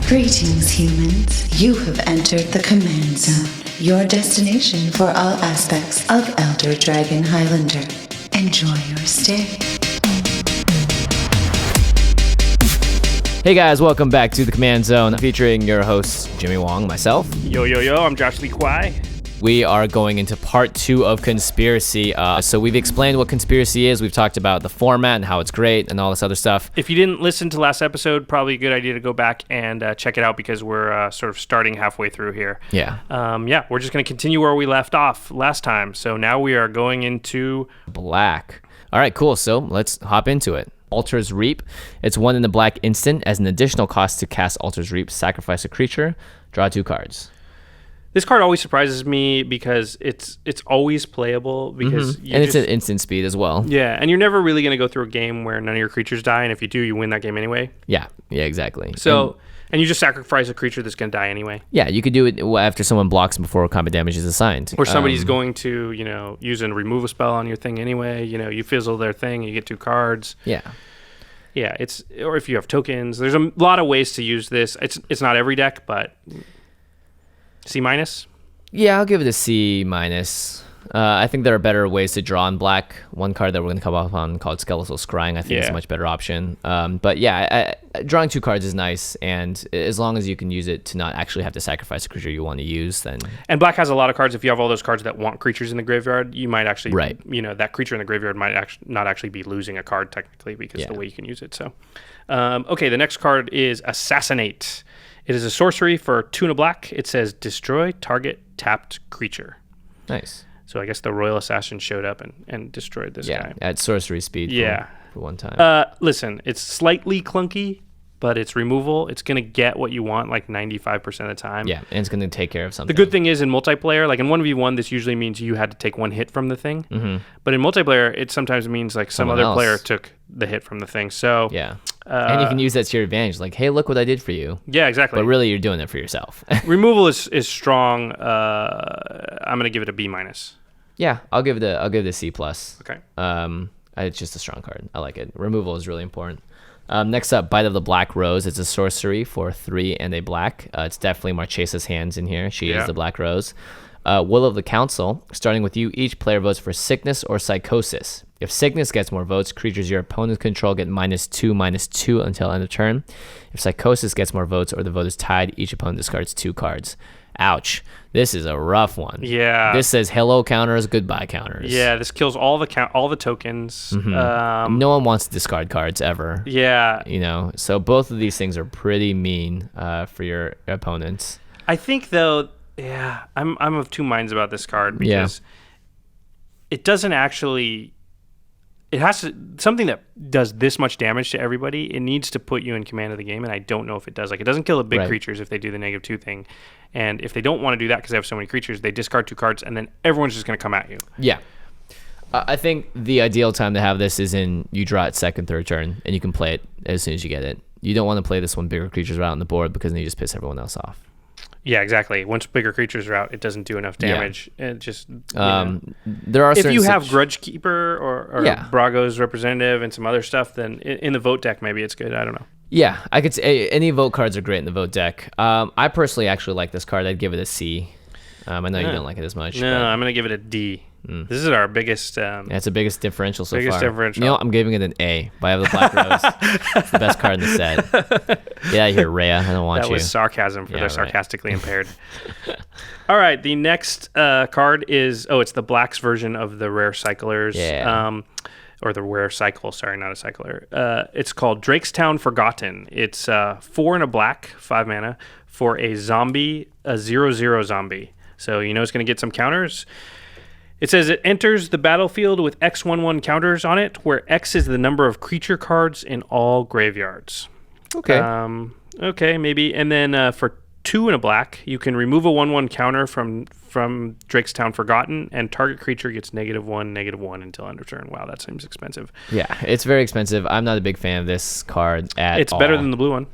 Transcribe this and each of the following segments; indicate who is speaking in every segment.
Speaker 1: Greetings, humans. You have entered the Command Zone, your destination for all aspects of Elder Dragon Highlander. Enjoy your stay.
Speaker 2: Hey guys, welcome back to the Command Zone, featuring your hosts, Jimmy Wong, myself.
Speaker 3: Yo, I'm Josh Lee Kwai.
Speaker 2: We are going into part 2 of Conspiracy. So we've explained what Conspiracy is. We've talked about the format and how it's great and all this other stuff.
Speaker 3: If you didn't listen to last episode, probably a good idea to go back and check it out because we're sort of starting halfway through here.
Speaker 2: Yeah.
Speaker 3: We're just going to continue where we left off last time. So now we are going into
Speaker 2: Black. All right, cool. So let's hop into it. Altar's Reap. It's 1 in the black instant. As an additional cost to cast Altar's Reap, sacrifice a creature, draw 2 cards.
Speaker 3: This card always surprises me because it's always playable because
Speaker 2: it's an instant speed as well.
Speaker 3: Yeah, and you're never really going to go through a game where none of your creatures die, and if you do, you win that game anyway.
Speaker 2: Yeah, exactly.
Speaker 3: So, and you just sacrifice a creature that's going to die anyway.
Speaker 2: Yeah, you could do it after someone blocks before combat damage is assigned.
Speaker 3: Or somebody's going to, use a removal spell on your thing anyway. You fizzle their thing, you get 2 cards.
Speaker 2: Yeah.
Speaker 3: Yeah, or if you have tokens. There's a lot of ways to use this. It's not every deck, but C-?
Speaker 2: Yeah, I'll give it a C-. I think there are better ways to draw in black. One card that we're going to come up on called Skeletal Scrying, I think is a much better option. But yeah, drawing 2 cards is nice, and as long as you can use it to not actually have to sacrifice a creature you want to use, then...
Speaker 3: And black has a lot of cards. If you have all those cards that want creatures in the graveyard, you might actually...
Speaker 2: Right.
Speaker 3: That creature in the graveyard might not actually be losing a card technically because of the way you can use it. So, okay, the next card is Assassinate. It is a sorcery for 2 and a black. It says destroy target tapped creature.
Speaker 2: Nice.
Speaker 3: So I guess the Royal Assassin showed up and destroyed this guy.
Speaker 2: At sorcery speed for one time.
Speaker 3: Listen, it's slightly clunky, but it's removal. It's going to get what you want like 95% of the time.
Speaker 2: Yeah, and it's going to take care of something.
Speaker 3: The good thing is in multiplayer, like in 1v1, this usually means you had to take 1 hit from the thing. Mm-hmm. But in multiplayer, it sometimes means like some other player took the hit from the thing. So
Speaker 2: yeah. And you can use that to your advantage. Like, hey, look what I did for you.
Speaker 3: Yeah, exactly.
Speaker 2: But really, you're doing it for yourself.
Speaker 3: Removal is strong. I'm going to give it a B-.
Speaker 2: Yeah, I'll give it a C+.
Speaker 3: Okay.
Speaker 2: It's just a strong card. I like it. Removal is really important. Next up, Bite of the Black Rose. It's a sorcery for 3 and a black. It's definitely Marchesa's hands in here. She is the Black Rose. Will of the Council. Starting with you, each player votes for Sickness or Psychosis. If Sickness gets more votes, creatures your opponents control get -2/-2 until end of turn. If Psychosis gets more votes or the vote is tied, each opponent discards 2 cards. Ouch. This is a rough one.
Speaker 3: Yeah.
Speaker 2: This says hello counters, goodbye counters.
Speaker 3: Yeah, this kills all the tokens.
Speaker 2: Mm-hmm. No one wants to discard cards ever.
Speaker 3: Yeah.
Speaker 2: So both of these things are pretty mean for your opponents.
Speaker 3: I think though, I'm of 2 minds about this card because it doesn't actually... It has to something that does this much damage to everybody. It needs to put you in command of the game, and I don't know if it does. Like, it doesn't kill the big creatures if they do the -2 thing, and if they don't want to do that because they have so many creatures, they discard 2 cards, and then everyone's just going to come at you.
Speaker 2: Yeah, I think the ideal time to have this is you draw it second, third turn, and you can play it as soon as you get it. You don't want to play this when bigger creatures are out on the board because then you just piss everyone else off.
Speaker 3: Yeah, exactly. Once bigger creatures are out, it doesn't do enough damage. Yeah. It just
Speaker 2: there are
Speaker 3: if you have Grudge Keeper or Brago's Representative and some other stuff, then in the vote deck maybe it's good. I don't know.
Speaker 2: Yeah, I could say any vote cards are great in the vote deck. I personally actually like this card. I'd give it a C. I know you don't like it as much.
Speaker 3: No, I'm gonna give it a D. This is our biggest...
Speaker 2: it's the biggest differential so far.
Speaker 3: Biggest differential.
Speaker 2: I'm giving it an A. Bite of the Black Rose. It's the best card in the set. Get out of here, Rhea. I don't want you.
Speaker 3: That was sarcasm for the sarcastically impaired. All right, the next card is... it's the Black's version of the Rare Cyclers.
Speaker 2: Yeah.
Speaker 3: Or the Rare Cycle, sorry, not a Cycler. It's called Drakestown Forgotten. It's 4 and a black, 5 mana, for a zombie, a 0/0 zombie. So it's going to get some counters. It says it enters the battlefield with X11 counters on it, where X is the number of creature cards in all graveyards.
Speaker 2: Okay.
Speaker 3: Okay, maybe. And then for 2 and a black, you can remove a 1/1 counter from Drakestown Forgotten, and target creature gets -1/-1 until end of turn. Wow, that seems expensive.
Speaker 2: Yeah, it's very expensive. I'm not a big fan of this card at all.
Speaker 3: It's better than the blue one.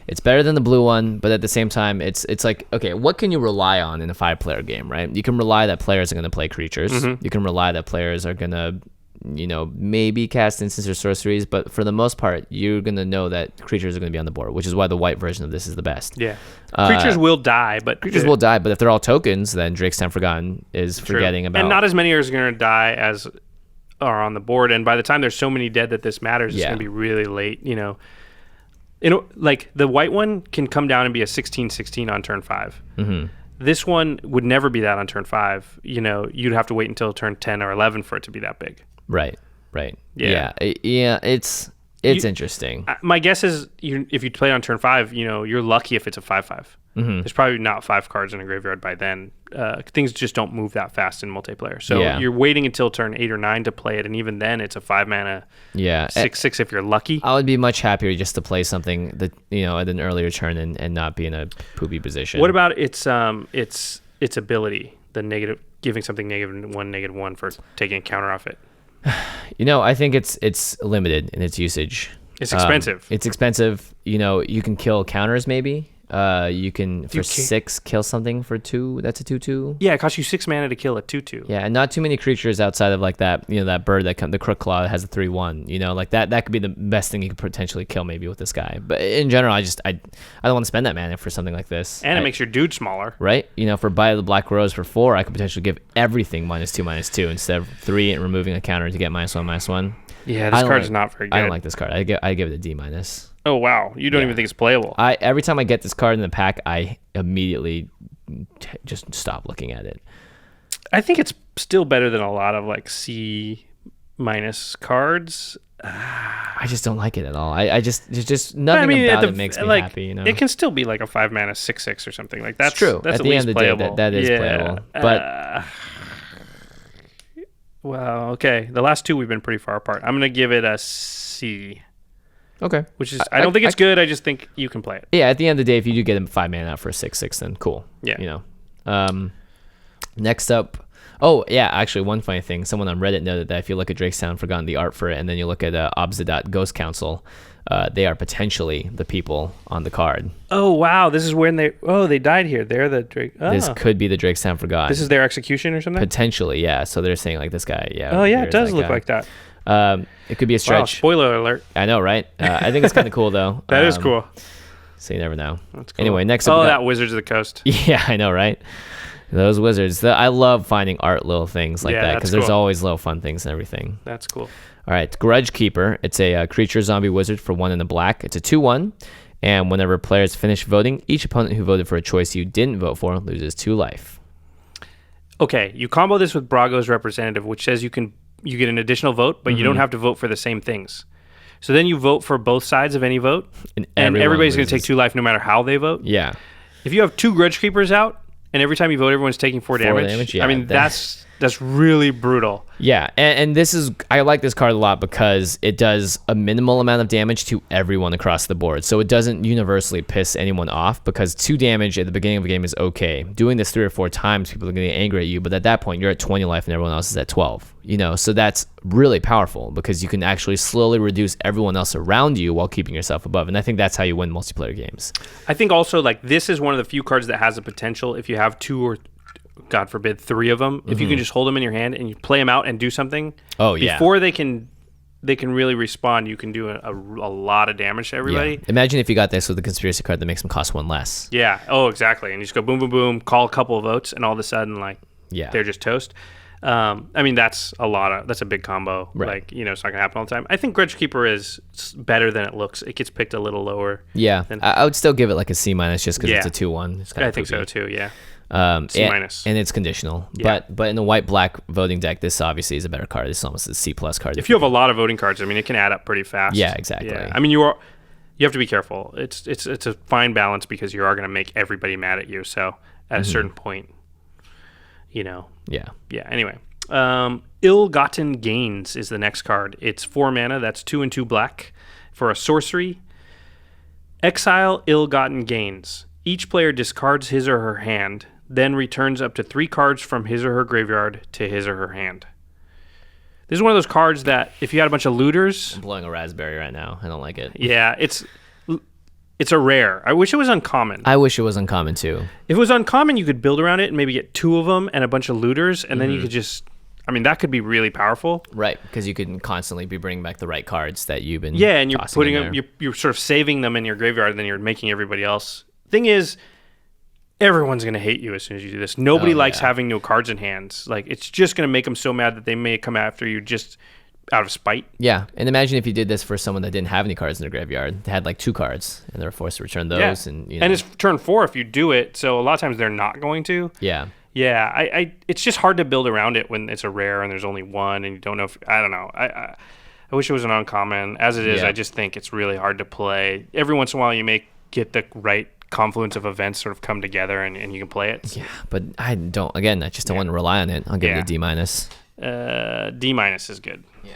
Speaker 2: It's better than the blue one, but at the same time, it's like, okay, what can you rely on in a 5-player game, right? You can rely that players are going to play creatures. Mm-hmm. You can rely that players are going to maybe cast instants or sorceries, but for the most part, you're going to know that creatures are going to be on the board, which is why the white version of this is the best.
Speaker 3: Yeah. Creatures will die, but
Speaker 2: if they're all tokens, then Drake's Time Forgotten is forgetting about.
Speaker 3: And not as many are going to die as are on the board, and by the time there's so many dead that this matters, it's going to be really late, like the white one can come down and be a 16/16 on turn 5. Mm-hmm. This one would never be that on turn 5. You'd have to wait until turn 10 or 11 for it to be that big.
Speaker 2: Right. Yeah. It's interesting.
Speaker 3: My guess is if you play it on turn 5, you're lucky if it's a 5/5. Mm-hmm. There's probably not 5 cards in a graveyard by then. Things just don't move that fast in multiplayer. So you're waiting until turn 8 or 9 to play it, and even then it's a 5-mana 6/6 if you're lucky.
Speaker 2: I would be much happier just to play something that at an earlier turn and not be in a poopy position.
Speaker 3: What about its ability, the negative, giving something -1/-1 for taking a counter off it?
Speaker 2: I think it's limited in its usage.
Speaker 3: It's expensive.
Speaker 2: You can kill counters maybe. You can for 6 kill something for 2. That's a 2/2.
Speaker 3: Yeah, it costs you 6 mana to kill a 2/2.
Speaker 2: Yeah, and not too many creatures outside of like that. That bird the Crook Claw has a 3/1. Like that could be the best thing you could potentially kill maybe with this guy. But in general, I don't want to spend that mana for something like this.
Speaker 3: And it makes your dude smaller,
Speaker 2: right? For Bite of the Black Rose for 4, I could potentially give everything -2/-2 instead of 3 and removing a counter to get -1/-1.
Speaker 3: Yeah, this card is not very good.
Speaker 2: I don't like this card. I give it a D-.
Speaker 3: Oh wow, you don't even think it's playable?
Speaker 2: Every time I get this card in the pack, I immediately just stop looking at it.
Speaker 3: I think it's still better than a lot of like C- cards.
Speaker 2: I just don't like it at all. There's just nothing about it makes me happy.
Speaker 3: It can still be like a 5-mana 6/6 or something like that's
Speaker 2: true.
Speaker 3: That's
Speaker 2: at the end of the day, that is playable. But
Speaker 3: well, okay. The last 2 we've been pretty far apart. I'm gonna give it a C.
Speaker 2: Okay.
Speaker 3: Which is, I don't think it's good. I just think you can play it.
Speaker 2: Yeah, at the end of the day, if you do get him 5 mana out for a 6/6, then cool.
Speaker 3: Yeah.
Speaker 2: Next up, actually, one funny thing. Someone on Reddit noted that if you look at Drake's Town Forgotten, the art for it, and then you look at Obsidat Ghost Council, they are potentially the people on the card.
Speaker 3: Oh, wow. This is when they died here. They're the Drake. Oh.
Speaker 2: This could be the Drake's Town Forgotten.
Speaker 3: This is their execution or something?
Speaker 2: Potentially, yeah. So they're saying like this guy, yeah.
Speaker 3: Oh, yeah, it does look like that.
Speaker 2: It could be a stretch.
Speaker 3: Wow, spoiler alert.
Speaker 2: I know, right? I think it's kind of cool, though.
Speaker 3: That is cool.
Speaker 2: So you never know.
Speaker 3: That's cool.
Speaker 2: Anyway, next up.
Speaker 3: Oh, that Wizards of the Coast.
Speaker 2: Yeah, I know, right? Those wizards. I love finding little things like that because there's always little fun things and everything.
Speaker 3: That's cool.
Speaker 2: All right, Grudge Keeper. It's a creature zombie wizard for 1 in the black. It's a 2/1, and whenever players finish voting, each opponent who voted for a choice you didn't vote for loses 2 life.
Speaker 3: Okay, you combo this with Brago's Representative, which says you get an additional vote, but you don't have to vote for the same things. So then you vote for both sides of any vote, and everybody's going to take 2 life no matter how they vote.
Speaker 2: Yeah.
Speaker 3: If you have 2 Grudge Keepers out, and every time you vote, everyone's taking 4 damage.
Speaker 2: Yeah,
Speaker 3: I mean, that's really brutal.
Speaker 2: Yeah, and I like this card a lot because it does a minimal amount of damage to everyone across the board. So it doesn't universally piss anyone off because 2 damage at the beginning of a game is okay. Doing this 3 or 4 times, people are going to get angry at you, but at that point, you're at 20 life and everyone else is at 12. So that's really powerful because you can actually slowly reduce everyone else around you while keeping yourself above. And I think that's how you win multiplayer games.
Speaker 3: I think also this is one of the few cards that has the potential if you have 2 or God forbid 3 of them. If you can just hold them in your hand and you play them out and do something, before they can really respond, you can do a lot of damage to everybody.
Speaker 2: Yeah. Imagine if you got this with a conspiracy card that makes them cost 1 less.
Speaker 3: Yeah. Oh, exactly. And you just go boom, boom, boom, call a couple of votes, and all of a sudden, they're just toast. I mean, that's a big combo.
Speaker 2: Right.
Speaker 3: It's not gonna happen all the time. I think Grudge Keeper is better than it looks. It gets picked a little lower.
Speaker 2: Yeah. I would still give it a C- just because it's a 2/1.
Speaker 3: I think so too. Yeah. C-,
Speaker 2: and it's conditional. Yeah. But in the white-black voting deck, this obviously is a better card. This is almost a C+ card.
Speaker 3: If you have a lot of voting cards, I mean, it can add up pretty fast.
Speaker 2: Yeah, exactly.
Speaker 3: Yeah. I mean, you have to be careful. It's a fine balance because you are going to make everybody mad at you. So at a certain point, Yeah. Yeah. Anyway, Ill-Gotten Gains is the next card. It's 4 mana. That's 2 and 2 black for a sorcery. Exile Ill-Gotten Gains. Each player discards his or her hand, then returns up to 3 cards from his or her graveyard to his or her hand. This is one of those cards that if you had a bunch of looters...
Speaker 2: I'm blowing a raspberry right now. I don't like it.
Speaker 3: Yeah, it's a rare. I wish it was uncommon.
Speaker 2: I wish it was uncommon too.
Speaker 3: If it was uncommon, you could build around it and maybe get 2 of them and a bunch of looters, and then you could just... I mean, that could be really powerful.
Speaker 2: Right, because you can constantly be bringing back the right cards that you've been
Speaker 3: and you're
Speaker 2: tossing
Speaker 3: putting
Speaker 2: in
Speaker 3: them,
Speaker 2: there.
Speaker 3: you're sort of saving them in your graveyard, and then you're making everybody else. Thing is, everyone's going to hate you as soon as you do this. Nobody likes having no cards in hands. Like, it's just going to make them so mad that they may come after you just out of spite.
Speaker 2: Yeah, and imagine if you did this for someone that didn't have any cards in their graveyard. They had like 2 cards, and they're forced to return those.
Speaker 3: Yeah.
Speaker 2: And
Speaker 3: it's turn 4 if you do it, so a lot of times they're not going to.
Speaker 2: Yeah.
Speaker 3: Yeah, I it's just hard to build around it when it's a rare and there's only one, and you don't know if... I don't know. I wish it was an uncommon. As it is, I just think it's really hard to play. Every once in a while, you may get the right confluence of events sort of come together, and you can play it.
Speaker 2: Yeah, but I just don't want to rely on it. I'll give it a D-.
Speaker 3: D- is good.
Speaker 2: Yeah.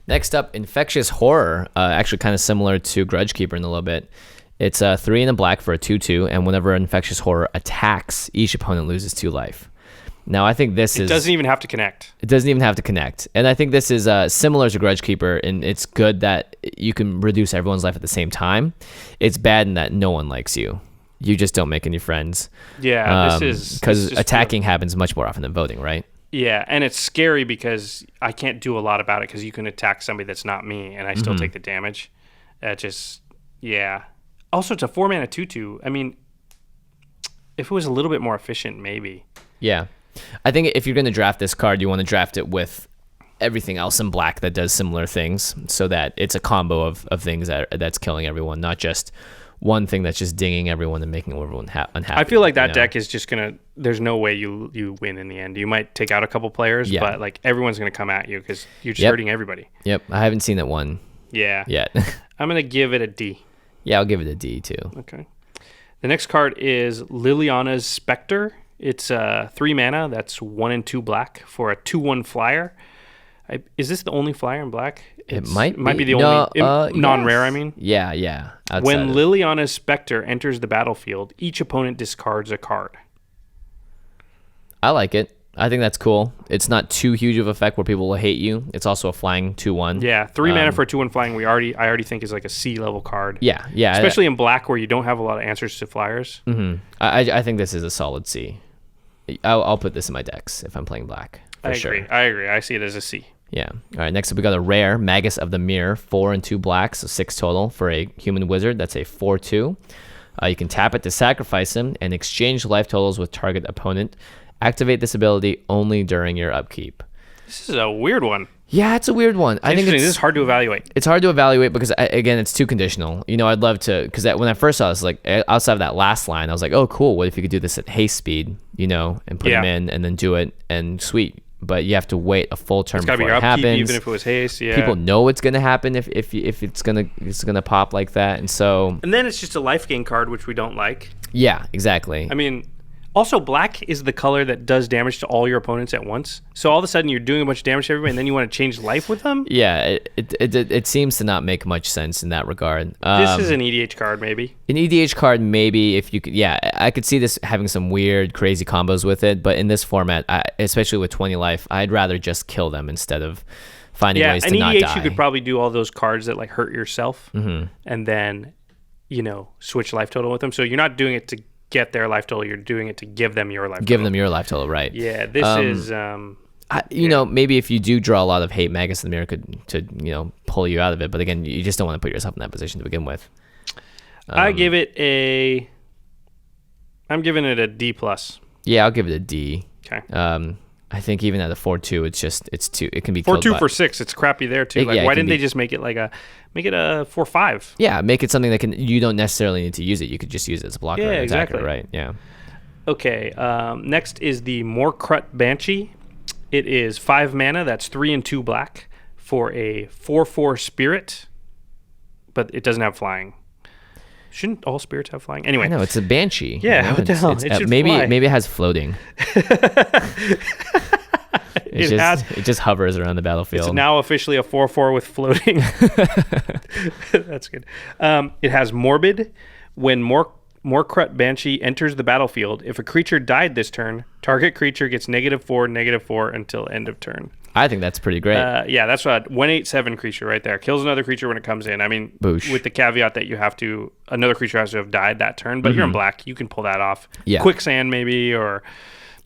Speaker 2: Next up, Infectious Horror. Actually kind of similar to Grudgekeeper in a little bit. It's 3 and a black for a 2/2, and whenever Infectious Horror attacks, each opponent loses 2 life. Now, I think this
Speaker 3: It doesn't even have to connect.
Speaker 2: It doesn't even have to connect. And I think this is similar to Grudgekeeper, and it's good that you can reduce everyone's life at the same time. It's bad in that no one likes you. You just don't make any friends.
Speaker 3: Yeah, this is...
Speaker 2: Because attacking happens much more often than voting, right?
Speaker 3: Yeah, and it's scary because I can't do a lot about it because you can attack somebody that's not me, and I still take the damage. Yeah. Also, it's a 4-mana 2/2. I mean, if it was a little bit more efficient, maybe.
Speaker 2: Yeah. I think if you're going to draft this card, you want to draft it with everything else in black that does similar things so that it's a combo of things that's killing everyone, not just one thing that's just dinging everyone and making everyone unhappy.
Speaker 3: I feel like that deck is just going to... There's no way you win in the end. You might take out a couple players, but like everyone's going to come at you because you're just hurting everybody.
Speaker 2: Yep. I haven't seen that one yet.
Speaker 3: I'm going to give it a D.
Speaker 2: Yeah, I'll give it a D too.
Speaker 3: Okay. The next card is Liliana's Spectre. It's 3 mana. That's 1 and 2 black for a 2/1 flyer. Is this the only flyer in black?
Speaker 2: It might
Speaker 3: be the only non-rare. I mean,
Speaker 2: yeah.
Speaker 3: When Liliana's Spectre enters the battlefield, each opponent discards a card.
Speaker 2: I like it. I think that's cool. It's not too huge of an effect where people will hate you. It's also a flying 2/1.
Speaker 3: Yeah, 3 mana for a 2/1 flying. I already think is like a C level card.
Speaker 2: Yeah.
Speaker 3: Especially in black where you don't have a lot of answers to flyers.
Speaker 2: Mm-hmm. I think this is a solid C. I'll put this in my decks if I'm playing black.
Speaker 3: I agree. I see it as a C.
Speaker 2: Yeah. All right. Next up, we got a rare Magus of the Mirror, 4 and 2 blacks, so 6 total for a human wizard. That's a 4/2. You can tap it to sacrifice him and exchange life totals with target opponent. Activate this ability only during your upkeep.
Speaker 3: This is a weird one.
Speaker 2: Yeah, it's a weird one. I think
Speaker 3: this is hard to evaluate.
Speaker 2: It's hard to evaluate because, again, it's too conditional. I'd love to, because when I first saw this, like outside of that last line, I was like, oh, cool. What if you could do this at haste speed, and put them in and then do it and sweet. But you have to wait a full turn before it happens.
Speaker 3: Even if it was haste, yeah.
Speaker 2: People know it's going to happen if it's gonna pop like that, and so.
Speaker 3: And then it's just a life gain card, which we don't like.
Speaker 2: Yeah, exactly.
Speaker 3: I mean, also black is the color that does damage to all your opponents at once. So all of a sudden you're doing a bunch of damage to everybody, and then you want to change life with them.
Speaker 2: Yeah, it seems to not make much sense in that regard.
Speaker 3: This is an EDH card, maybe.
Speaker 2: An EDH card, maybe, if you could. Yeah, I could see this having some weird, crazy combos with it. But in this format, especially with 20 life, I'd rather just kill them instead of finding ways to not die.
Speaker 3: Yeah, in EDH you could probably do all those cards that like hurt yourself, and then switch life total with them. So you're not doing it to get their life total, you're doing it to give them your life total.
Speaker 2: Give them your life total, right.
Speaker 3: Yeah, this is...
Speaker 2: maybe if you do draw a lot of hate, Magus in the Mirror could pull you out of it. But again, you just don't want to put yourself in that position to begin with.
Speaker 3: I'm giving it a D+.
Speaker 2: Yeah, I'll give it a D.
Speaker 3: Okay.
Speaker 2: I think even at a 4/2, it's too. It can be
Speaker 3: 4/2 for 6. It's crappy there too. Why didn't they just make it a 4/5?
Speaker 2: Yeah, make it something that you don't necessarily need to use it. You could just use it as a blocker.
Speaker 3: Yeah,
Speaker 2: and
Speaker 3: exactly.
Speaker 2: Attacker, right. Yeah.
Speaker 3: Okay. Next is the Morkrut Banshee. It is 5 mana. That's 3 and 2 black for a 4/4 spirit, but it doesn't have flying. Shouldn't all spirits have flying? Anyway.
Speaker 2: No, it's a banshee.
Speaker 3: Yeah, what the hell? It should fly.
Speaker 2: Maybe it has floating. It just hovers around the battlefield.
Speaker 3: It's now officially a 4/4 with floating. That's good. It has Morbid. When Morkrut Banshee enters the battlefield, if a creature died this turn, target creature gets -4/-4 until end of turn.
Speaker 2: I think that's pretty great.
Speaker 3: Yeah, that's a 1/8/7 creature right there. Kills another creature when it comes in. I mean,
Speaker 2: Boosh.
Speaker 3: With the caveat that another creature has to have died that turn, but you're in black. You can pull that off.
Speaker 2: Yeah.
Speaker 3: Quicksand maybe, or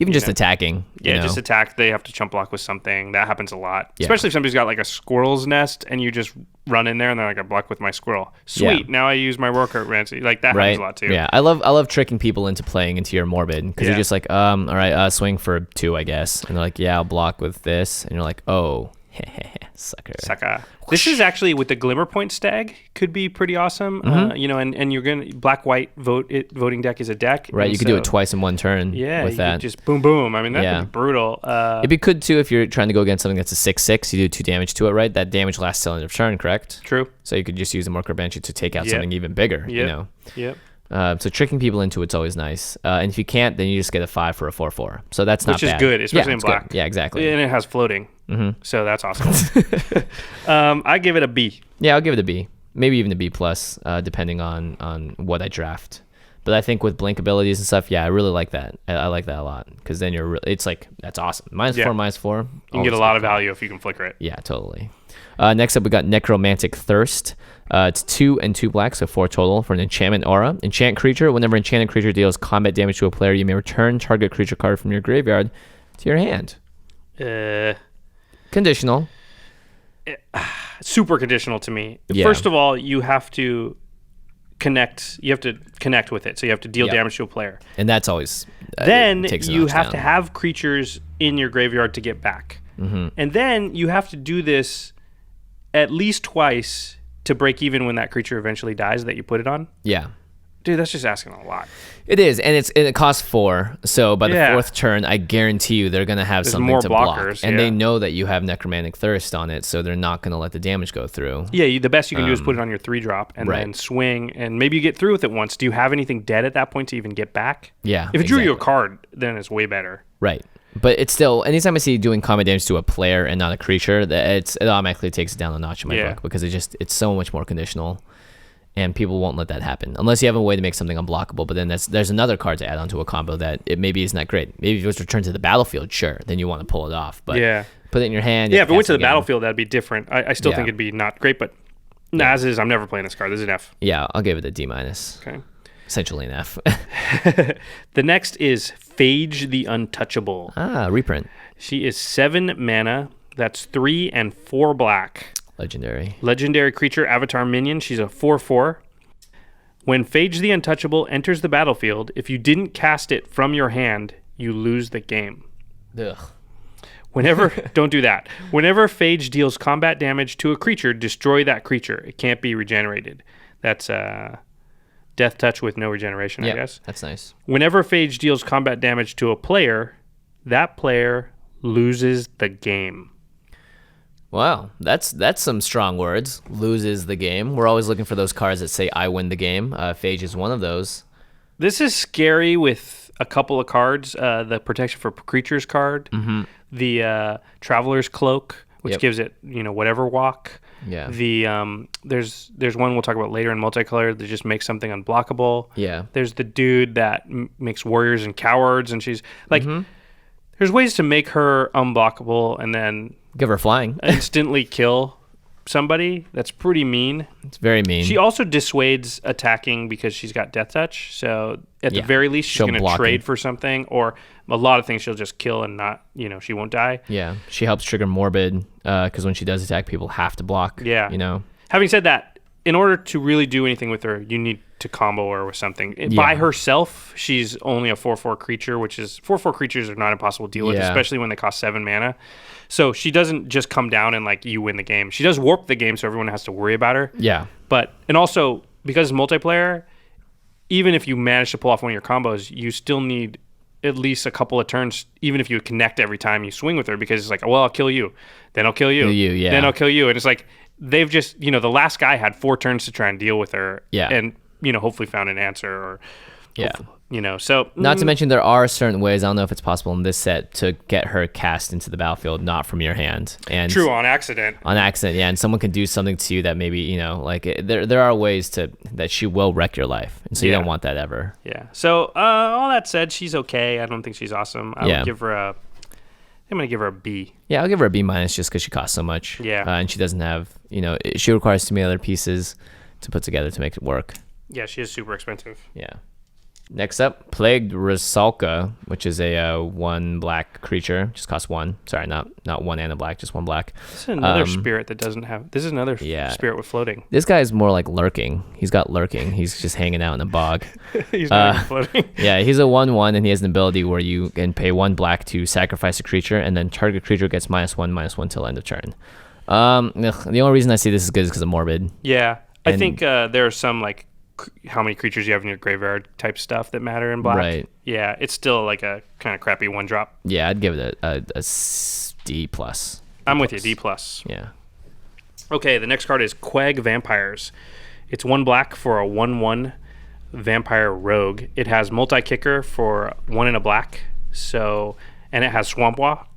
Speaker 2: Even just attacking.
Speaker 3: Yeah, just attack. They have to chump block with something. That happens a lot. Yeah. Especially if somebody's got like a squirrel's nest and you just run in there and they're like, I block with my squirrel. Sweet. Yeah. Now I use my worker Rancy. Like that happens a lot too.
Speaker 2: Yeah. I love tricking people into playing into your morbid because you're just like, all right, swing for 2, I guess. And they're like, yeah, I'll block with this. And you're like, oh, sucker.
Speaker 3: This is actually with the Glimmer Point Stag could be pretty awesome. And you're gonna black-white voting deck is a deck.
Speaker 2: Right, you could do it twice in one turn.
Speaker 3: Yeah,
Speaker 2: with that.
Speaker 3: Just boom, boom. I mean, that'd be brutal.
Speaker 2: It'd be good too if you're trying to go against something that's a 6/6. You do 2 damage to it, right? That damage lasts till end of turn, correct?
Speaker 3: True.
Speaker 2: So you could just use a Marker Banshee to take out something even bigger.
Speaker 3: Yep.
Speaker 2: So tricking people into it's always nice. And if you can't, then you just get a 5 for a 4/4. So that's not bad.
Speaker 3: Which is good, especially in black.
Speaker 2: Good. Yeah, exactly.
Speaker 3: And it has floating. So that's awesome. I give it a B.
Speaker 2: Yeah, I'll give it a B. Maybe even a B plus, depending on what I draft. But I think with blink abilities and stuff, I really like that. I like that a lot because then it's like that's awesome. -4/-4.
Speaker 3: You can get a lot of value if you can flicker it.
Speaker 2: Yeah, totally. Next up, we got Necromantic Thirst. It's 2 and 2 black, so 4 total for an enchantment aura. Enchant creature. Whenever enchanted creature deals combat damage to a player, you may return target creature card from your graveyard to your hand. Conditional.
Speaker 3: Super conditional to me. First of all, you have to connect. You have to connect with it, so you have to deal damage to a player,
Speaker 2: and that's always.
Speaker 3: Then you have to have creatures in your graveyard to get back, and then you have to do this at least twice to break even when that creature eventually dies that you put it on.
Speaker 2: Yeah.
Speaker 3: Dude, that's just asking a lot.
Speaker 2: It is, and it costs 4. So by the 4th turn, I guarantee you they're gonna have something
Speaker 3: more
Speaker 2: to
Speaker 3: blockers,
Speaker 2: block, and they know that you have Necromantic Thirst on it, so they're not gonna let the damage go through.
Speaker 3: Yeah, the best you can do is put it on your 3-drop and then swing, and maybe you get through with it once. Do you have anything dead at that point to even get back?
Speaker 2: Yeah.
Speaker 3: If it drew you a card, then it's way better.
Speaker 2: Right. But it's still, anytime I see doing combat damage to a player and not a creature, it automatically takes it down a notch in my book because it's so much more conditional. And people won't let that happen unless you have a way to make something unblockable. But then there's another card to add onto a combo that it maybe isn't that great. Maybe if it was returned to the battlefield, sure, then you want to pull it off. But put it in your hand.
Speaker 3: Yeah, if it went to the battlefield, that'd be different. I still think it'd be not great, but as is, I'm never playing this card. This is an F.
Speaker 2: Yeah, I'll give it a D-. Okay. Essentially an F.
Speaker 3: The next is Phage the Untouchable.
Speaker 2: Reprint.
Speaker 3: She is 7 mana. That's 3 and 4 black. Legendary creature, avatar minion. She's a 4/4. When Phage the Untouchable enters the battlefield, if you didn't cast it from your hand, you lose the game.
Speaker 2: Ugh.
Speaker 3: Don't do that. Whenever Phage deals combat damage to a creature, destroy that creature. It can't be regenerated. That's Death Touch with no regeneration, I guess.
Speaker 2: That's nice.
Speaker 3: Whenever Phage deals combat damage to a player, that player loses the game.
Speaker 2: Wow, that's some strong words. Loses the game. We're always looking for those cards that say I win the game. Phage is one of those.
Speaker 3: This is scary with a couple of cards. The Protection for Creatures card, the Traveler's Cloak, which gives it whatever walk.
Speaker 2: Yeah.
Speaker 3: The there's one we'll talk about later in multicolored that just makes something unblockable.
Speaker 2: Yeah.
Speaker 3: There's the dude that makes warriors and cowards, and she's like, there's ways to make her unblockable and then
Speaker 2: give her flying.
Speaker 3: Instantly kill somebody. That's pretty mean.
Speaker 2: It's very mean.
Speaker 3: She also dissuades attacking because she's got Death Touch. So at the very least, she's going to trade for something, or a lot of things she'll just kill and not, she won't die.
Speaker 2: Yeah. She helps trigger Morbid because when she does attack, people have to block.
Speaker 3: Yeah. Having said that, in order to really do anything with her, you need to combo her with something. By herself, she's only a 4/4 creature, which is 4/4 creatures are not impossible to deal with, especially when they cost 7 mana. So she doesn't just come down and you win the game. She does warp the game, so everyone has to worry about her.
Speaker 2: Yeah.
Speaker 3: And also because it's multiplayer, even if you manage to pull off one of your combos, you still need at least a couple of turns, even if you connect every time you swing with her, because it's like, well, I'll kill you, then I'll kill you, then I'll kill you, and it's like they've just the last guy had 4 turns to try and deal with her, and hopefully found an answer, or so
Speaker 2: not to mention there are certain ways, I don't know if it's possible in this set, to get her cast into the battlefield not from your hand. And
Speaker 3: true, on accident,
Speaker 2: and someone can do something to you that maybe there are ways that she will wreck your life, and so you don't want that ever.
Speaker 3: So all that said, she's okay. I don't think she's awesome. I'm gonna give her a B.
Speaker 2: I'll give her a B- just because she costs so much. And she doesn't have she requires too many other pieces to put together to make it work.
Speaker 3: Yeah, she is super expensive.
Speaker 2: Next up, Plagued Rusalka, which is a 1 black creature. Just costs 1. Sorry, not 1 and a black, just 1 black.
Speaker 3: This is another spirit that doesn't have... This is another spirit with floating.
Speaker 2: This guy is more like lurking. He's got lurking. He's just hanging out in the bog.
Speaker 3: He's not even floating.
Speaker 2: Yeah, he's a 1/1, and he has an ability where you can pay 1 black to sacrifice a creature, and then target creature gets -1/-1 till end of turn. The only reason I see this is good is because of Morbid.
Speaker 3: Yeah. I think there are some, like, how many creatures you have in your graveyard type stuff that matter in black.
Speaker 2: Right.
Speaker 3: Yeah, it's still like a kind of crappy 1-drop.
Speaker 2: Yeah, I'd give it a D+.
Speaker 3: I'm with you, D+.
Speaker 2: Yeah.
Speaker 3: Okay, the next card is Quag Vampires. It's 1 black for a 1/1 vampire rogue. It has multi-kicker for 1 and a black, and it has Swamp Walk.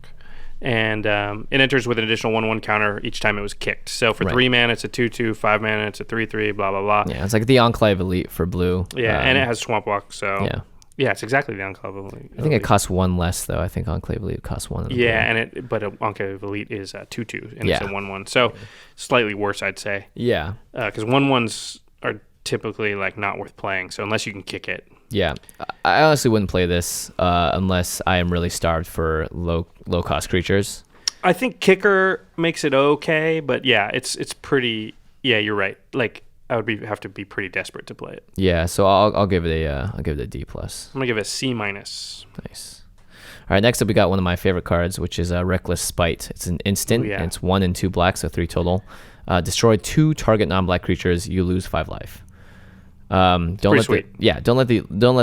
Speaker 3: And it enters with an additional 1/1 counter each time it was kicked. So for 3 mana, it's a 2/2, 5 mana, it's a 3/3, blah, blah, blah.
Speaker 2: Yeah, it's like the Enclave Elite for blue.
Speaker 3: Yeah, and it has Swamp Walk, so... Yeah, it's exactly the Enclave Elite.
Speaker 2: I think it costs 1 less, though. I think Enclave Elite costs 1.
Speaker 3: Yeah, but Enclave Elite is a 2/2, and it's a 1/1. So slightly worse, I'd say.
Speaker 2: Yeah.
Speaker 3: Because 1/1s are typically like not worth playing, so unless you can kick it.
Speaker 2: Yeah, I honestly wouldn't play this unless I am really starved for low cost creatures.
Speaker 3: I think kicker makes it okay, but yeah, it's pretty. Yeah, you're right. Like I would have to be pretty desperate to play it.
Speaker 2: Yeah, so I'll give it a D+.
Speaker 3: I'm gonna give it a C-.
Speaker 2: Nice. All right, next up we got one of my favorite cards, which is Reckless Spite. It's an instant, and it's 1 and 2 black, so 3 total. Destroy 2 target non-black creatures. You lose 5 life. Don't let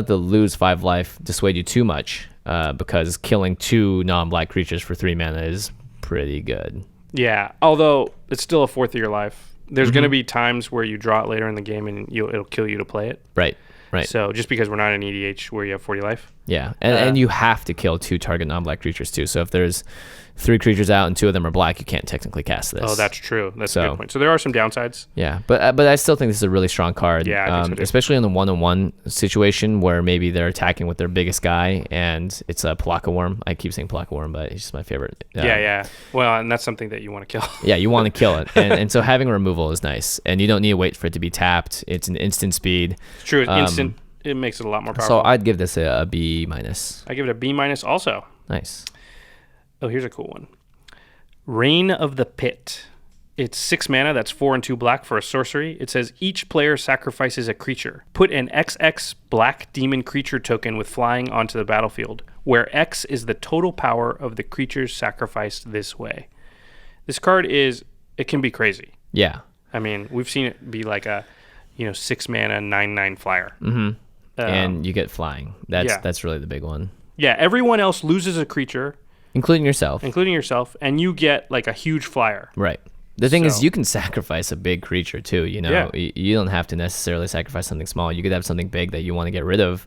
Speaker 2: the lose 5 life dissuade you too much, because killing 2 non-black creatures for 3 mana is pretty good.
Speaker 3: Yeah, although it's still a fourth of your life. There's going to be times where you draw it later in the game and it'll kill you to play it.
Speaker 2: Right.
Speaker 3: So just because we're not in EDH where you have 40 life.
Speaker 2: Yeah, and you have to kill 2 target non-black creatures too. So if there's 3 creatures out and 2 of them are black, you can't technically cast this.
Speaker 3: Oh, that's true. That's a good point. So there are some downsides.
Speaker 2: Yeah, but I still think this is a really strong card.
Speaker 3: Yeah, I think so too.
Speaker 2: Especially in the 1-on-1 situation where maybe they're attacking with their biggest guy and it's a Palaka Worm. I keep saying Palaka Worm, but he's just my favorite.
Speaker 3: Yeah. Well, and that's something that you want to kill.
Speaker 2: Yeah, you want to kill it, and so having removal is nice, and you don't need to wait for it to be tapped. It's an instant speed.
Speaker 3: It's true. It's instant. It makes it a lot more powerful.
Speaker 2: So I'd give this a B-.
Speaker 3: I give it a B- also.
Speaker 2: Nice.
Speaker 3: Oh, here's a cool one. Reign of the Pit. It's 6 mana. That's 4 and 2 black for a sorcery. It says each player sacrifices a creature. Put an XX black demon creature token with flying onto the battlefield, where X is the total power of the creatures sacrificed this way. This card it can be crazy.
Speaker 2: Yeah.
Speaker 3: I mean, we've seen it be like a 6 mana 9/9 flyer.
Speaker 2: Mm-hmm. And you get flying. That's really the big one. Yeah,
Speaker 3: everyone else loses a creature,
Speaker 2: including yourself,
Speaker 3: and you get like a huge flyer.
Speaker 2: Right. The thing is, you can sacrifice a big creature too. You don't have to necessarily sacrifice something small. You could have something big that you want to get rid of.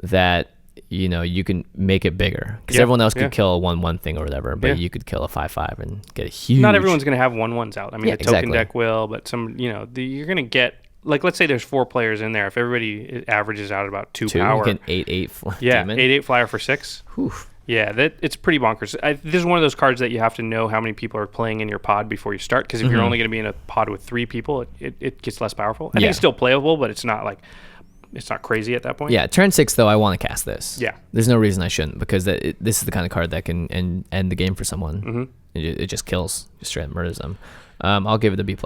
Speaker 2: That you can make it bigger because everyone else could kill a 1/1 thing or whatever, but you could kill a 5/5 and get a huge.
Speaker 3: Not everyone's gonna have 1/1s out. I mean, the token deck will, but some you're gonna get. Like, let's say there's 4 players in there. If everybody averages out at about 2 power.
Speaker 2: You can 8/8
Speaker 3: demon. 8/8 flyer for 6.
Speaker 2: Whew.
Speaker 3: Yeah, it's pretty bonkers. This is one of those cards that you have to know how many people are playing in your pod before you start. Because if you're only going to be in a pod with 3 people, it gets less powerful. I think it's still playable, but it's not crazy at that point.
Speaker 2: Yeah, turn 6 though, I want to cast this.
Speaker 3: Yeah,
Speaker 2: there's no reason I shouldn't because this is the kind of card that can end the game for someone. Mm-hmm. It just kills, just straight up murders them. I'll give it a B+.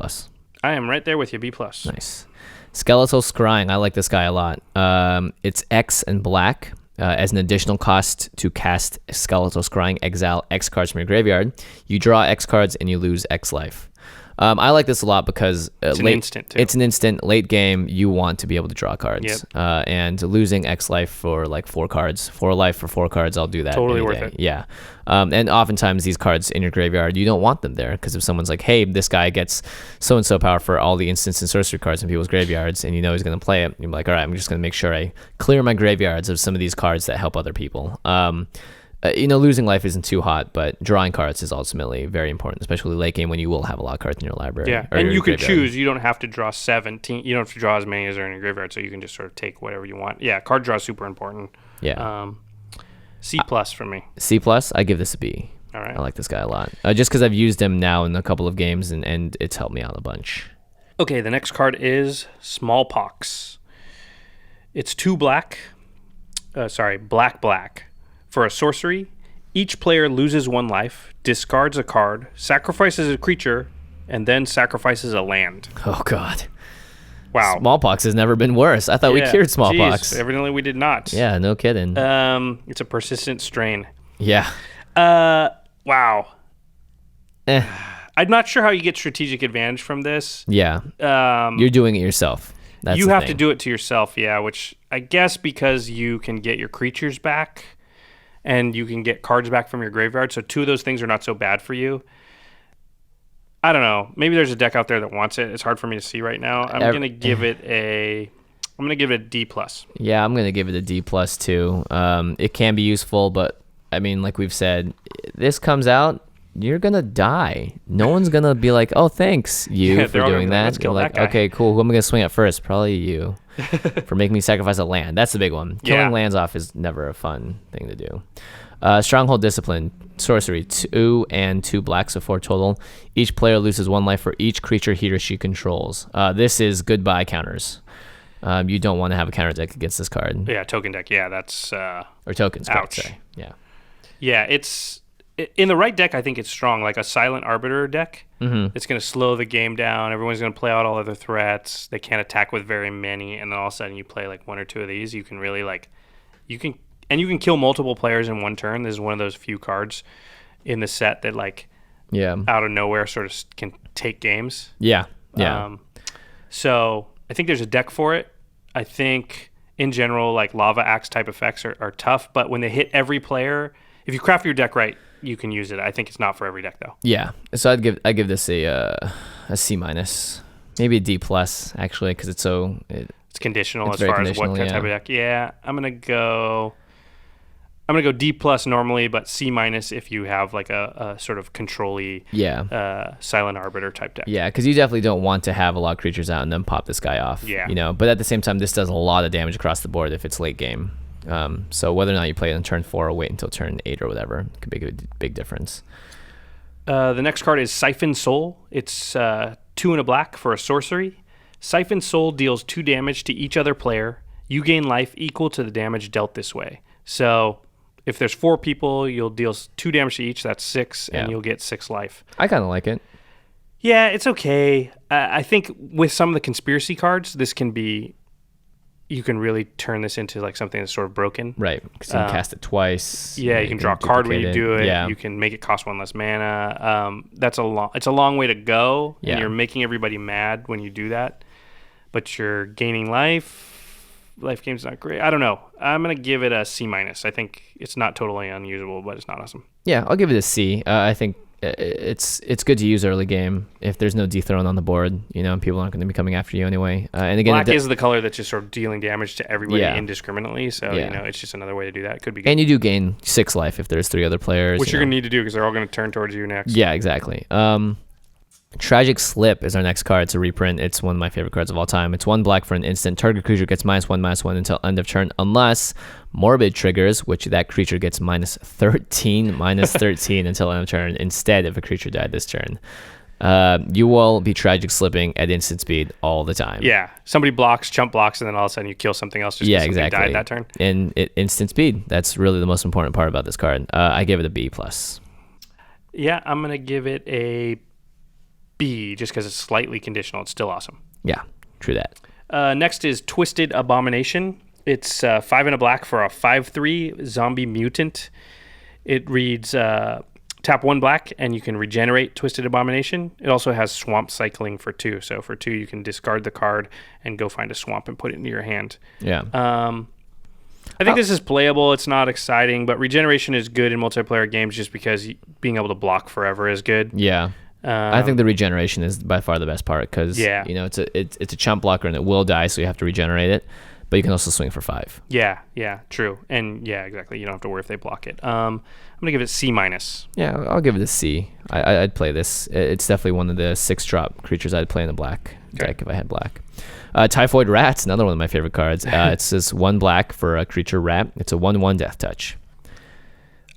Speaker 3: I am right there with you, B+.
Speaker 2: Nice. Skeletal Scrying. I like this guy a lot. It's X and black. As an additional cost to cast Skeletal Scrying, exile X cards from your graveyard. You draw X cards and you lose X life. I like this a lot because
Speaker 3: it's an instant too.
Speaker 2: It's an instant. Late game, you want to be able to draw cards. Yep. And losing X life for like 4 cards, 4 life for 4 cards, I'll do that.
Speaker 3: Totally worth it.
Speaker 2: Yeah. And oftentimes these cards in your graveyard, you don't want them there because if someone's like, hey, this guy gets so-and-so power for all the instants and sorcery cards in people's graveyards, and he's going to play it, you're like, all right, I'm just going to make sure I clear my graveyards of some of these cards that help other people. Losing life isn't too hot, but drawing cards is ultimately very important, especially late game when you will have a lot of cards in your library.
Speaker 3: Yeah, and you can choose. You don't have to draw 17. You don't have to draw as many as are in your graveyard, so you can just sort of take whatever you want. Yeah, card draw is super important.
Speaker 2: Yeah.
Speaker 3: C+ for me.
Speaker 2: C+, I give this a B.
Speaker 3: All right.
Speaker 2: I like this guy a lot. Just because I've used him now in a couple of games, and it's helped me out a bunch.
Speaker 3: Okay, the next card is Smallpox. It's 2 black. Black. For a sorcery, each player loses 1 life, discards a card, sacrifices a creature, and then sacrifices a land.
Speaker 2: Oh, God.
Speaker 3: Wow.
Speaker 2: Smallpox has never been worse. I thought we cured smallpox.
Speaker 3: Geez, evidently we did not.
Speaker 2: Yeah, no kidding.
Speaker 3: It's a persistent strain.
Speaker 2: Yeah.
Speaker 3: Wow. I'm not sure how you get strategic advantage from this.
Speaker 2: Yeah. You're doing it yourself. That's
Speaker 3: you
Speaker 2: the
Speaker 3: have
Speaker 2: thing.
Speaker 3: to do it to yourself, yeah, which I guess because you can get your creatures back and you can get cards back from your graveyard, so 2 of those things are not so bad for you. I don't know. Maybe there's a deck out there that wants it. It's hard for me to see right now. I'm going to give it a D+.
Speaker 2: Yeah, I'm going to give it a D+ too. It can be useful, but I mean, like we've said, this comes out, you're going to die. No one's going to be like, oh, thanks, you, for doing that.
Speaker 3: Let's kill
Speaker 2: like,
Speaker 3: that guy.
Speaker 2: okay, cool. Who am I going to swing at first? Probably you for making me sacrifice a land. That's the big one. Killing lands off is never a fun thing to do. Stronghold Discipline, sorcery, 2 and 2 black, so 4 total. Each player loses 1 life for each creature he or she controls. This is goodbye counters. You don't want to have a counter deck against this card.
Speaker 3: Yeah, token deck. Yeah, that's...
Speaker 2: or tokens,
Speaker 3: ouch.
Speaker 2: Say. Yeah.
Speaker 3: Yeah, it's... In the right deck, I think it's strong. Like a Silent Arbiter deck, it's going to slow the game down. Everyone's going to play out all other threats. They can't attack with very many. And then all of a sudden you play like 1 or 2 of these. You can really like... You can kill multiple players in 1 turn. This is one of those few cards in the set that like out of nowhere sort of can take games.
Speaker 2: Yeah.
Speaker 3: So I think there's a deck for it. I think in general, like Lava Axe type effects are tough, but when they hit every player, if you craft your deck right, you can use it. I think it's not for every deck though.
Speaker 2: Yeah. So I'd give this a C-, maybe a D+ actually, because it's
Speaker 3: conditional
Speaker 2: it's
Speaker 3: as
Speaker 2: very
Speaker 3: far as what
Speaker 2: conditional,
Speaker 3: type of deck. Yeah, I'm gonna go D+ normally, but C- if you have like a sort of control-y Silent Arbiter type deck.
Speaker 2: Yeah, because you definitely don't want to have a lot of creatures out and then pop this guy off.
Speaker 3: Yeah.
Speaker 2: But at the same time, this does a lot of damage across the board if it's late game. So whether or not you play it on turn 4 or wait until turn 8 or whatever could make a big difference.
Speaker 3: The next card is Siphon Soul. It's 2 and a black for a sorcery. Siphon Soul deals 2 damage to each other player. You gain life equal to the damage dealt this way. So if there's 4 people, you'll deal 2 damage to each. That's 6, and you'll get 6 life.
Speaker 2: I kind of like it.
Speaker 3: Yeah, it's okay. I think with some of the conspiracy cards, this can be... You can really turn this into like something that's sort of broken.
Speaker 2: Right, because you can cast it twice.
Speaker 3: Yeah, you can draw a card when you do it.
Speaker 2: Yeah.
Speaker 3: You can make it cost 1 less mana. It's a long way to go, and you're making everybody mad when you do that. But you're gaining life. Life game's not great. I don't know. I'm going to give it a C-. I think it's not totally unusable, but it's not awesome.
Speaker 2: Yeah, I'll give it a C. I think it's good to use early game if there's no dethrone on the board, and people aren't going to be coming after you anyway. And again,
Speaker 3: black is the color that's just sort of dealing damage to everybody indiscriminately. So it's just another way to do that. It could be good.
Speaker 2: And you do gain 6 life if there's 3 other players,
Speaker 3: which you're going to need to do because they're all going to turn towards you next.
Speaker 2: Yeah, exactly. Tragic Slip is our next card. It's a reprint. It's one of my favorite cards of all time. It's 1 black for an instant. Target creature gets -1/-1 until end of turn, unless Morbid triggers, which that creature gets -13 until end of turn instead if a creature died this turn. You will be Tragic Slipping at instant speed all the time.
Speaker 3: Yeah. Somebody chump blocks, and then all of a sudden you kill something else just because somebody died that turn.
Speaker 2: And instant speed. That's really the most important part about this card. I give it a B+.
Speaker 3: Yeah, I'm going to give it a B just because it's slightly conditional. It's still awesome.
Speaker 2: Yeah, true that.
Speaker 3: Next is Twisted Abomination. It's 5 and a black for a 5/3 zombie mutant. It reads tap 1 black and you can regenerate Twisted Abomination. It also has swamp cycling for 2. So for 2, you can discard the card and go find a swamp and put it into your hand.
Speaker 2: Yeah.
Speaker 3: I think this is playable. It's not exciting, but regeneration is good in multiplayer games just because being able to block forever is good.
Speaker 2: Yeah. I think the regeneration is by far the best part because it's a chump blocker and it will die, so you have to regenerate it, but you can also swing for 5.
Speaker 3: Yeah, true. And yeah, exactly. You don't have to worry if they block it. I'm gonna give it C-.
Speaker 2: Yeah, I'll give it a C. I'd play this. It's definitely one of the 6-drop creatures I'd play in the black deck if I had black. Typhoid Rat's another one of my favorite cards. It's this 1 black for a creature rat. It's a 1/1 death touch.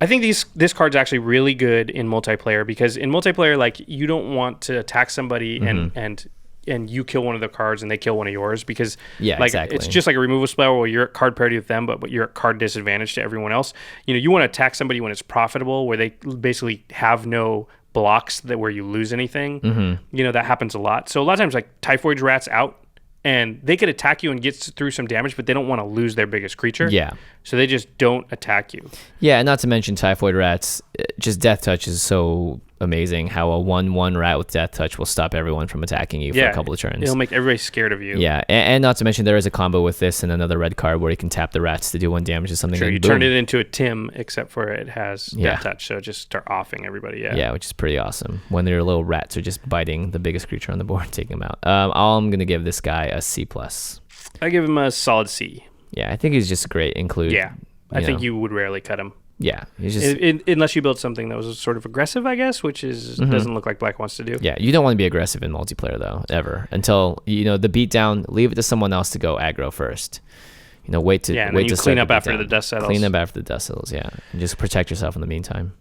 Speaker 3: I think this card's actually really good in multiplayer because in multiplayer, like, you don't want to attack somebody and and you kill one of the cards and they kill one of yours, because
Speaker 2: exactly.
Speaker 3: it's just like a removal spell where you're at card parity with them, but you're at card disadvantage to everyone else. You want to attack somebody when it's profitable, where they basically have no blocks where you lose anything. That happens a lot. So a lot of times, like, Typhoid Rat's out, and they could attack you and get through some damage, but they don't want to lose their biggest creature.
Speaker 2: Yeah.
Speaker 3: So they just don't attack you.
Speaker 2: Yeah, and not to mention Typhoid Rats, just Death Touch is so amazing how a 1/1 rat with Death Touch will stop everyone from attacking you for a couple of turns.
Speaker 3: It'll make everybody scared of you.
Speaker 2: Yeah, and not to mention there is a combo with this and another red card where you can tap the rats to do 1 damage to something.
Speaker 3: Sure,
Speaker 2: and
Speaker 3: you
Speaker 2: boom.
Speaker 3: turn it into a Tim, except for it has Death Touch, so just start offing everybody.
Speaker 2: Yeah, which is pretty awesome. When their little rats are just biting the biggest creature on the board and taking them out. I'm going to give this guy a C+.
Speaker 3: I give him a solid C.
Speaker 2: Yeah, I think he's just a great include.
Speaker 3: Yeah, I think you would rarely cut him.
Speaker 2: Yeah, he's just
Speaker 3: unless you build something that was sort of aggressive, I guess, which is doesn't look like Black wants to do.
Speaker 2: Yeah, you don't want to be aggressive in multiplayer though, ever, until the beatdown. Leave it to someone else to go aggro first. Wait to
Speaker 3: clean up after the dust settles.
Speaker 2: Clean up after the dust settles, yeah, and just protect yourself in the meantime.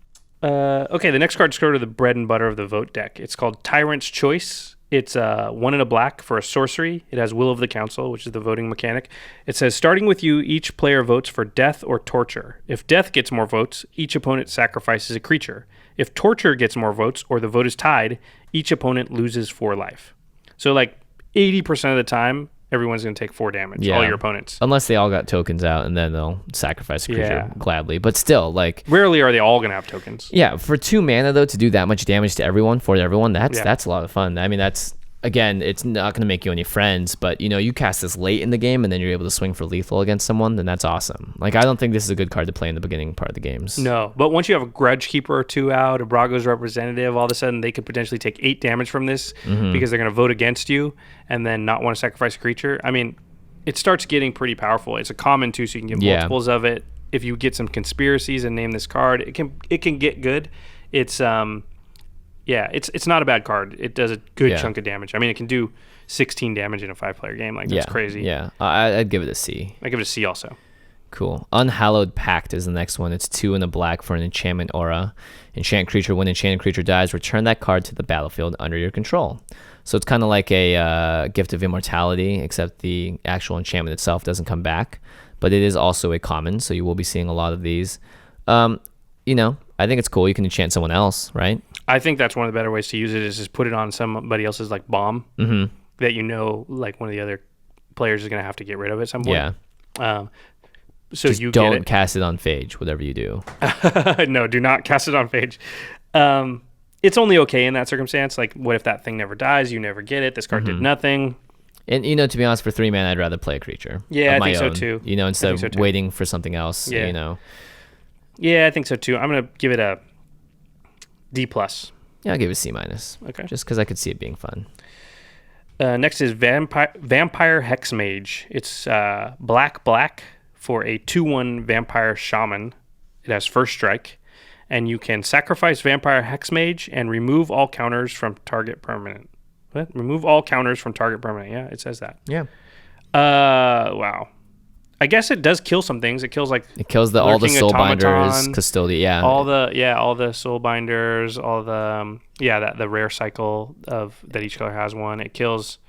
Speaker 3: Okay, the next card's go to the bread and butter of the vote deck. It's called Tyrant's Choice. It's 1 and a black for a sorcery. It has Will of the Council, which is the voting mechanic. It says, starting with you, each player votes for death or torture. If death gets more votes, each opponent sacrifices a creature. If torture gets more votes or the vote is tied, each opponent loses 4 life. So like 80% of the time, everyone's going to take 4 damage, all your opponents.
Speaker 2: Unless they all got tokens out, and then they'll sacrifice a creature gladly. But still, like...
Speaker 3: Rarely are they all going to have tokens.
Speaker 2: Yeah, for 2 mana, though, to do that much damage to everyone, that's a lot of fun. I mean, that's... Again, it's not going to make you any friends, but, you cast this late in the game, and then you're able to swing for lethal against someone, then that's awesome. Like, I don't think this is a good card to play in the beginning part of the games.
Speaker 3: No, but once you have a Grudge Keeper or 2 out, a Brago's Representative, all of a sudden they could potentially take 8 damage from this because they're going to vote against you and then not want to sacrifice a creature. I mean, it starts getting pretty powerful. It's a common, too, so you can get multiples of it. If you get some conspiracies and name this card, it can get good. It's... it's not a bad card. It does a good chunk of damage. I mean, it can do 16 damage in a 5-player game. Like, that's crazy.
Speaker 2: Yeah, I'd give it a C.
Speaker 3: I give it a C also.
Speaker 2: Cool. Unhallowed Pact is the next one. It's 2 and a black for an enchantment aura. Enchant creature. When enchanted creature dies, return that card to the battlefield under your control. So it's kind of like a Gift of Immortality, except the actual enchantment itself doesn't come back. But it is also a common, so you will be seeing a lot of these. I think it's cool. You can enchant someone else, right?
Speaker 3: I think that's one of the better ways to use it is just put it on somebody else's like bomb that like one of the other players is going to have to get rid of at some point. Yeah. So
Speaker 2: just
Speaker 3: you
Speaker 2: don't cast it on Phage, whatever you do.
Speaker 3: No, do not cast it on Phage. It's only okay in that circumstance. Like, what if that thing never dies? You never get it. This card did nothing.
Speaker 2: And, to be honest, for 3 mana, I'd rather play a creature.
Speaker 3: Yeah,
Speaker 2: I
Speaker 3: think so too.
Speaker 2: Instead of waiting for something else,
Speaker 3: Yeah, I think so too. I'm going to give it a D+.
Speaker 2: Yeah, I'll give it a C-.
Speaker 3: Okay.
Speaker 2: Just because I could see it being fun.
Speaker 3: Next is Vampire Hexmage. It's black for a 2/1 Vampire Shaman. It has first strike. And you can sacrifice Vampire Hexmage and remove all counters from target permanent. What? Remove all counters from target permanent. Yeah, it says that.
Speaker 2: Yeah.
Speaker 3: Wow. I guess it does kill some things. It kills all the
Speaker 2: Soulbinders, Custodian,
Speaker 3: all the Soulbinders, all the the rare cycle of that each color has one. It kills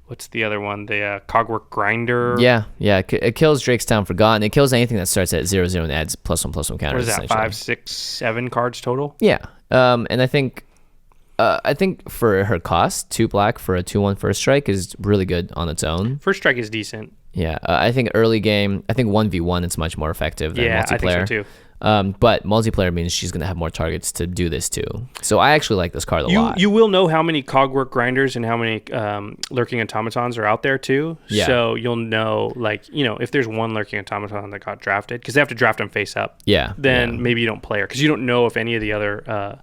Speaker 3: what's the other one? The Cogwork Grinder.
Speaker 2: Yeah. It kills Drakestown Forgotten. It kills anything that starts at 0/0 and adds +1/+1 counters.
Speaker 3: What is that? 5, 6, 7 cards total.
Speaker 2: Yeah. And I think for her cost, 2 black for a 2/1 first strike is really good on its own.
Speaker 3: First strike is decent.
Speaker 2: Yeah, I think early game, 1v1 it's much more effective than multiplayer.
Speaker 3: I think so too.
Speaker 2: But multiplayer means she's going to have more targets to do this too. So I actually like this card a lot.
Speaker 3: You will know how many Cogwork Grinders and how many Lurking Automatons are out there too.
Speaker 2: Yeah.
Speaker 3: So you'll know, if there's one Lurking Automaton that got drafted, because they have to draft them face up.
Speaker 2: Yeah.
Speaker 3: Then maybe you don't play her, because you don't know if any of the other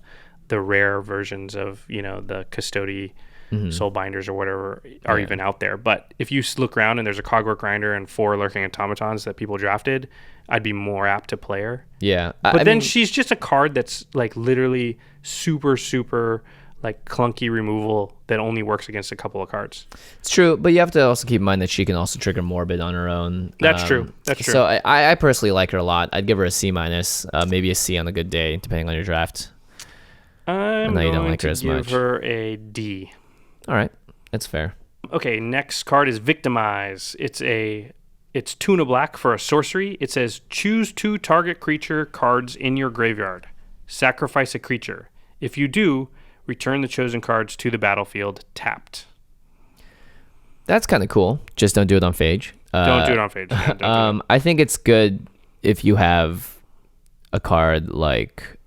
Speaker 3: the rare versions of the Custody Soulbinders or whatever are even out there. But if you look around and there's a Cogwork Grinder and 4 Lurking Automatons that people drafted, I'd be more apt to play her.
Speaker 2: Yeah.
Speaker 3: But then she's just a card that's like literally super, super like clunky removal that only works against a couple of cards.
Speaker 2: It's true, but you have to also keep in mind that she can also trigger Morbid on her own.
Speaker 3: That's true.
Speaker 2: So I personally like her a lot. I'd give her a C-, maybe a C on a good day, depending on your draft.
Speaker 3: I'm going to give her a D.
Speaker 2: All right. That's fair.
Speaker 3: Okay, next card is Victimize. It's 2 and a black for a sorcery. It says choose 2 target creature cards in your graveyard. Sacrifice a creature. If you do, return the chosen cards to the battlefield tapped.
Speaker 2: That's kind of cool. Just don't do it on Phage.
Speaker 3: Don't do it on Phage. Yeah, don't do it.
Speaker 2: I think it's good if you have a card like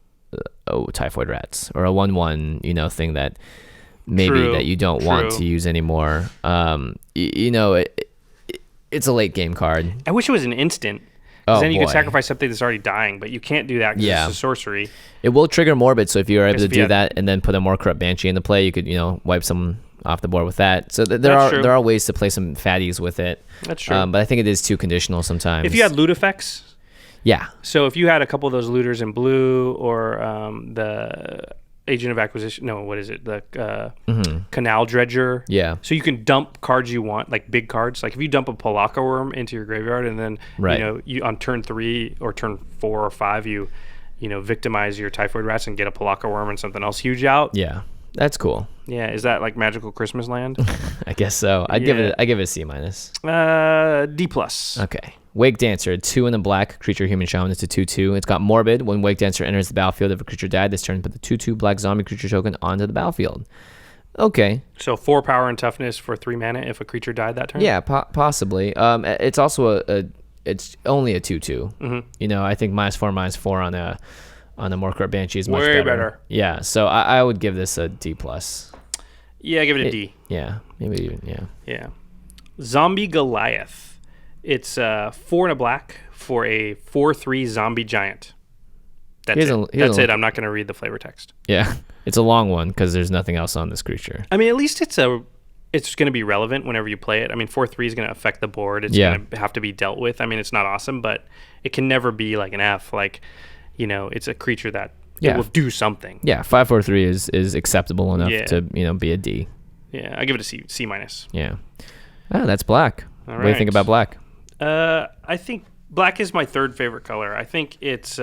Speaker 2: Typhoid Rats or a 1/1, thing that maybe that you don't want to use anymore. It's a late game card.
Speaker 3: I wish it was an instant. Because then you can sacrifice something that's already dying, but you can't do that because it's a sorcery.
Speaker 2: It will trigger Morbid, so if you're able to do that and then put a more corrupt Banshee into play, you could, wipe some off the board with that. So there are ways to play some fatties with it.
Speaker 3: That's true.
Speaker 2: But I think it is too conditional sometimes.
Speaker 3: If you had loot effects.
Speaker 2: Yeah.
Speaker 3: So if you had a couple of those looters in blue or the Agent of Acquisition, no, what is it? The Canal Dredger.
Speaker 2: Yeah.
Speaker 3: So you can dump cards you want, like big cards. Like if you dump a Polaka Worm into your graveyard and then, you on turn 3 or turn 4 or 5, you victimize your Typhoid Rats and get a Polaka Worm and something else huge out.
Speaker 2: Yeah. That's cool.
Speaker 3: Yeah. Is that like Magical Christmas Land?
Speaker 2: I guess so. I give it a C-.
Speaker 3: D+.
Speaker 2: Okay. Wake Dancer, 2 in a black creature human shaman. It's a 2/2. It's got Morbid. When Wake Dancer enters the battlefield, if a creature died this turn, put the 2/2 black zombie creature token onto the battlefield. Okay. So
Speaker 3: 4 power and toughness for 3 mana if a creature died that turn?
Speaker 2: Yeah, possibly. It's also it's only a 2/2.
Speaker 3: Mm-hmm.
Speaker 2: I think -4/-4 on a more corrupt Banshee is much
Speaker 3: way better.
Speaker 2: Yeah, so I would give this a D+.
Speaker 3: Yeah, give it a D.
Speaker 2: Yeah, maybe even,
Speaker 3: Yeah. Zombie Goliath. It's 4 and a black for a 4/3 zombie giant. That's it. I'm not going to read the flavor text.
Speaker 2: Yeah, it's a long one because there's nothing else on this creature.
Speaker 3: I mean, at least it's going to be relevant whenever you play it. I mean, 4/3 is going to affect the board. It's going to have to be dealt with. I mean, it's not awesome, but it can never be like an F. Like, it's a creature that it will do something.
Speaker 2: Yeah, 5/4/3 is acceptable enough to be a D.
Speaker 3: Yeah, I give it a C-.
Speaker 2: Yeah. Oh, that's black.
Speaker 3: All
Speaker 2: what do you think about black?
Speaker 3: I think black is my 3rd favorite color. I think it's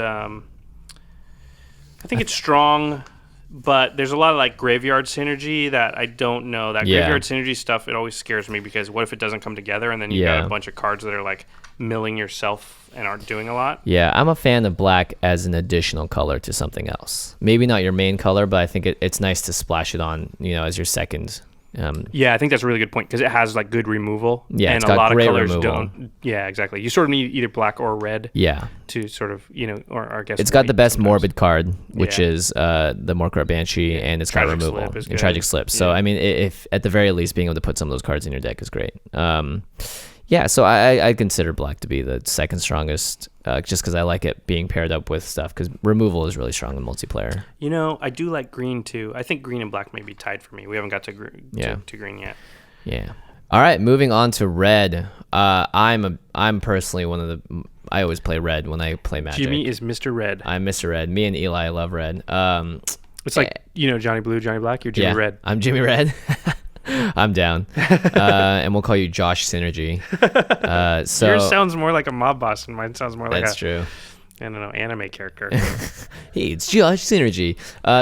Speaker 3: strong, but there's a lot of like graveyard synergy that I don't know. That graveyard synergy stuff, it always scares me because what if it doesn't come together and then you got a bunch of cards that are like milling yourself and aren't doing a lot?
Speaker 2: Yeah, I'm a fan of black as an additional color to something else. Maybe not your main color, but I think it's nice to splash it on, as your second.
Speaker 3: I think that's a really good point because it has like good removal.
Speaker 2: Yeah,
Speaker 3: and
Speaker 2: it's got
Speaker 3: a lot of
Speaker 2: great
Speaker 3: colors
Speaker 2: removal.
Speaker 3: don't. Yeah, exactly. You sort of need either black or red.
Speaker 2: Yeah.
Speaker 3: To sort of or I guess
Speaker 2: it's got the best Morbid card, which is the Morkar Banshee, and it's got removal and Tragic Slip. So I mean, if at the very least being able to put some of those cards in your deck is great. So I consider black to be the second strongest, just because I like it being paired up with stuff. Because removal is really strong in multiplayer.
Speaker 3: I do like green too. I think green and black may be tied for me. We haven't got to green yet.
Speaker 2: Yeah. All right, moving on to red. I'm personally one of the. I always play red when I play Magic.
Speaker 3: Jimmy is Mr. Red.
Speaker 2: I'm Mr. Red. Me and Eli love red.
Speaker 3: It's like Johnny Blue, Johnny Black. You're Jimmy Red.
Speaker 2: I'm Jimmy Red. I'm down. And we'll call you Josh Synergy. So
Speaker 3: yours sounds more like a mob boss, and mine sounds more like
Speaker 2: that's true.
Speaker 3: I don't know, anime character.
Speaker 2: Hey, it's Josh Synergy.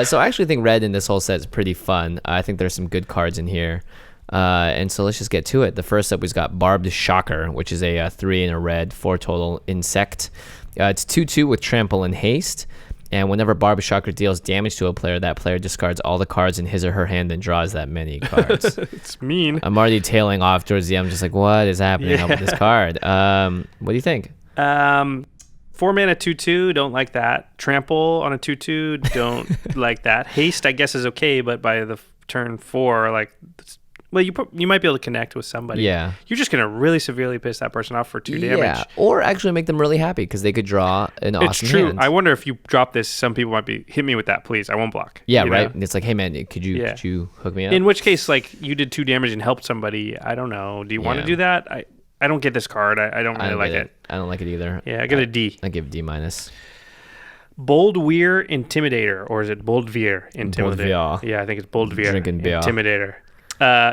Speaker 2: So I actually think red in this whole set is pretty fun. I think there's some good cards in here. And so let's just get to it. The first up, we've got Barbed Shocker, which is a 3 in a red, 4 total insect. It's 2/2 with Trample and Haste. And whenever Barbed Shocker deals damage to a player, that player discards all the cards in his or her hand and draws that many cards.
Speaker 3: It's mean. I'm
Speaker 2: already tailing off towards the end. I'm just like, what is happening up with this card? What do you think?
Speaker 3: 4 mana 2/2, don't like that. Trample on a 2/2, don't like that. Haste, I guess, is okay, but by the turn 4, like, well, you might be able to connect with somebody.
Speaker 2: Yeah.
Speaker 3: You're just going to really severely piss that person off for 2 damage.
Speaker 2: Yeah, or actually make them really happy because they could draw an awesome
Speaker 3: It's true.
Speaker 2: hand.
Speaker 3: I wonder if you drop this, some people might be, hit me with that, please. I won't block.
Speaker 2: Yeah, right? It's like, hey, man, could you hook me up?
Speaker 3: In which case, like, you did 2 damage and helped somebody. I don't know. Do you want to do that? I don't get this card. I don't really like it.
Speaker 2: I don't like it either.
Speaker 3: Yeah, I give it a D.
Speaker 2: I give it D-.
Speaker 3: Boldveer Intimidator, or is it Boldveer Intimidator?
Speaker 2: Boldveer.
Speaker 3: Yeah, I think it's Boldveer
Speaker 2: Drinking beer.
Speaker 3: Intimidator.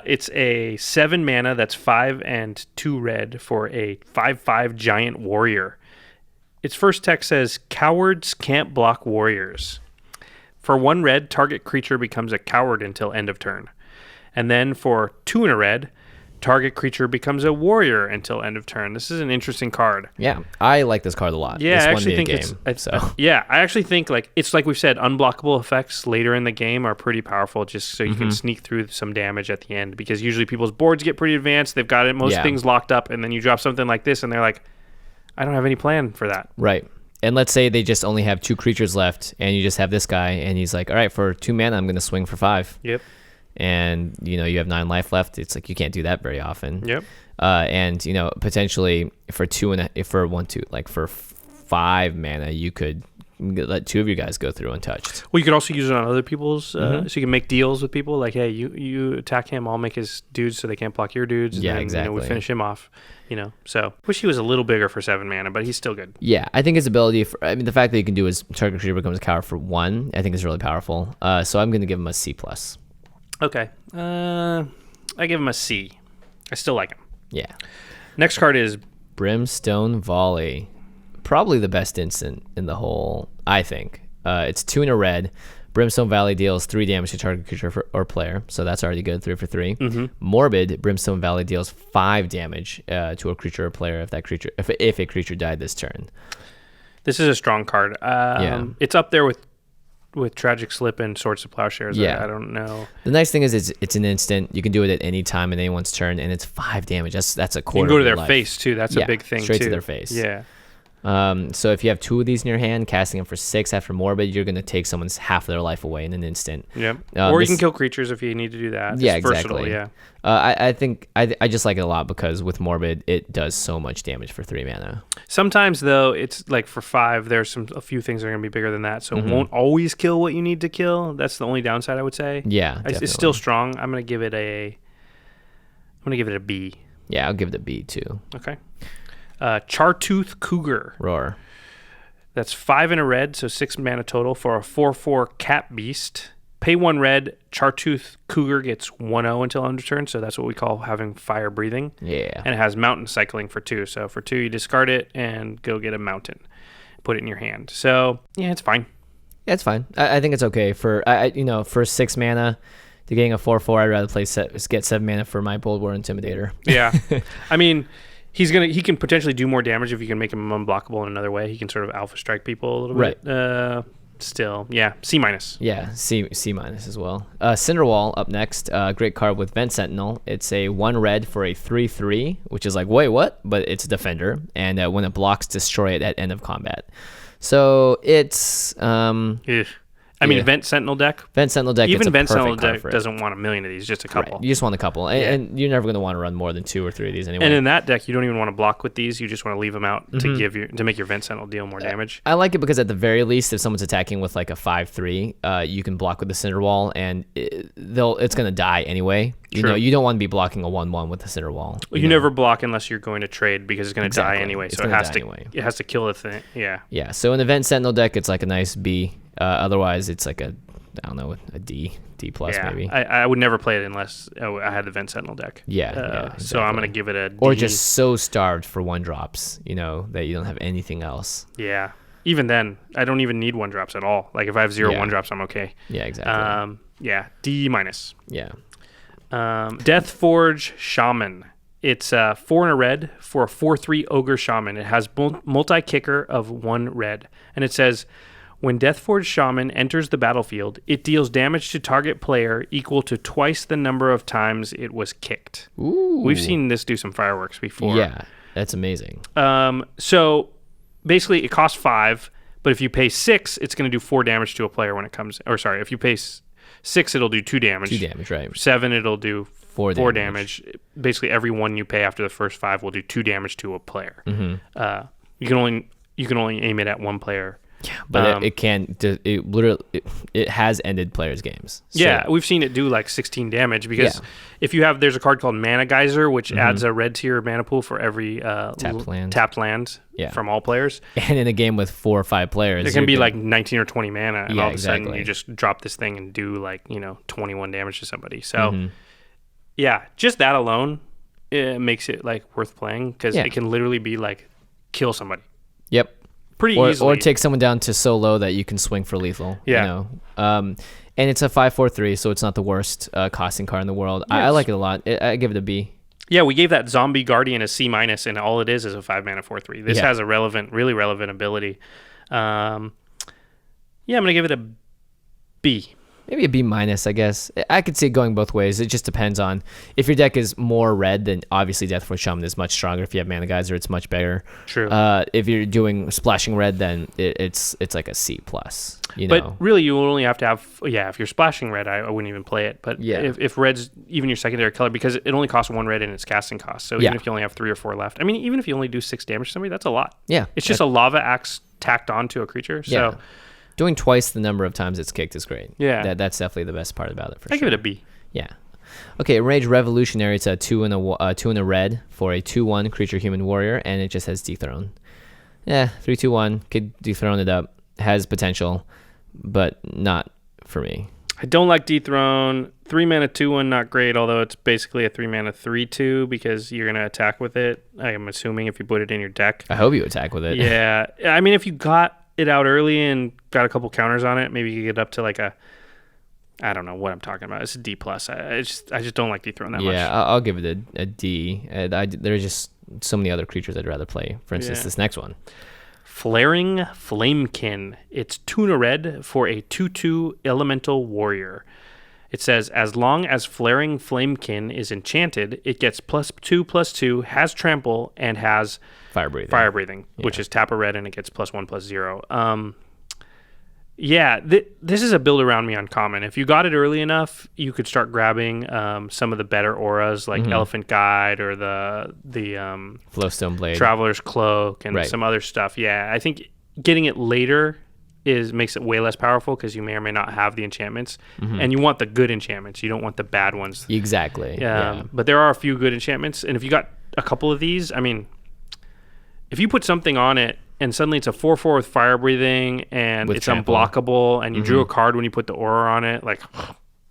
Speaker 3: It's a 7 mana that's 5 and 2 red for a 5/5 giant warrior. Its first text says, "Cowards can't block warriors." For 1 red, target creature becomes a coward until end of turn. And then for 2 and a red, target creature becomes a warrior until end of turn. This is an interesting card.
Speaker 2: Yeah, I like this card a lot.
Speaker 3: Yeah,
Speaker 2: this
Speaker 3: I
Speaker 2: won
Speaker 3: actually
Speaker 2: me a
Speaker 3: think
Speaker 2: game,
Speaker 3: I actually think like it's like we've said, unblockable effects later in the game are pretty powerful, just so you can sneak through some damage at the end, because usually people's boards get pretty advanced. They've got most things locked up, and then you drop something like this, and they're like, I don't have any plan for that.
Speaker 2: Right. And let's say they just only have 2 creatures left, and you just have this guy, and he's like, all right, for 2 mana, I'm going to swing for 5.
Speaker 3: Yep.
Speaker 2: And you have 9 life left. It's like you can't do that very often.
Speaker 3: Yep.
Speaker 2: And potentially for 5 mana, you could let 2 of you guys go through untouched.
Speaker 3: Well, you could also use it on other people's, so you can make deals with people like, hey, you attack him, I'll make his dudes so they can't block your dudes. And then,
Speaker 2: exactly.
Speaker 3: We finish him off. So wish he was a little bigger for 7 mana, but he's still good.
Speaker 2: Yeah, I think his ability, the fact that you can do his target creature becomes a coward for 1, I think is really powerful. So I'm going to give him a C+.
Speaker 3: Okay. I give him a C. I still like him.
Speaker 2: Yeah.
Speaker 3: Next card is
Speaker 2: Brimstone Volley. Probably the best instant in the whole, I think. It's 2 and a red. Brimstone Valley deals 3 damage to target creature or player, so that's already good, 3 for 3. Morbid, Brimstone Valley deals 5 damage to a creature or player if a creature died this turn.
Speaker 3: This is a strong card. It's up there with Tragic Slip and Swords to Plowshares.
Speaker 2: Yeah.
Speaker 3: I don't know.
Speaker 2: The nice thing is it's an instant. You can do it at any time in anyone's turn, and it's 5 damage. That's a quarter.
Speaker 3: You can go to
Speaker 2: of your
Speaker 3: their
Speaker 2: life.
Speaker 3: face too. That's a big thing
Speaker 2: straight
Speaker 3: too.
Speaker 2: to their face.
Speaker 3: Yeah.
Speaker 2: So if you have 2 of these in your hand, casting them for 6 after Morbid, you're going to take someone's half of their life away in an instant.
Speaker 3: Yep. Or you can kill creatures if you need to do that. It's
Speaker 2: exactly.
Speaker 3: Versatile, yeah.
Speaker 2: I think I just like it a lot because with Morbid, it does so much damage for 3 mana.
Speaker 3: Sometimes though, it's like for 5, there's a few things that are going to be bigger than that, so it won't always kill what you need to kill. That's the only downside, I would say.
Speaker 2: Yeah,
Speaker 3: it's still strong. I'm going to give it a B.
Speaker 2: Yeah, I'll give it a B too.
Speaker 3: Okay. Chartooth Cougar.
Speaker 2: Roar.
Speaker 3: That's 5 and a red, so 6 mana total for a 4/4 cat beast. Pay 1 red, Chartooth Cougar gets 1/0 until end of turn, so that's what we call having fire breathing.
Speaker 2: Yeah.
Speaker 3: And it has mountain cycling for 2. So for 2, you discard it and go get a mountain. Put it in your hand. So, yeah, it's fine.
Speaker 2: Yeah, it's fine. I think it's okay for for 6 mana. To getting a 4/4, I'd rather get 7 mana for my Bold War Intimidator.
Speaker 3: Yeah. I mean, he can potentially do more damage if you can make him unblockable in another way. He can sort of alpha strike people a little bit. Still, yeah, C-.
Speaker 2: Yeah, C- as well. Cinderwall up next. Great card with Vent Sentinel. It's a 1 red for a 3/3, which is like, wait, what? But it's a defender, and when it blocks, destroy it at end of combat. So it's
Speaker 3: Vent Sentinel deck.
Speaker 2: Vent Sentinel deck.
Speaker 3: Even
Speaker 2: it's a
Speaker 3: Vent Sentinel
Speaker 2: perfect card
Speaker 3: deck
Speaker 2: for it.
Speaker 3: doesn't want a million of these, just a couple.
Speaker 2: Right. You just want a couple, and you're never going to want to run more than 2 or 3 of these anyway.
Speaker 3: And in that deck, you don't even want to block with these. You just want to leave them out to make your Vent Sentinel deal more damage.
Speaker 2: I like it because at the very least, if someone's attacking with like a 5/3, you can block with the Cinderwall, and it's going to die anyway. You don't want to be blocking a 1/1 with the Cinderwall.
Speaker 3: You never block unless you're going to trade because it's going to die anyway.
Speaker 2: It's
Speaker 3: so it has to kill the thing. Yeah.
Speaker 2: Yeah. So in the Vent Sentinel deck, it's like a nice B. Otherwise, it's like a D plus maybe.
Speaker 3: I would never play it unless I had the Vent Sentinel deck.
Speaker 2: Yeah. Exactly.
Speaker 3: So I'm gonna give it a D.
Speaker 2: Or just so starved for 1-drops, that you don't have anything else.
Speaker 3: Yeah. Even then, I don't even need 1-drops at all. Like if I have 0 1-drops, I'm okay.
Speaker 2: Yeah, exactly.
Speaker 3: D-.
Speaker 2: Yeah.
Speaker 3: Deathforge Shaman. It's 4 and a red for a 4/3 Ogre Shaman. It has multi-kicker of 1 red, and it says, when Deathforge Shaman enters the battlefield, it deals damage to target player equal to twice the number of times it was kicked.
Speaker 2: Ooh.
Speaker 3: We've seen this do some fireworks before.
Speaker 2: Yeah, that's amazing.
Speaker 3: So basically it costs 5, but if you pay 6, it's going to do 4 damage to a player when it comes. Or sorry, if you pay 6, it'll do 2 damage.
Speaker 2: 2 damage, right.
Speaker 3: 7, it'll do
Speaker 2: 4
Speaker 3: damage. Basically, every one you pay after the first 5 will do 2 damage to a player.
Speaker 2: Mm-hmm.
Speaker 3: You can only aim it at one player.
Speaker 2: Yeah, but it has ended players' games. So.
Speaker 3: Yeah, we've seen it do like 16 damage because if you have, there's a card called Mana Geyser, which adds a red to your mana pool for every tapped land from all players.
Speaker 2: And in a game with 4 or 5 players,
Speaker 3: it can be like 19 or 20 mana, and all of a sudden you just drop this thing and do 21 damage to somebody. So just that alone, it makes it like worth playing because it can literally be like kill somebody.
Speaker 2: Yep.
Speaker 3: pretty
Speaker 2: or,
Speaker 3: easily.
Speaker 2: Or take someone down to so low that you can swing for lethal.
Speaker 3: Yeah.
Speaker 2: You know? And it's a 5/4/3, so it's not the worst costing card in the world.
Speaker 3: Yes.
Speaker 2: I like it a lot. I give it a B.
Speaker 3: Yeah, we gave that Zombie Guardian a C-, and all it is a 5-mana 4/3. This has a really relevant ability. I'm going to give it a B.
Speaker 2: Maybe a B-, I guess. I could see it going both ways. It just depends on if your deck is more red, then obviously Deathforce Shaman is much stronger. If you have Mana Geyser, it's much better.
Speaker 3: True.
Speaker 2: If you're doing splashing red, then it's like a C+. You know?
Speaker 3: But really, you only have to have if you're splashing red, I wouldn't even play it. But if red's even your secondary color, because it only costs 1 red in its casting cost. So even if you only have 3 or 4 left, I mean, even if you only do 6 damage to somebody, that's a lot.
Speaker 2: Yeah,
Speaker 3: it's just a lava axe tacked onto a creature. So
Speaker 2: doing twice the number of times it's kicked is great.
Speaker 3: Yeah,
Speaker 2: that's definitely the best part about it. For sure.
Speaker 3: I give it a B.
Speaker 2: Yeah. Okay, Enraged Revolutionary. It's a 2 and a red for a 2/1 creature human warrior, and it just has dethrone. Yeah, 3/2/1 could dethrone it up. Has potential, but not for me.
Speaker 3: I don't like dethrone. 3-mana 2/1 not great, although it's basically a 3-mana 3/2 because you're gonna attack with it. I'm assuming if you put it in your deck.
Speaker 2: I hope you attack with it.
Speaker 3: Yeah, I mean if you got it out early and got a couple counters on it, maybe you get up to like I don't know what I'm talking about. It's a D+. I just don't like dethrone that much.
Speaker 2: Yeah, I'll give it a D. There's just so many other creatures I'd rather play. For instance, this next one.
Speaker 3: Flaring Flamekin. It's 2 and a red for a 2/2 elemental warrior. It says, as long as Flaring Flamekin is enchanted, it gets +2/+2, has trample, and has
Speaker 2: Fire breathing,
Speaker 3: which is tap a red and it gets +1/+0. This is a build around me uncommon. If you got it early enough, you could start grabbing some of the better auras like Elephant Guide or the
Speaker 2: Flowstone Blade,
Speaker 3: Traveler's Cloak, and some other stuff. Yeah, I think getting it later makes it way less powerful because you may or may not have the enchantments, and you want the good enchantments. You don't want the bad ones.
Speaker 2: Exactly.
Speaker 3: But there are a few good enchantments, and if you got a couple of these, I mean, if you put something on it and suddenly it's a 4/4 with fire breathing and it's trample, unblockable, and you drew a card when you put the aura on it, like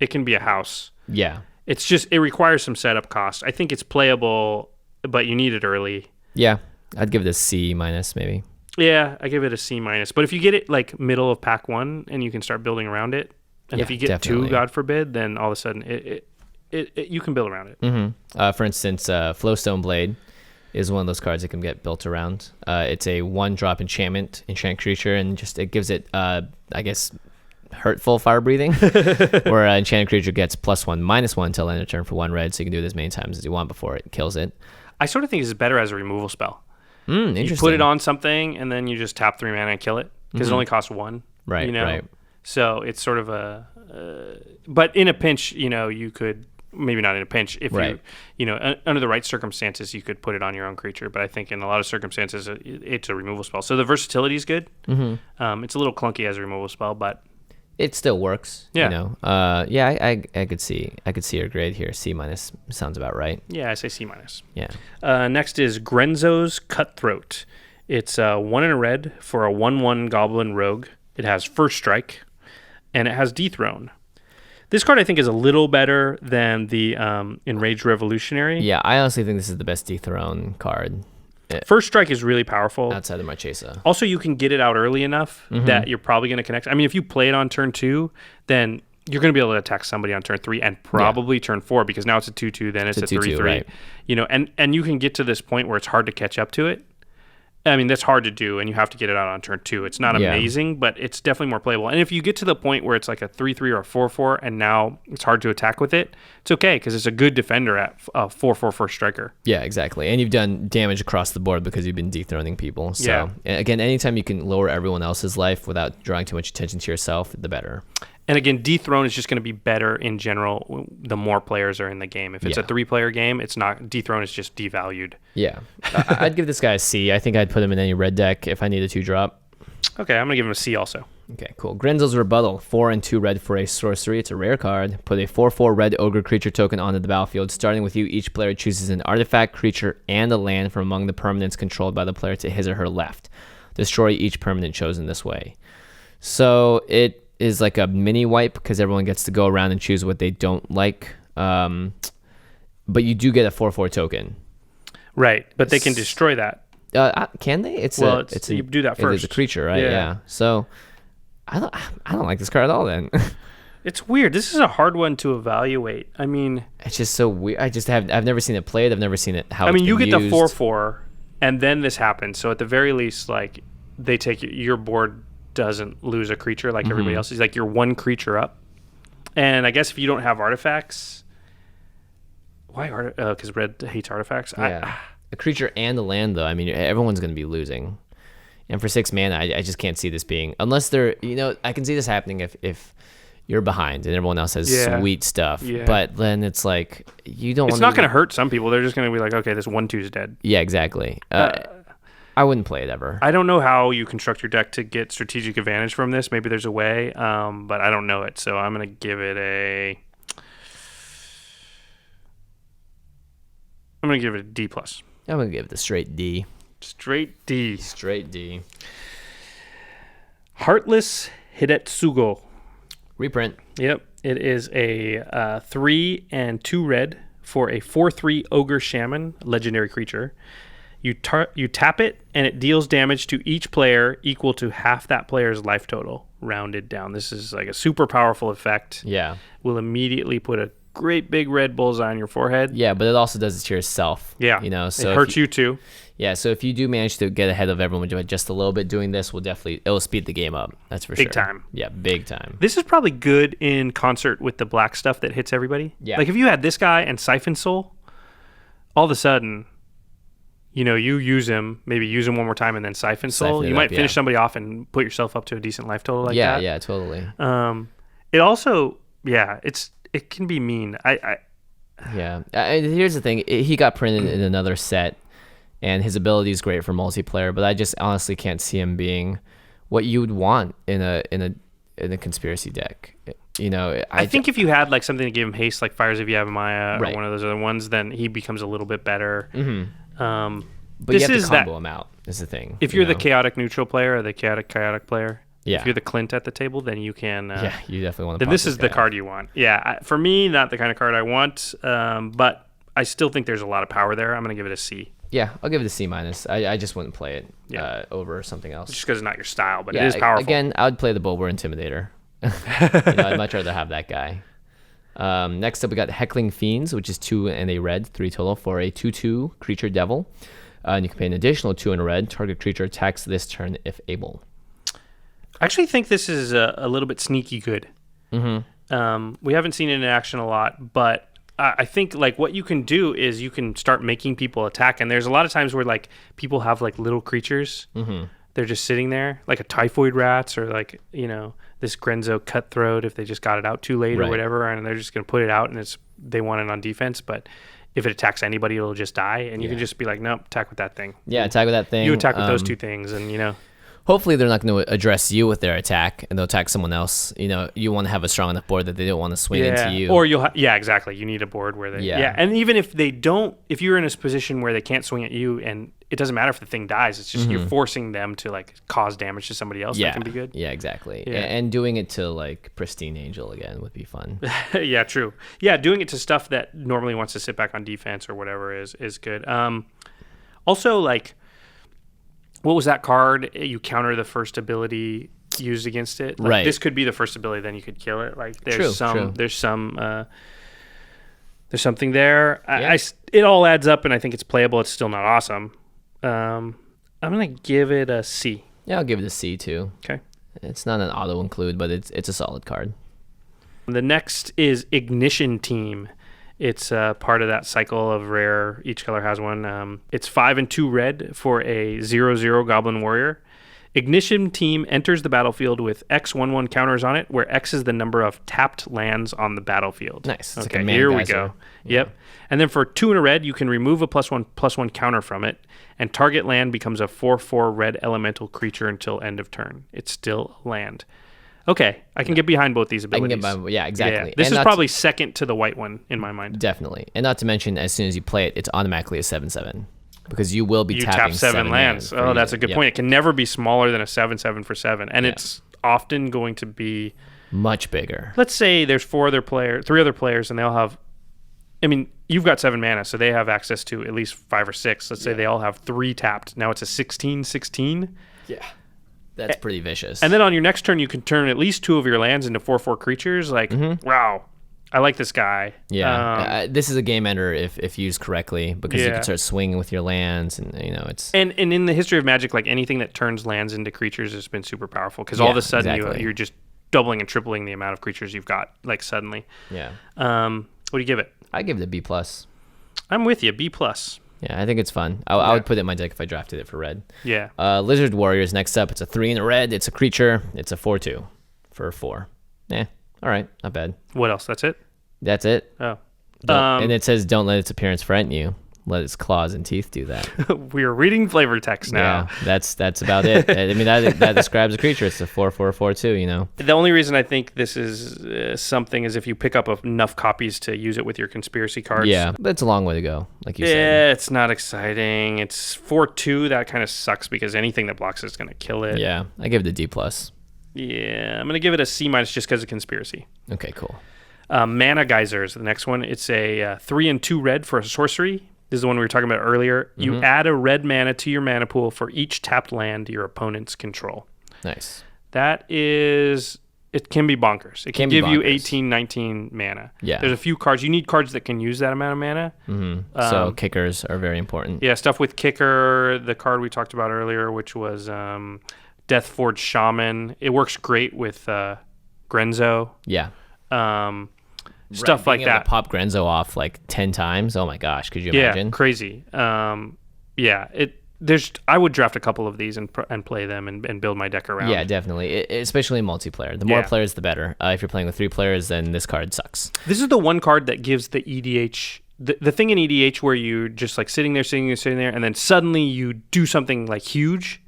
Speaker 3: it can be a house. Yeah. It's just, it requires some setup cost. I think it's playable, but you need it early.
Speaker 2: Yeah. I'd give it a C- maybe.
Speaker 3: Yeah, I give it a C-. But if you get it like middle of pack 1 and you can start building around it, and if you get definitely 2, God forbid, then all of a sudden you can build around it.
Speaker 2: For instance, Flowstone Blade is one of those cards that can get built around. It's a 1-drop enchant creature, and just it gives it, I guess, hurtful fire breathing, where an enchanted creature gets +1/-1 until end of turn for 1 red, so you can do it as many times as you want before it kills it.
Speaker 3: I sort of think it's better as a removal spell.
Speaker 2: Interesting.
Speaker 3: You put it on something, and then you just tap 3 mana and kill it, because it only costs 1.
Speaker 2: Right, right.
Speaker 3: So it's sort of but in a pinch, you could, maybe not in a pinch, if under the right circumstances, you could put it on your own creature. But I think in a lot of circumstances, it's a removal spell. So the versatility is good. It's a little clunky as a removal spell, but
Speaker 2: it still works.
Speaker 3: Yeah.
Speaker 2: I could see your grade here. C- sounds about right.
Speaker 3: Yeah, I say C-.
Speaker 2: Yeah.
Speaker 3: Next is Grenzo's Cutthroat. It's 1 and a red for a 1/1 Goblin Rogue. It has First Strike, and it has Dethrone. This card, I think, is a little better than the Enraged Revolutionary.
Speaker 2: Yeah, I honestly think this is the best Dethrone card.
Speaker 3: First Strike is really powerful.
Speaker 2: Outside of Marchesa.
Speaker 3: Also, you can get it out early enough that you're probably going to connect. I mean, if you play it on turn 2, then you're going to be able to attack somebody on turn 3 and probably turn 4, because now it's a 2/2, then it's a 3/3. Right. And you can get to this point where it's hard to catch up to it. I mean, that's hard to do, and you have to get it out on turn 2. It's not amazing, but it's definitely more playable. And if you get to the point where it's like a 3/3 or a 4/4, and now it's hard to attack with it, it's okay, because it's a good defender at 4/4 First Striker.
Speaker 2: Yeah, exactly. And you've done damage across the board because you've been dethroning people. So, again, anytime you can lower everyone else's life without drawing too much attention to yourself, the better.
Speaker 3: And again, Dethrone is just going to be better in general the more players are in the game. If it's a 3-player game, it's not. Dethrone is just devalued. Yeah.
Speaker 2: I'd give this guy a C. I think I'd put him in any red deck if I need a 2-drop.
Speaker 3: Okay, I'm going to give him a C also.
Speaker 2: Okay, cool. Grenzel's Rebuttal, 4 and 2 red for a sorcery. It's a rare card. Put a 4/4 red ogre creature token onto the battlefield. Starting with you, each player chooses an artifact, creature, and a land from among the permanents controlled by the player to his or her left. Destroy each permanent chosen this way. So it is like a mini wipe because everyone gets to go around and choose what they don't like. But you do get a 4/4 token.
Speaker 3: Right, but they can destroy that.
Speaker 2: Can they?
Speaker 3: You do that first.
Speaker 2: It's a creature, right? Yeah. So I don't like this card at all. Then
Speaker 3: it's weird. This is a hard one to evaluate. I mean,
Speaker 2: it's just so weird. I've never seen it played. I've never seen it.
Speaker 3: You get the 4/4, and then this happens. So at the very least, like they take your board doesn't lose a creature like everybody else. It's like you're one creature up, and I guess if you don't have artifacts, why because red hates artifacts.
Speaker 2: Yeah. A creature and a land, though. I mean, everyone's going to be losing. And for 6 mana, I just can't see this being... Unless they're... I can see this happening if you're behind and everyone else has sweet stuff. Yeah. But then it's like, you don't want...
Speaker 3: It's not going to hurt some people. They're just going to be like, okay, this 1/2's dead.
Speaker 2: Yeah, exactly. I wouldn't play it ever.
Speaker 3: I don't know how you construct your deck to get strategic advantage from this. Maybe there's a way, but I don't know it. So I'm going to give it a... I'm going to give it a D+.
Speaker 2: I'm going to give it a straight D.
Speaker 3: Straight D.
Speaker 2: Straight D.
Speaker 3: Heartless Hidetsugo.
Speaker 2: Reprint.
Speaker 3: Yep. It is a 3 and 2 red for a 4/3 Ogre Shaman, legendary creature. You tap it, and it deals damage to each player equal to half that player's life total, rounded down. This is like a super powerful effect.
Speaker 2: Yeah.
Speaker 3: Will immediately put a great big red bullseye on your forehead.
Speaker 2: Yeah, but it also does it to yourself.
Speaker 3: Yeah.
Speaker 2: So
Speaker 3: it hurts you too.
Speaker 2: Yeah, so if you do manage to get ahead of everyone just a little bit, doing this it'll speed the game up. That's for sure.
Speaker 3: Big time.
Speaker 2: Yeah, big time.
Speaker 3: This is probably good in concert with the black stuff that hits everybody.
Speaker 2: Yeah.
Speaker 3: Like if you had this guy and Siphon Soul, all of a sudden, you use him, maybe use him one more time and then Siphon Soul. You might finish somebody off and put yourself up to a decent life total like that.
Speaker 2: Yeah, totally.
Speaker 3: It also, it can be mean.
Speaker 2: Here's the thing. He got printed in another set, and his ability is great for multiplayer, but I just honestly can't see him being what you would want in a conspiracy deck. I
Speaker 3: think if you had like something to give him haste, like Fires of Yavimaya or one of those other ones, then he becomes a little bit better.
Speaker 2: Mm-hmm. But you have to combo him out, is the thing.
Speaker 3: If you're the chaotic neutral player or the chaotic player,
Speaker 2: yeah.
Speaker 3: If you're the Clint at the table, then you can...
Speaker 2: you definitely want to.
Speaker 3: Then this is the card you want. Yeah, for me, not the kind of card I want, but I still think there's a lot of power there. I'm going to give it a C.
Speaker 2: Yeah, I'll give it a C-. I just wouldn't play it over something else.
Speaker 3: Just because it's not your style, but it is powerful.
Speaker 2: Again, I would play the Bulwer Intimidator. I'd much rather have that guy. Next up, we got Heckling Fiends, which is 2 and a red, 3 total, for a 2/2 creature devil. And you can pay an additional 2 and a red. Target creature attacks this turn if able.
Speaker 3: I actually think this is a little bit sneaky good.
Speaker 2: Mm-hmm.
Speaker 3: We haven't seen it in action a lot, but I think like what you can do is you can start making people attack. And there's a lot of times where like people have like little creatures.
Speaker 2: Mm-hmm.
Speaker 3: They're just sitting there, like a typhoid rats or like, this Grenzo cutthroat if they just got it out too late or whatever, and they're just going to put it out and they want it on defense, but if it attacks anybody, it'll just die, and you can just be like, nope, attack with that thing.
Speaker 2: Yeah, attack with that thing.
Speaker 3: You attack with those two things, and
Speaker 2: hopefully they're not going to address you with their attack, and they'll attack someone else. You want to have a strong enough board that they don't want to swing into you.
Speaker 3: Or exactly. You need a board where they and even if they don't, if you're in a position where they can't swing at you, and it doesn't matter if the thing dies, it's just you're forcing them to like cause damage to somebody else. That can be good.
Speaker 2: Yeah, exactly. Yeah. And doing it to like Pristine Angel again would be fun.
Speaker 3: Yeah, true. Yeah, doing it to stuff that normally wants to sit back on defense or whatever is good. Also, like, what was that card? You counter the first ability used against it. Like,
Speaker 2: right.
Speaker 3: This could be the first ability, then you could kill it. Like there's something there. Yeah. It all adds up, and I think it's playable. It's still not awesome. I'm gonna give it a C.
Speaker 2: Yeah, I'll give it a C too.
Speaker 3: Okay.
Speaker 2: It's not an auto include, but it's a solid card. The
Speaker 3: next is Ignition Team. It's part of that cycle of rare. Each color has one. It's 5 and 2 red for a 0/0 Goblin Warrior. Ignition Team enters the battlefield with X/1/1 counters on it, where X is the number of tapped lands on the battlefield.
Speaker 2: Nice.
Speaker 3: It's okay, like here we go. Yeah. Yep. And then for 2 and a red, you can remove a +1/+1 counter from it, and target land becomes a 4/4 red elemental creature until end of turn. It's still land. Okay, I can get behind both these abilities.
Speaker 2: Yeah, exactly.
Speaker 3: Yeah. This is probably second to the white one in my mind.
Speaker 2: Definitely. And not to mention, as soon as you play it, it's automatically a 7/7. Because you will be tapping
Speaker 3: tap 7 lands. Oh, that's a good point. It can never be smaller than a 7/7 for 7. And it's often going to be
Speaker 2: much bigger.
Speaker 3: Let's say there's 3 other players, and they'll have... I mean, you've got 7 mana, so they have access to at least 5 or 6. Let's say they all have 3 tapped. Now it's a 16/16.
Speaker 2: Yeah. That's pretty vicious.
Speaker 3: And then on your next turn, you can turn at least 2 of your lands into 4/4 creatures. Like, wow, I like this guy.
Speaker 2: Yeah, this is a game ender if used correctly, because you can start swinging with your lands, and it's.
Speaker 3: And in the history of Magic, like anything that turns lands into creatures has been super powerful, because all of a sudden you're just doubling and tripling the amount of creatures you've got, like suddenly.
Speaker 2: Yeah.
Speaker 3: What do you give it?
Speaker 2: I give it a B+.
Speaker 3: I'm with you, B+.
Speaker 2: Yeah, I think it's fun. I would put it in my deck if I drafted it for red.
Speaker 3: Yeah.
Speaker 2: Lizard Warriors next up. It's a 3 in a red. It's a creature. It's a 4/2 for 4. All right, not bad.
Speaker 3: What else? That's it?
Speaker 2: That's it.
Speaker 3: Oh.
Speaker 2: And it says, don't let its appearance frighten you. Let its claws and teeth do that.
Speaker 3: We're reading flavor text now.
Speaker 2: Yeah, that's about it. I mean, that describes a creature. It's a 4/4/4/2,
Speaker 3: The only reason I think this is something is if you pick up enough copies to use it with your conspiracy cards.
Speaker 2: Yeah, but it's a long way to go, like you said.
Speaker 3: Yeah, it's not exciting. It's 4/2. That kind of sucks, because anything that blocks it is going to kill it.
Speaker 2: Yeah, I give it a D+.
Speaker 3: Yeah, I'm going to give it a C- just because of conspiracy.
Speaker 2: Okay, cool.
Speaker 3: Mana Geysers, the next one. It's a 3 and 2 red for a sorcery. This is the one we were talking about earlier. You add a red mana to your mana pool for each tapped land your opponents control.
Speaker 2: Nice.
Speaker 3: That is... It can be bonkers. It can give you 18, 19 mana.
Speaker 2: Yeah.
Speaker 3: There's a few cards. You need cards that can use that amount of mana.
Speaker 2: So kickers are very important.
Speaker 3: Yeah, stuff with kicker, the card we talked about earlier, which was Deathforge Shaman. It works great with Grenzo.
Speaker 2: Yeah.
Speaker 3: Stuff like that.
Speaker 2: To pop Grenzo off like 10 times. Oh my gosh, could you imagine?
Speaker 3: Yeah, crazy. I would draft a couple of these and play them and build my deck around.
Speaker 2: Yeah, definitely. Especially in multiplayer. The more players, the better. If you're playing with 3 players, then this card sucks.
Speaker 3: This is the one card that gives the EDH, the thing in EDH where you're just like sitting there, and then suddenly you do something like huge.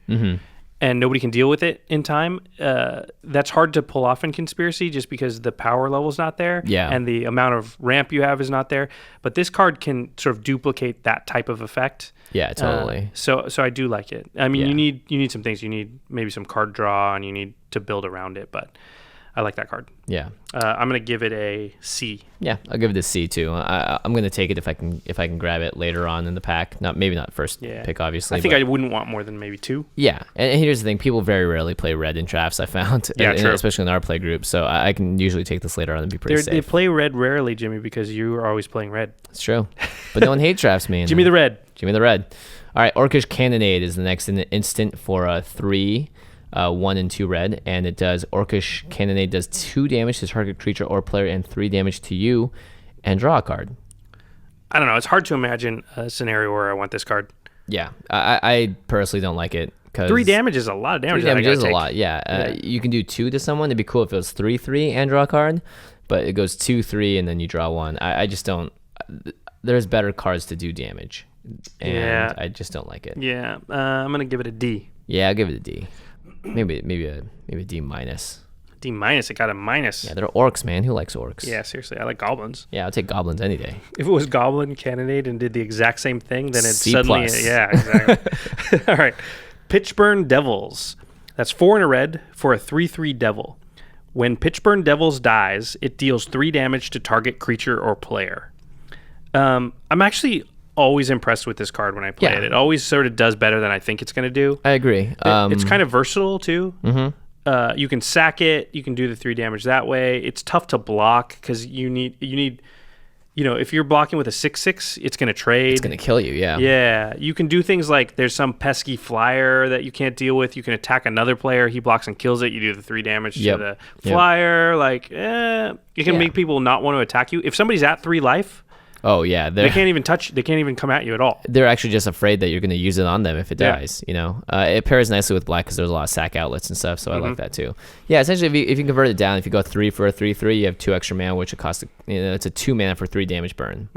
Speaker 3: And nobody can deal with it in time. That's hard to pull off in Conspiracy, just because the power level's not there, and the amount of ramp you have is not there. But this card can sort of duplicate that type of effect.
Speaker 2: Yeah, totally.
Speaker 3: So I do like it. I mean, you need some things. You need maybe some card draw, and you need to build around it. But I like that card.
Speaker 2: Yeah.
Speaker 3: I'm gonna give it a C.
Speaker 2: Yeah, I'll give it a C too. I'm gonna take it if I can grab it later on in the pack. Maybe not first pick, obviously.
Speaker 3: I think I wouldn't want more than maybe 2.
Speaker 2: Yeah, and here's the thing: people very rarely play red in drafts. I found,
Speaker 3: true.
Speaker 2: Especially in our play group. So I can usually take this later on and be pretty safe.
Speaker 3: They play red rarely, Jimmy, because you are always playing red.
Speaker 2: It's true, but no one hates drafts, man.
Speaker 3: Give me the red.
Speaker 2: Give me the red. All right, Orcish Cannonade is the next instant for a 3. 1 and 2 red, and it does Orcish Cannonade does 2 damage to target creature or player and 3 damage to you, and draw a card.
Speaker 3: I don't know. It's hard to imagine a scenario where I want this card.
Speaker 2: Yeah, I personally don't like it.
Speaker 3: 3 damage is a lot of damage.
Speaker 2: 3 damage is a lot. Yeah. You can do 2 to someone. It'd be cool if it was 3/3 and draw a card, but it goes 2/3 and then you draw 1. I just don't. There's better cards to do damage, and I just don't like it.
Speaker 3: Yeah, I'm gonna give it a D.
Speaker 2: Yeah, I'll give it a D. Maybe a D-.
Speaker 3: D-. It got a minus.
Speaker 2: Yeah, they're orcs, man. Who likes orcs?
Speaker 3: Yeah, seriously, I like goblins.
Speaker 2: Yeah, I'll take goblins any day.
Speaker 3: If it was Goblin Cannonade and did the exact same thing, then it's
Speaker 2: C+.
Speaker 3: suddenly yeah, exactly. All right, Pitchburn Devils. That's 4 and a red for a 3/3 devil. When Pitchburn Devils dies, it deals 3 damage to target creature or player. I'm actually always impressed with this card when I play it. It always sort of does better than I think it's going to do.
Speaker 2: I agree.
Speaker 3: It's kind of versatile too. You can sack it. You can do the 3 damage that way. It's tough to block because you need, if you're blocking with a 6/6, it's going to trade.
Speaker 2: It's going to kill you. Yeah.
Speaker 3: Yeah. You can do things like there's some pesky flyer that you can't deal with. You can attack another player. He blocks and kills it. You do the 3 damage to the flyer. You can make people not want to attack you. If somebody's at 3 life.
Speaker 2: Oh yeah,
Speaker 3: they can't even touch. They can't even come at you at all.
Speaker 2: They're actually just afraid that you're going to use it on them if it dies. It pairs nicely with black because there's a lot of sack outlets and stuff. So I like that too. Yeah, essentially, if you convert it down, if you go 3 for a 3/3, you have 2 extra mana, which it costs. It's a 2 mana for 3 damage burn.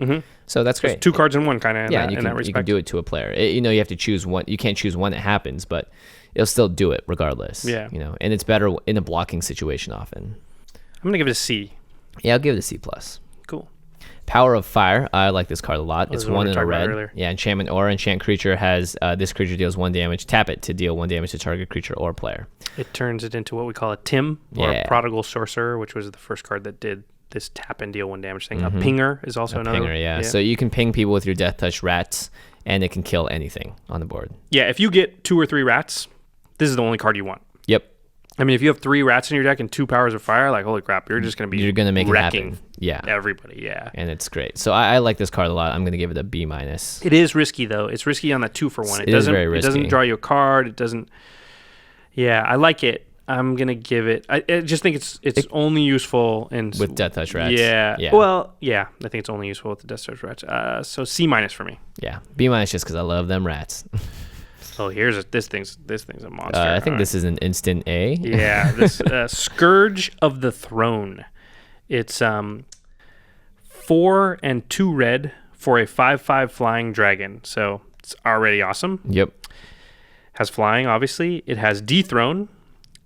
Speaker 2: So that's great.
Speaker 3: It's 2 cards in one kind of.
Speaker 2: Yeah, and you can do it to a player. You have to choose one. You can't choose one that happens, but it'll still do it regardless.
Speaker 3: Yeah.
Speaker 2: And it's better in a blocking situation often.
Speaker 3: I'm gonna give it a C.
Speaker 2: Yeah, I'll give it a C+.
Speaker 3: Cool.
Speaker 2: Power of Fire. I like this card a lot. It's 1 in a red.
Speaker 3: Earlier.
Speaker 2: Yeah, enchantment or enchant creature has this creature deals 1 damage. Tap it to deal 1 damage to target creature or player.
Speaker 3: It turns it into what we call a Tim or a Prodigal Sorcerer, which was the first card that did this tap and deal 1 damage thing. A pinger is also another.
Speaker 2: Pinger, yeah. So you can ping people with your Death Touch rats, and it can kill anything on the board.
Speaker 3: Yeah, if you get 2 or 3 rats, this is the only card you want.
Speaker 2: Yep.
Speaker 3: I mean, if you have 3 rats in your deck and 2 powers of fire, like, holy crap, you're just going to be
Speaker 2: make
Speaker 3: wrecking
Speaker 2: it happen. Yeah.
Speaker 3: everybody. Yeah.
Speaker 2: And it's great. So I like this card a lot. I'm going to give it a B-.
Speaker 3: It is risky, though. It's risky on that 2-for-1.
Speaker 2: It is very risky.
Speaker 3: It doesn't draw you a card. It doesn't. Yeah, I like it. I'm going to give it. I just think it's only useful
Speaker 2: with Death Touch rats.
Speaker 3: Yeah. Well, yeah, I think it's only useful with the Death Touch rats. So C- for me.
Speaker 2: Yeah. B- just because I love them rats.
Speaker 3: Oh, this thing's a monster.
Speaker 2: I think this is an instant A.
Speaker 3: Yeah, this Scourge of the Throne. It's 4 and 2 red for a 5/5 flying dragon. So it's already awesome.
Speaker 2: Yep.
Speaker 3: Has flying, obviously. It has Dethrone.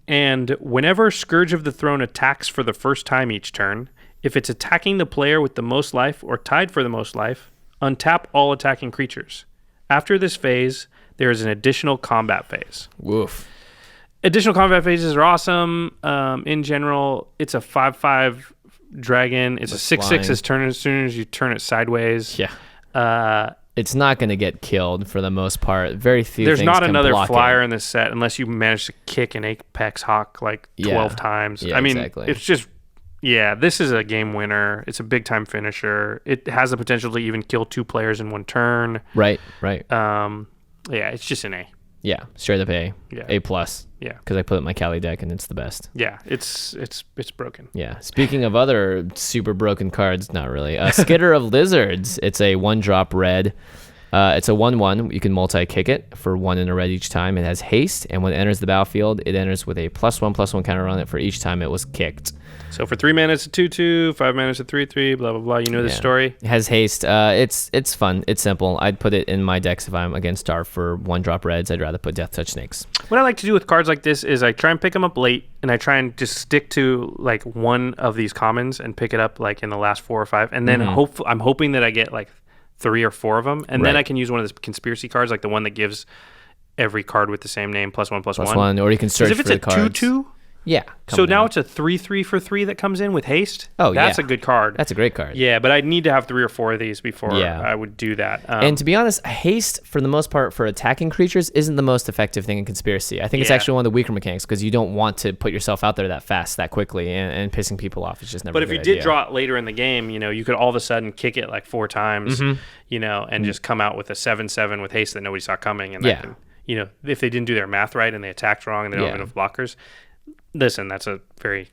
Speaker 3: And whenever Scourge of the Throne attacks for the first time each turn, if it's attacking the player with the most life or tied for the most life, untap all attacking creatures. After this phase, there is an additional combat phase.
Speaker 2: Woof.
Speaker 3: Additional combat phases are awesome. In general, it's a 5/5 dragon. It's a 6/6 as soon as you turn it sideways.
Speaker 2: Yeah. It's not going to get killed for the most part. Very few
Speaker 3: There's
Speaker 2: things
Speaker 3: not
Speaker 2: can
Speaker 3: another
Speaker 2: block
Speaker 3: flyer
Speaker 2: it.
Speaker 3: in this set unless you manage to kick an Apex Hawk like 12 times.
Speaker 2: Yeah,
Speaker 3: I mean,
Speaker 2: exactly.
Speaker 3: it's just, this is a game winner. It's a big time finisher. It has the potential to even kill 2 players in 1 turn.
Speaker 2: Right.
Speaker 3: Yeah, it's just an A.
Speaker 2: Yeah, straight up A.
Speaker 3: Yeah.
Speaker 2: A+.
Speaker 3: Yeah.
Speaker 2: Because I put it in my Cali deck and it's the best.
Speaker 3: Yeah, it's broken.
Speaker 2: Yeah. Speaking of other super broken cards, not really. Skitter of Lizards. It's a 1-drop red. It's a 1/1. You can multi-kick it for 1 and a red each time. It has haste, and when it enters the battlefield, it enters with a +1/+1 counter on it for each time it was kicked.
Speaker 3: So for 3 mana, it's a 2/2. 5 mana, it's a 3/3. Blah blah blah. You know the story.
Speaker 2: It has haste. It's fun. It's simple. I'd put it in my decks if I'm against Dark for 1-drop reds. I'd rather put Death Touch Snakes.
Speaker 3: What I like to do with cards like this is I try and pick them up late, and I try and just stick to like one of these commons and pick it up like in the last 4 or 5, and then I'm hoping that I get like 3 or 4 of them, and then I can use one of the conspiracy cards, like the one that gives every card with the same name +1/+1.
Speaker 2: Or you can search for the cards.
Speaker 3: If it's a 2/2.
Speaker 2: Yeah.
Speaker 3: So now it's a 3/3 for 3 that comes in with haste.
Speaker 2: Oh,
Speaker 3: that's a good card.
Speaker 2: That's a great card.
Speaker 3: Yeah, but I'd need to have 3 or 4 of these before I would do that.
Speaker 2: And to be honest, haste for the most part for attacking creatures isn't the most effective thing in conspiracy. I think it's actually one of the weaker mechanics because you don't want to put yourself out there that fast, that quickly, and pissing people off. It's just never.
Speaker 3: But
Speaker 2: a
Speaker 3: if
Speaker 2: good
Speaker 3: you did
Speaker 2: idea.
Speaker 3: draw it later in the game, you could all of a sudden kick it like 4 times, and just come out with a 7/7 with haste that nobody saw coming, and that can, if they didn't do their math right and they attacked wrong and they don't have enough blockers. Listen, that's a very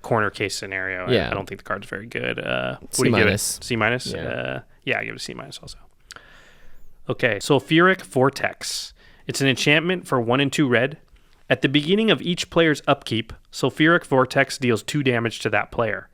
Speaker 3: corner case scenario.
Speaker 2: Yeah.
Speaker 3: I don't think the card's very good. What
Speaker 2: C-.
Speaker 3: do you give it? C-? Yeah, I give it a C- also. Okay, Sulfuric Vortex. It's an enchantment for 1 and 2 red. At the beginning of each player's upkeep, Sulfuric Vortex deals 2 damage to that player.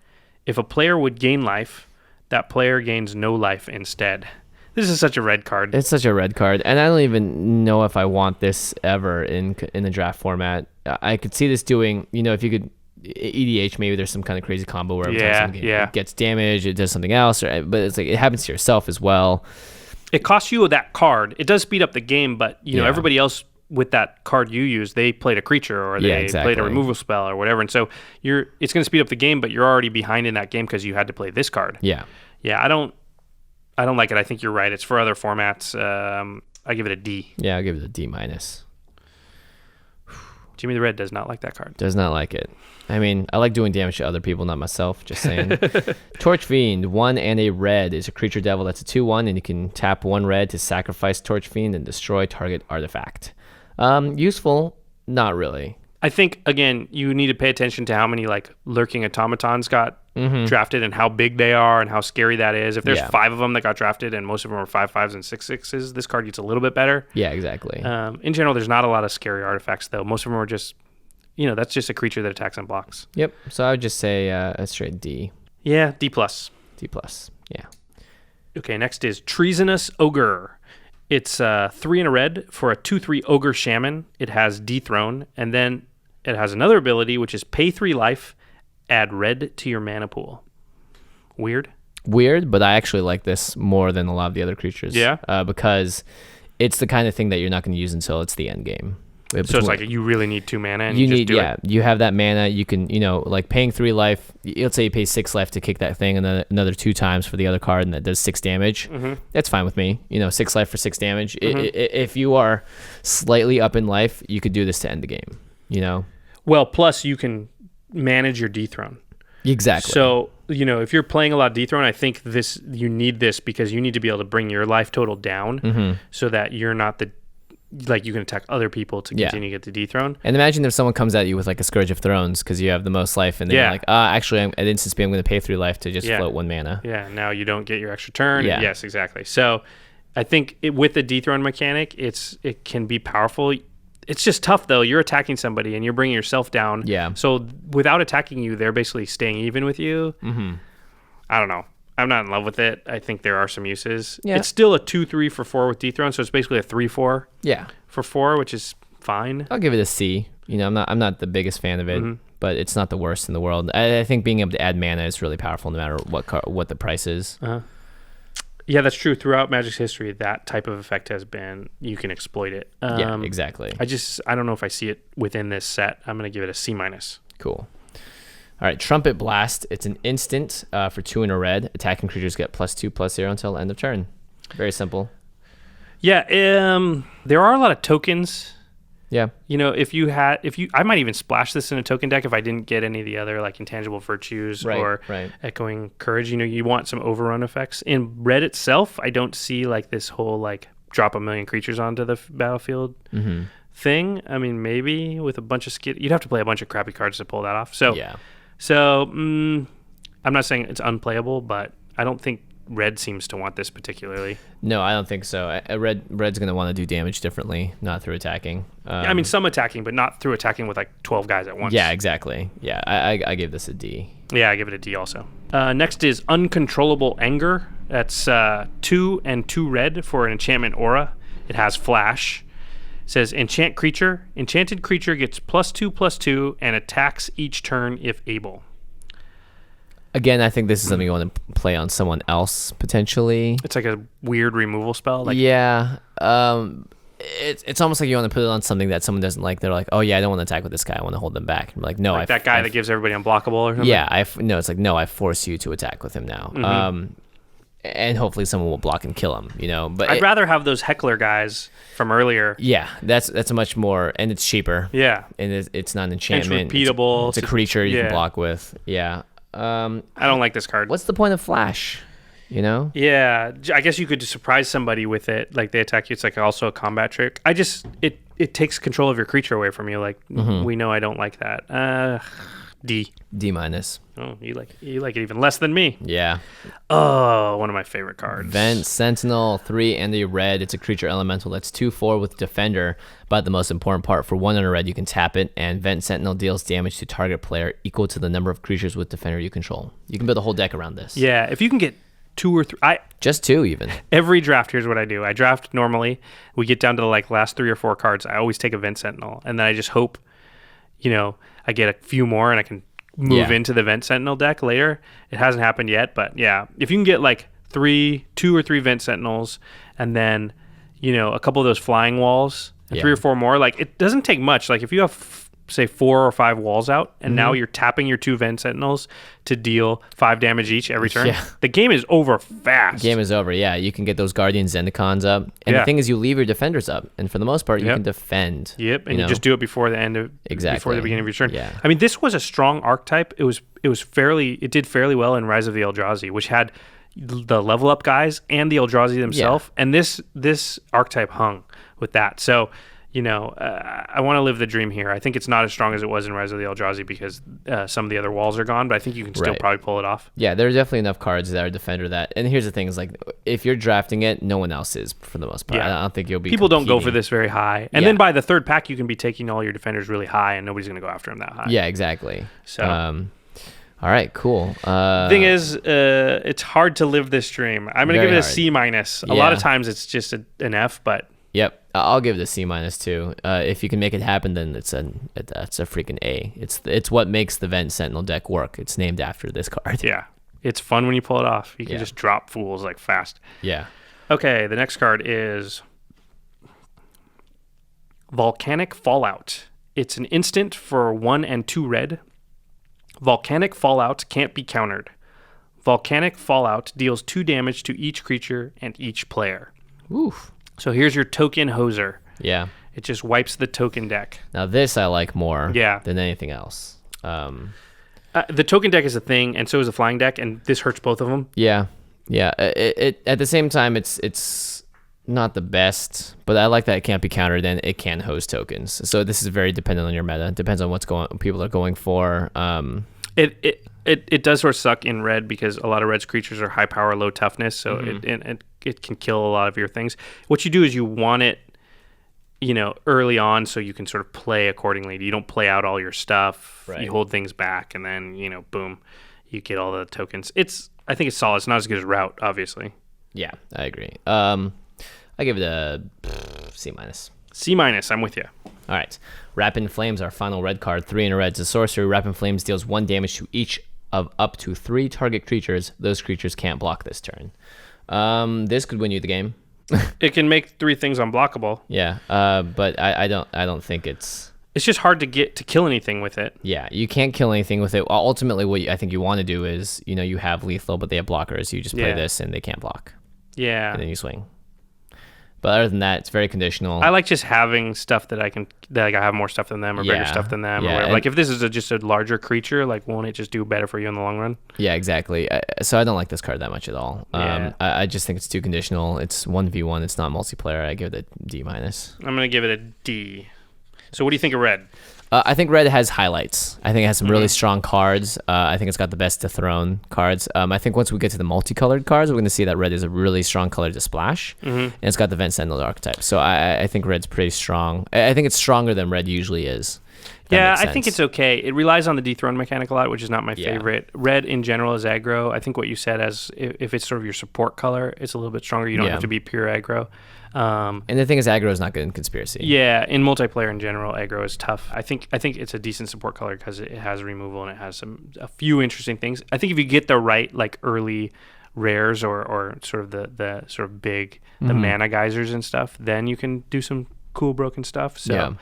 Speaker 3: If a player would gain life, that player gains no life instead. This is such a red card.
Speaker 2: It's such a red card, and I don't even know if I want this ever in the draft format. I could see this doing, if you could EDH, maybe there's some kind of crazy combo where every time it gets damage, it does something else, but it's like it happens to yourself as well.
Speaker 3: It costs you that card. It does speed up the game, but everybody else with that card you use, they played a creature or they played a removal spell or whatever, and so it's going to speed up the game, but you're already behind in that game because you had to play this card.
Speaker 2: Yeah.
Speaker 3: I don't like it. I think you're right. It's for other formats. I give it a D.
Speaker 2: Yeah, I'll give it a D-.
Speaker 3: Jimmy the Red does not like that card.
Speaker 2: Does not like it. I mean, I like doing damage to other people, not myself. Just saying. Torch Fiend, 1 and a red, is a creature devil that's a 2/1, and you can tap 1 red to sacrifice Torch Fiend and destroy target artifact. Useful, not really.
Speaker 3: I think, again, you need to pay attention to how many lurking automatons got drafted and how big they are and how scary that is. If there's 5 of them that got drafted and most of them are 5/5s and 6/6s, this card gets a little bit better.
Speaker 2: Yeah, exactly.
Speaker 3: In general, there's not a lot of scary artifacts, though. Most of them are just, that's just a creature that attacks and blocks.
Speaker 2: Yep. So I would just say a straight D.
Speaker 3: Yeah, D+.
Speaker 2: D+. Yeah.
Speaker 3: Okay, next is Treasonous Ogre. It's 3 and a red for a 2/3 Ogre Shaman. It has Dethrone, and then it has another ability, which is pay 3 life, add red to your mana pool. Weird,
Speaker 2: but I actually like this more than a lot of the other creatures.
Speaker 3: Yeah?
Speaker 2: Because it's the kind of thing that you're not going to use until it's the end game.
Speaker 3: So it's like you really need 2 mana and
Speaker 2: you
Speaker 3: just
Speaker 2: need
Speaker 3: do it.
Speaker 2: you have that mana. You can like paying 3 life. Let's say you pay 6 life to kick that thing, and then another 2 times for the other card, and that does 6 damage. That's fine with me. 6 life for 6 damage. If you are slightly up in life, you could do this to end the game.
Speaker 3: Well, plus you can manage your dethrone.
Speaker 2: Exactly.
Speaker 3: So if you're playing a lot of dethrone, I think you need this because you need to be able to bring your life total down so that you're not you can attack other people to continue to get the dethrone.
Speaker 2: And imagine if someone comes at you with like a Scourge of Thrones because you have the most life, and they're like, actually, at instant speed, I'm going to pay 3 life to just float 1 mana.
Speaker 3: Yeah, now you don't get your extra turn.
Speaker 2: Yeah.
Speaker 3: Yes, exactly. So I think with the dethrone mechanic, it can be powerful. It's just tough, though. You're attacking somebody, and you're bringing yourself down.
Speaker 2: Yeah.
Speaker 3: So without attacking you, they're basically staying even with you. I don't know. I'm not in love with it. I think there are some uses.
Speaker 2: Yeah.
Speaker 3: It's still a 2/3 for 4 with dethrone, so it's basically a 3/4 for 4, which is fine.
Speaker 2: I'll give it a C. I'm not the biggest fan of it, but it's not the worst in the world. I think being able to add mana is really powerful, no matter what the price is.
Speaker 3: Yeah, that's true. Throughout Magic's history, that type of effect has been, you can exploit it.
Speaker 2: Yeah, exactly.
Speaker 3: I don't know if I see it within this set. I'm going to give it a C-.
Speaker 2: Cool. All right, Trumpet Blast. It's an instant for 2 and a red. Attacking creatures get +2/+0 until end of turn. Very simple.
Speaker 3: Yeah, there are a lot of tokens.
Speaker 2: Yeah.
Speaker 3: I might even splash this in a token deck if I didn't get any of the other like Intangible Virtues or Echoing Courage. You want some overrun effects. In red itself, I don't see like this whole like drop a million creatures onto the battlefield thing. I mean, maybe with a bunch of you'd have to play a bunch of crappy cards to pull that off. So
Speaker 2: yeah.
Speaker 3: I'm not saying it's unplayable, but I don't think red seems to want this particularly.
Speaker 2: No, I don't think so. Red's going to want to do damage differently, not through attacking.
Speaker 3: I mean, some attacking, but not through attacking with like 12 guys at once.
Speaker 2: Yeah, exactly. Yeah, I give this a D.
Speaker 3: Yeah, I give it a D also. Next is Uncontrollable Anger. That's 2 and 2 red for an enchantment aura. It has flash. It says enchant creature. Enchanted creature gets +2/+2 and attacks each turn if able.
Speaker 2: Again, I think this is something you want to play on someone else potentially.
Speaker 3: It's like a weird removal spell.
Speaker 2: It's almost like you want to put it on something that someone doesn't like. They're like, oh yeah, I don't want to attack with this guy. I want to hold them back. I'm like, no,
Speaker 3: like that guy that gives everybody unblockable or something.
Speaker 2: Yeah, it's like, no, I force you to attack with him now. And hopefully someone will block and kill him. But
Speaker 3: I'd rather have those heckler guys from earlier.
Speaker 2: Yeah, that's a much more, and it's cheaper.
Speaker 3: Yeah,
Speaker 2: and it's not an enchantment.
Speaker 3: It's repeatable.
Speaker 2: It's a creature you can block with. Yeah.
Speaker 3: I don't like this card.
Speaker 2: What's the point of flash?
Speaker 3: Yeah, I guess you could just surprise somebody with it. Like they attack you. It's like also a combat trick. It takes control of your creature away from you. Like we know I don't like that. D.
Speaker 2: D-.
Speaker 3: Oh, you like it even less than me.
Speaker 2: Yeah.
Speaker 3: Oh, one of my favorite cards.
Speaker 2: Vent Sentinel, 3 and a red. It's a creature elemental that's 2/4 with Defender. But the most important part, for 1 and a red, you can tap it, and Vent Sentinel deals damage to target player equal to the number of creatures with Defender you control. You can build a whole deck around this.
Speaker 3: Yeah, if you can get 2 or 3,
Speaker 2: just 2 even.
Speaker 3: Every draft, here's what I do. I draft normally. We get down to the last 3 or 4 cards. I always take a Vent Sentinel, and then I just hope, I get a few more, and I can move into the Vent Sentinel deck later. It hasn't happened yet, but yeah, if you can get like 2 or 3 Vent Sentinels, and then a couple of those flying walls, and 3 or 4 more, like it doesn't take much. Like if you have say 4 or 5 walls out, and now you're tapping your 2 Vent Sentinels to deal 5 damage each every turn. Yeah. The game is over fast.
Speaker 2: Game is over. Yeah, you can get those Guardian Zendikons up, and the thing is, you leave your defenders up, and for the most part, you can defend.
Speaker 3: Yep, and you just do it before the end of before the beginning of your turn.
Speaker 2: Yeah.
Speaker 3: I mean, this was a strong archetype. It did fairly well in Rise of the Eldrazi, which had the level up guys and the Eldrazi themselves, and this archetype hung with that. So. I want to live the dream here. I think it's not as strong as it was in Rise of the Eldrazi because some of the other walls are gone, but I think you can still probably pull it off.
Speaker 2: Yeah, there are definitely enough cards that are Defender that. And here's the thing: is like if you're drafting it, no one else is for the most part. Yeah. I don't think you'll be.
Speaker 3: People don't go for this very high, and then by the third pack, you can be taking all your defenders really high, and nobody's going to go after them that high.
Speaker 2: Yeah, exactly.
Speaker 3: So.
Speaker 2: All right, cool.
Speaker 3: Thing is, it's hard to live this dream. I'm going to give it a C-. A lot of times it's just an F, but.
Speaker 2: Yep, I'll give it a C- too. If you can make it happen, then it's a freaking A. It's what makes the Vent Sentinel deck work. It's named after this card.
Speaker 3: Yeah, it's fun when you pull it off. You can just drop fools like fast.
Speaker 2: Yeah.
Speaker 3: Okay, the next card is Volcanic Fallout. It's an instant for 1 and 2 red. Volcanic Fallout can't be countered. Volcanic Fallout deals 2 damage to each creature and each player.
Speaker 2: Oof.
Speaker 3: So here's your token hoser.
Speaker 2: Yeah.
Speaker 3: It just wipes the token deck.
Speaker 2: Now this I like more than anything else.
Speaker 3: The token deck is a thing, and so is the flying deck, and this hurts both of them.
Speaker 2: Yeah. It at the same time, it's not the best, but I like that it can't be countered and it can host tokens. So this is very dependent on your meta. It depends on what people are going for.
Speaker 3: It does sort of suck in red because a lot of red's creatures are high power, low toughness, so it can kill a lot of your things. What you do is you want it, early on, so you can sort of play accordingly. You don't play out all your stuff. Right. You hold things back, and then boom, you get all the tokens. I think it's solid. It's not as good as Route, obviously.
Speaker 2: Yeah, I agree. I give it a C-.
Speaker 3: C-. I'm with you.
Speaker 2: All right. Wrap in Flames, our final red card, 3 in a red. It's a sorcery. Wrap in Flames deals 1 damage to each of up to 3 target creatures. Those creatures can't block this turn. This could win you the game.
Speaker 3: It can make 3 things unblockable.
Speaker 2: Yeah, but I don't think it's
Speaker 3: just hard to get to kill anything with it.
Speaker 2: Yeah, you can't kill anything with it. Ultimately, what I think you want to do is, you have lethal, but they have blockers. You just play this, and they can't block.
Speaker 3: Yeah,
Speaker 2: and then you swing. But other than that, it's very conditional.
Speaker 3: I like just having stuff that I have more stuff than them or bigger stuff than them. Or whatever. Like if this is just a larger creature, like won't it just do better for you in the long run?
Speaker 2: Yeah, exactly. So I don't like this card that much at all. I just think it's too conditional. It's 1v1. It's not multiplayer. I give it a D-. I'm
Speaker 3: going to give it a D. So what do you think of red?
Speaker 2: I think red has highlights. I think it has some really strong cards. I think it's got the best dethrone cards. I think once we get to the multicolored cards, we're going to see that red is a really strong color to splash. And it's got the Vent Sentinel archetype. So I think red's pretty strong. I think it's stronger than red usually is.
Speaker 3: Yeah, I think it's okay. It relies on the dethrone mechanic a lot, which is not my favorite. Red in general is aggro. I think what you said as if it's sort of your support color, it's a little bit stronger. You don't have to be pure aggro.
Speaker 2: And the thing is, aggro is not good in Conspiracy.
Speaker 3: Yeah, in multiplayer in general, aggro is tough. I think it's a decent support color because it has removal and it has a few interesting things. I think if you get the right early rares or sort of the sort of big the mana geysers and stuff, then you can do some cool broken stuff. So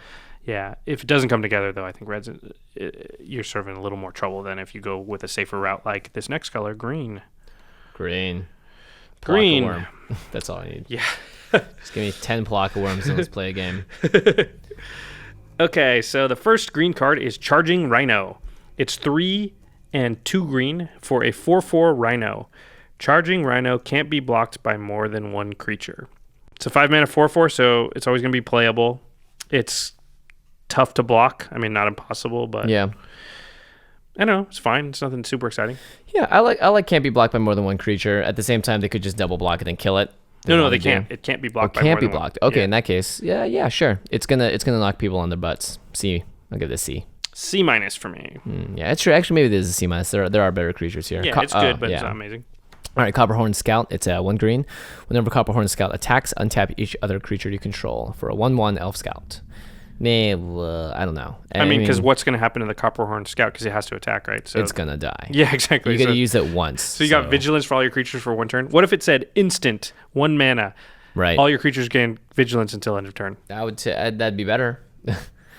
Speaker 3: yeah, if it doesn't come together though, I think red's you're sort of in a little more trouble than if you go with a safer route like this next color, green.
Speaker 2: Green. That's all I need.
Speaker 3: Yeah.
Speaker 2: Just give me 10 Plaka Worms and let's play a game.
Speaker 3: Okay, so the first green card is Charging Rhino. It's 3 and 2 green for a 4/4 Rhino. Charging Rhino can't be blocked by more than 1 creature. It's a 5-mana 4/4, so it's always going to be playable. It's tough to block. I mean, not impossible, but
Speaker 2: yeah.
Speaker 3: I don't know. It's fine. It's nothing super exciting.
Speaker 2: Yeah, I like can't be blocked by more than 1 creature. At the same time, they could just double block it and kill it.
Speaker 3: No, they can't. It can't be blocked by more
Speaker 2: can't be
Speaker 3: than
Speaker 2: blocked.
Speaker 3: 1.
Speaker 2: Okay, in that case, yeah, sure. It's gonna knock people on their butts. C. I'll give it a C.
Speaker 3: C- for me.
Speaker 2: Yeah, it's true. Actually, maybe this is a C-. There are better creatures here.
Speaker 3: Yeah, it's good, but it's not amazing.
Speaker 2: All right, Copperhorn Scout. It's a 1 green. Whenever Copperhorn Scout attacks, untap each other creature you control for a 1/1 Elf Scout. I don't know.
Speaker 3: I mean, because what's going to happen to the Copperhorn Scout? Because it has to attack, right? So
Speaker 2: it's going to die.
Speaker 3: Yeah, exactly.
Speaker 2: You got to use it once.
Speaker 3: So you got Vigilance for all your creatures for 1 turn. What if it said instant, 1 mana?
Speaker 2: Right.
Speaker 3: All your creatures gain Vigilance until end of turn.
Speaker 2: That'd be better.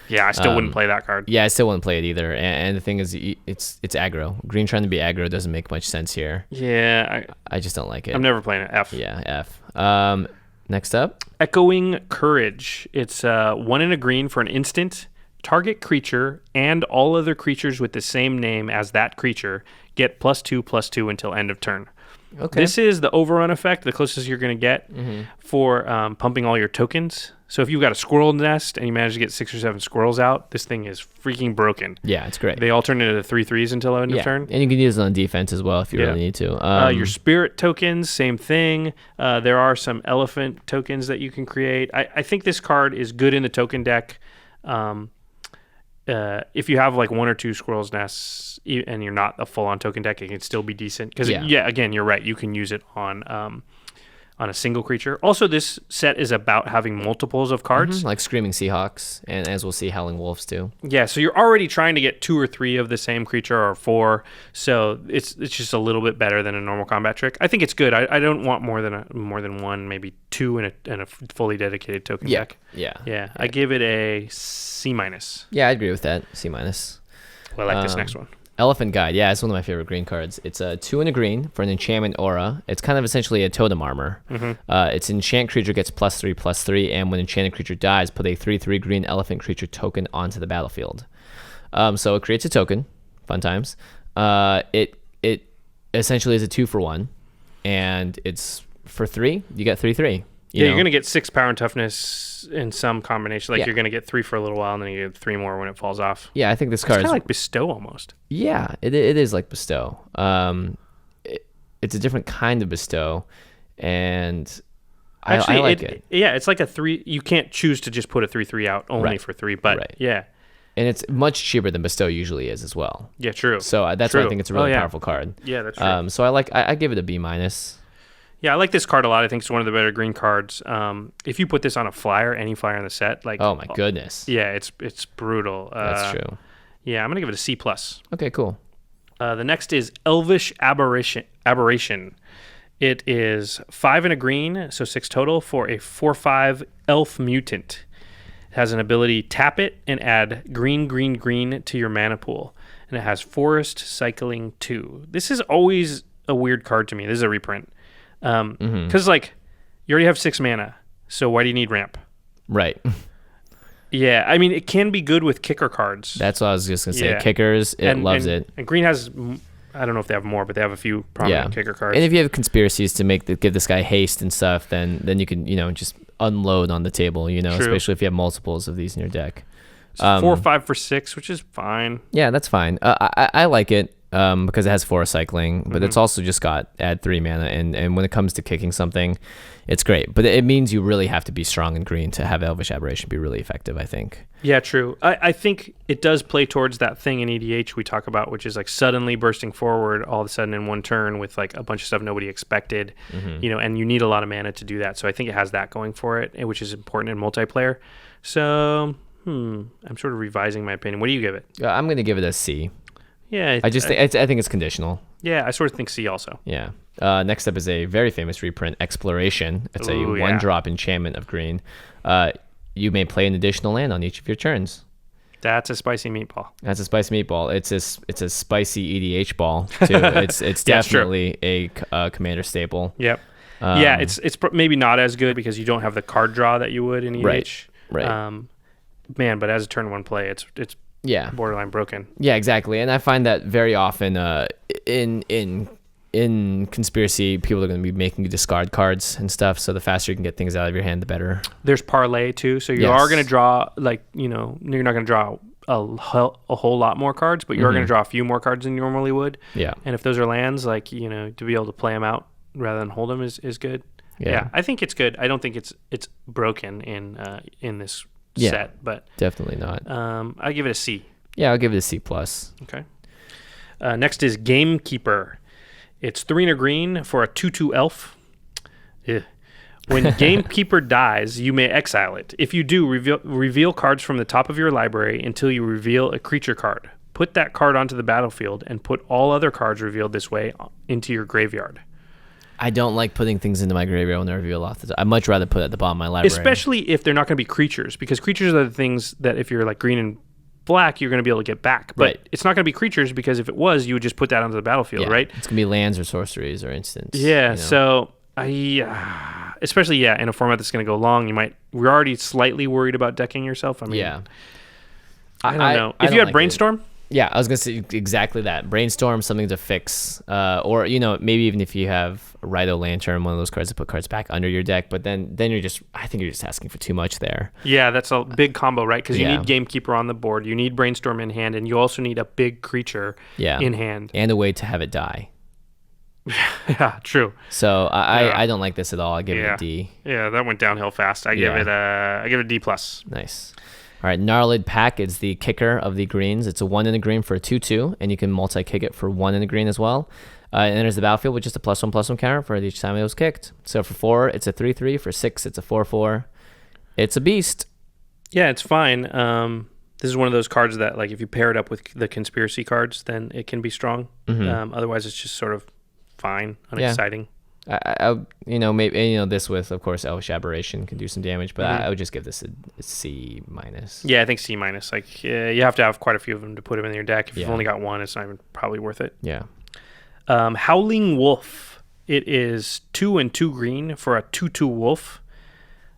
Speaker 3: Yeah, I still wouldn't play that card.
Speaker 2: Yeah, I still wouldn't play it either. And the thing is, it's aggro. Green trying to be aggro doesn't make much sense here.
Speaker 3: Yeah.
Speaker 2: I just don't like it.
Speaker 3: I'm never playing it. F.
Speaker 2: Yeah, F. Next up.
Speaker 3: Echoing Courage. It's 1 and a green for an instant. Target creature and all other creatures with the same name as that creature get +2/+2 until end of turn.
Speaker 2: Okay.
Speaker 3: This is the overrun effect, the closest you're going to get for pumping all your tokens. So if you've got a squirrel nest and you manage to get 6 or 7 squirrels out, this thing is freaking broken.
Speaker 2: Yeah, it's great.
Speaker 3: They all turn into 3/3s until end of turn.
Speaker 2: And you can use it on defense as well if you really need to.
Speaker 3: Your spirit tokens, same thing. There are some elephant tokens that you can create. I think this card is good in the token deck. If you have 1 or 2 squirrels nests and you're not a full-on token deck, it can still be decent. Because again, you're right. You can use it on on a single creature. Also, this set is about having multiples of cards.
Speaker 2: Like Screaming Seahawks, and as we'll see, Howling Wolves too.
Speaker 3: Yeah, so you're already trying to get 2 or 3 of the same creature, or 4. So it's just a little bit better than a normal combat trick. I think it's good. I don't want more than 1, maybe 2 in a fully dedicated token deck.
Speaker 2: Yeah.
Speaker 3: I give it a C-.
Speaker 2: Yeah, I agree with that. C-. Well,
Speaker 3: I like this next one.
Speaker 2: Elephant Guide. Yeah, it's one of my favorite green cards. It's a 2 and a green for an enchantment aura. It's kind of essentially a totem armor. Its enchant creature gets +3/+3, and when enchanted creature dies, put a 3/3 green elephant creature token onto the battlefield. So it creates a token. Fun times. It essentially is a 2-for-1, and it's for 3. You get 3/3.
Speaker 3: You're going to get 6 power and toughness in some combination. You're going to get 3 for a little while, and then you get 3 more when it falls off.
Speaker 2: Yeah, I think this card
Speaker 3: is kind of like Bestow almost.
Speaker 2: Yeah, it is like Bestow. It's a different kind of Bestow, and I like it.
Speaker 3: Yeah, it's like a 3. You can't choose to just put a 3/3 out only for 3, but yeah.
Speaker 2: And it's much cheaper than Bestow usually is as well.
Speaker 3: Yeah, true.
Speaker 2: So that's why I think it's a really powerful card.
Speaker 3: Yeah, that's true.
Speaker 2: So I give it a B-.
Speaker 3: Yeah, I like this card a lot. I think it's one of the better green cards. If you put this on a flyer, any flyer in the set,
Speaker 2: oh my goodness.
Speaker 3: Yeah, it's brutal.
Speaker 2: That's true.
Speaker 3: Yeah, I'm gonna give it a C+.
Speaker 2: Okay, cool.
Speaker 3: The next is Elvish Aberration. It is 5 and a green, so 6 total for a 4/5 elf mutant. It has an ability tap it and add green to your mana pool, and it has Forest Cycling 2. This is always a weird card to me. This is a reprint. Because you already have 6 mana, so why do you need ramp?
Speaker 2: Right.
Speaker 3: Yeah, I mean, it can be good with kicker cards.
Speaker 2: That's what I was just gonna say. Kickers, loves it.
Speaker 3: And green has, I don't know if they have more, but they have a few prominent kicker cards.
Speaker 2: And if you have conspiracies to give this guy haste and stuff, then you can just unload on the table.
Speaker 3: True.
Speaker 2: Especially if you have multiples of these in your deck.
Speaker 3: So 4 or 5 for 6, which is fine.
Speaker 2: Yeah, that's fine. I like it. Because it has Forest Cycling, but it's also just got add 3 mana, and when it comes to kicking something, it's great. But it means you really have to be strong in green to have Elvish Aberration be really effective, I think.
Speaker 3: Yeah, true. I think it does play towards that thing in EDH we talk about, which is like suddenly bursting forward all of a sudden in one turn with like a bunch of stuff nobody expected, and you need a lot of mana to do that. So I think it has that going for it, which is important in multiplayer. So, I'm sort of revising my opinion. What do you give it?
Speaker 2: I'm going to give it a C.
Speaker 3: Yeah,
Speaker 2: I think it's conditional.
Speaker 3: Yeah, I sort of think C also.
Speaker 2: Yeah. Next up is a very famous reprint, Exploration. It's a 1-drop enchantment of green. You may play an additional land on each of your turns.
Speaker 3: That's a spicy meatball.
Speaker 2: It's a spicy EDH ball too. It's definitely a commander staple.
Speaker 3: Yep. It's maybe not as good because you don't have the card draw that you would in EDH.
Speaker 2: Right.
Speaker 3: Man, but as a turn 1 play, it's borderline broken.
Speaker 2: Yeah, exactly. And I find that very often in Conspiracy, people are going to be making you discard cards and stuff. So the faster you can get things out of your hand, the better.
Speaker 3: There's parlay too. So you are going to draw you're not going to draw a whole lot more cards, but you're going to draw a few more cards than you normally would.
Speaker 2: Yeah.
Speaker 3: And if those are lands, to be able to play them out rather than hold them is good. Yeah. I think it's good. I don't think it's broken in this set, but
Speaker 2: definitely not.
Speaker 3: I'll give it a C.
Speaker 2: Yeah, I'll give it a C+.
Speaker 3: Okay. Next is Gamekeeper. It's 3 and a green for a 2/2 elf. Yeah. When Gamekeeper dies, you may exile it. If you do, reveal cards from the top of your library until you reveal a creature card. Put that card onto the battlefield and put all other cards revealed this way into your graveyard.
Speaker 2: I don't like putting things into my graveyard when I reveal off the top. I'd much rather put it at the bottom of my library.
Speaker 3: Especially if they're not going to be creatures, because creatures are the things that if you're like green and black, you're going to be able to get back. But it's not going to be creatures because if it was, you would just put that onto the battlefield, right?
Speaker 2: It's going to be lands or sorceries or instants.
Speaker 3: Yeah, so especially in a format that's going to go long, we're already slightly worried about decking yourself. I mean, I don't know. If you had Brainstorm?
Speaker 2: Yeah, I was going to say exactly that. Brainstorm, something to fix. Or, maybe even if you have Rhino Lantern, one of those cards to put cards back under your deck. But then I think you're just asking for too much there.
Speaker 3: Yeah, that's a big combo, right? Because you need Gamekeeper on the board. You need Brainstorm in hand. And you also need a big creature in hand.
Speaker 2: And a way to have it die.
Speaker 3: Yeah, true.
Speaker 2: So I don't like this at all. I give it a D.
Speaker 3: Yeah, that went downhill fast. I give it a D+.
Speaker 2: Nice. All right, Gnarled Pack is the kicker of the greens. It's a 1 in a green for a 2/2, and you can multi-kick it for 1 in a green as well. And there's the battlefield with just a +1/+1 counter for each time it was kicked. So for 4, it's a 3/3. For 6, it's a 4/4. It's a beast.
Speaker 3: Yeah, it's fine. This is one of those cards that, like, if you pair it up with the conspiracy cards, then it can be strong. Otherwise, it's just sort of fine, unexciting.
Speaker 2: Yeah. Maybe this with, of course, Elvish Aberration can do some damage, but I would just give this a C-.
Speaker 3: Yeah, I think C-. Like, you have to have quite a few of them to put them in your deck. If you've only got one, it's not even probably worth it.
Speaker 2: Yeah.
Speaker 3: Howling Wolf. It is 2 and 2 green for a 2/2 wolf.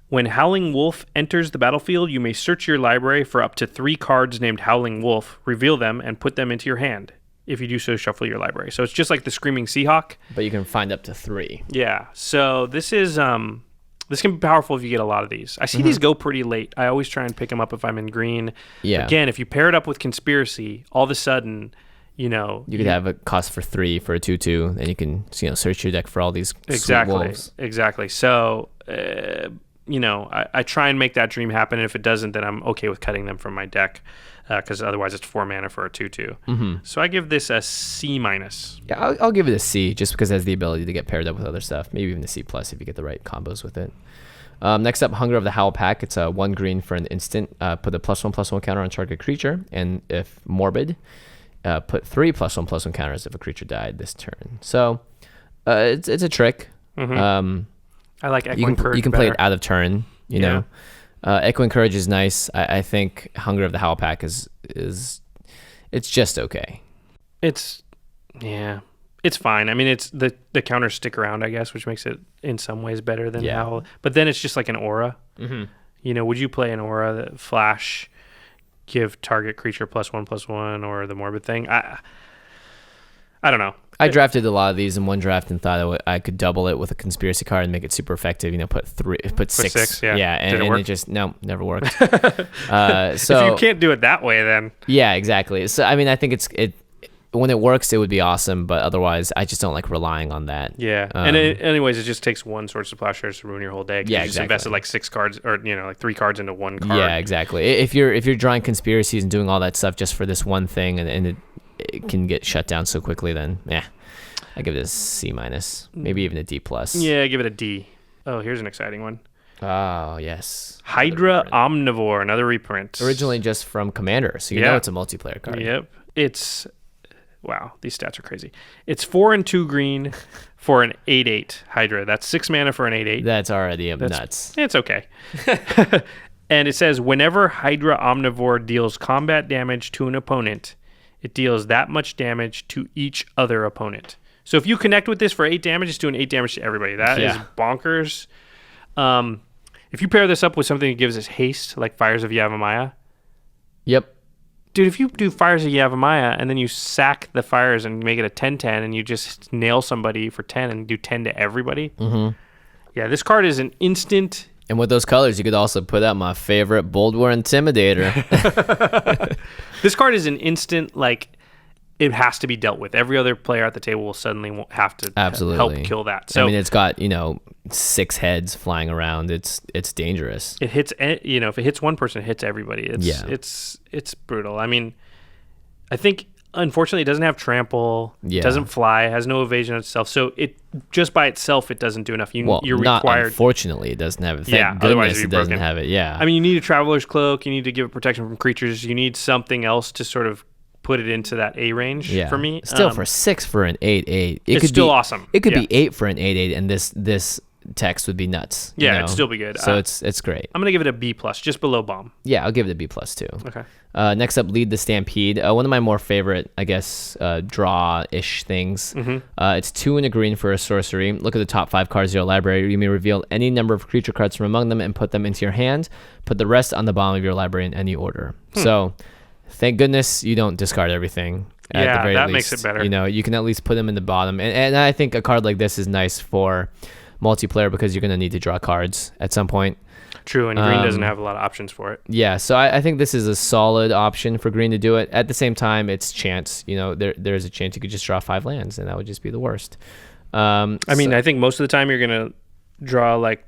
Speaker 3: When Howling Wolf enters the battlefield, you may search your library for up to 3 cards named Howling Wolf, reveal them, and put them into your hand. If you do so, shuffle your library. So it's just like the Screaming Seahawk.
Speaker 2: But you can find up to 3.
Speaker 3: Yeah. So this is this can be powerful if you get a lot of these. I see these go pretty late. I always try and pick them up if I'm in green.
Speaker 2: Yeah.
Speaker 3: Again, if you pair it up with Conspiracy, all of a sudden, you could
Speaker 2: have a cost for 3 for a 2/2, and you can search your deck for all these sweet wolves.
Speaker 3: Exactly. So I try and make that dream happen. And if it doesn't, then I'm okay with cutting them from my deck. Because otherwise it's 4 mana for a 2/2. So I give this a C-.
Speaker 2: Yeah, I'll give it a C, just because it has the ability to get paired up with other stuff. Maybe even a C+ if you get the right combos with it. Next up, Hunger of the Howl Pack. It's a 1 green for an instant. Put a +1/+1 counter on target creature, and if morbid, put 3 +1/+1 counters if a creature died this turn. So it's a trick.
Speaker 3: I like Echoing Courage.
Speaker 2: You can play it out of turn. You know. Echoing Courage is nice. I think Hunger of the Howl Pack is it's just okay.
Speaker 3: It's fine. I mean, it's the counters stick around, I guess, which makes it in some ways better than Howl. But then it's just like an aura. Would you play an aura that flash, give target creature +1/+1, or the morbid thing? I don't know.
Speaker 2: I drafted a lot of these in one draft and thought I could double it with a conspiracy card and make it super effective. Put 6.
Speaker 3: Yeah,
Speaker 2: and it just never worked.
Speaker 3: So if you can't do it that way, then
Speaker 2: exactly. So I mean, I think it when it works, it would be awesome, but otherwise, I just don't like relying on that.
Speaker 3: Yeah, anyways, it just takes one Swords to Plowshares to ruin your whole deck.
Speaker 2: Yeah,
Speaker 3: you just invested like 6 cards, or like 3 cards into 1 card.
Speaker 2: Yeah, exactly. If you're drawing conspiracies and doing all that stuff just for this one thing, and it can get shut down so quickly, then I give it a C-, maybe even a D+.
Speaker 3: Yeah, give it a D. Oh, here's an exciting one.
Speaker 2: Oh, yes.
Speaker 3: Hydra Omnivore, another reprint.
Speaker 2: Originally just from Commander, so you know it's a multiplayer card.
Speaker 3: Yep. Wow, these stats are crazy. It's 4 and 2 green for an 8/8 Hydra. That's 6 mana for an 8/8.
Speaker 2: That's already nuts.
Speaker 3: It's okay. And it says, whenever Hydra Omnivore deals combat damage to an opponent, it deals that much damage to each other opponent. So if you connect with this for 8 damage, it's doing 8 damage to everybody. That is bonkers. If you pair this up with something that gives us haste, like Fires of Yavimaya.
Speaker 2: Yep.
Speaker 3: Dude, if you do Fires of Yavimaya and then you sack the fires and make it a 10/10 and you just nail somebody for 10 and do 10 to everybody. Yeah, this card is an instant.
Speaker 2: And with those colors, you could also put out my favorite Bold War Intimidator.
Speaker 3: This card is an instant, like, it has to be dealt with. Every other player at the table will suddenly have to help kill that. So
Speaker 2: I mean, it's got 6 heads flying around. It's dangerous.
Speaker 3: It hits. If it hits one person, it hits everybody. It's brutal. I mean, I think unfortunately it doesn't have trample.
Speaker 2: Yeah.
Speaker 3: It doesn't fly. It has no evasion itself. So it just by itself it doesn't do enough. You're
Speaker 2: not
Speaker 3: required.
Speaker 2: Unfortunately, it doesn't have it. Thank goodness it doesn't have it. Yeah.
Speaker 3: I mean, you need a Traveler's Cloak. You need to give it protection from creatures. You need something else to sort of put it into that A range for me.
Speaker 2: Still, for 6 for an 8/8,
Speaker 3: it's still awesome.
Speaker 2: It could be 8 for an 8/8, and this text would be nuts.
Speaker 3: Yeah, it'd still be good.
Speaker 2: So it's great.
Speaker 3: I'm gonna give it a B+, just below bomb.
Speaker 2: Yeah, I'll give it a B+ too.
Speaker 3: Okay.
Speaker 2: Next up, Lead the Stampede. One of my more favorite, I guess, draw-ish things. It's 2 and a green for a sorcery. Look at the top 5 cards of your library. You may reveal any number of creature cards from among them and put them into your hand. Put the rest on the bottom of your library in any order. So, thank goodness you don't discard everything. At the very least,
Speaker 3: makes it better.
Speaker 2: You can at least put them in the bottom. And I think a card like this is nice for multiplayer because you're going to need to draw cards at some point.
Speaker 3: True, and green doesn't have a lot of options for it.
Speaker 2: Yeah, so I think this is a solid option for green to do it. At the same time, it's chance. There's a chance you could just draw 5 lands, and that would just be the worst.
Speaker 3: I mean, I think most of the time you're going to draw like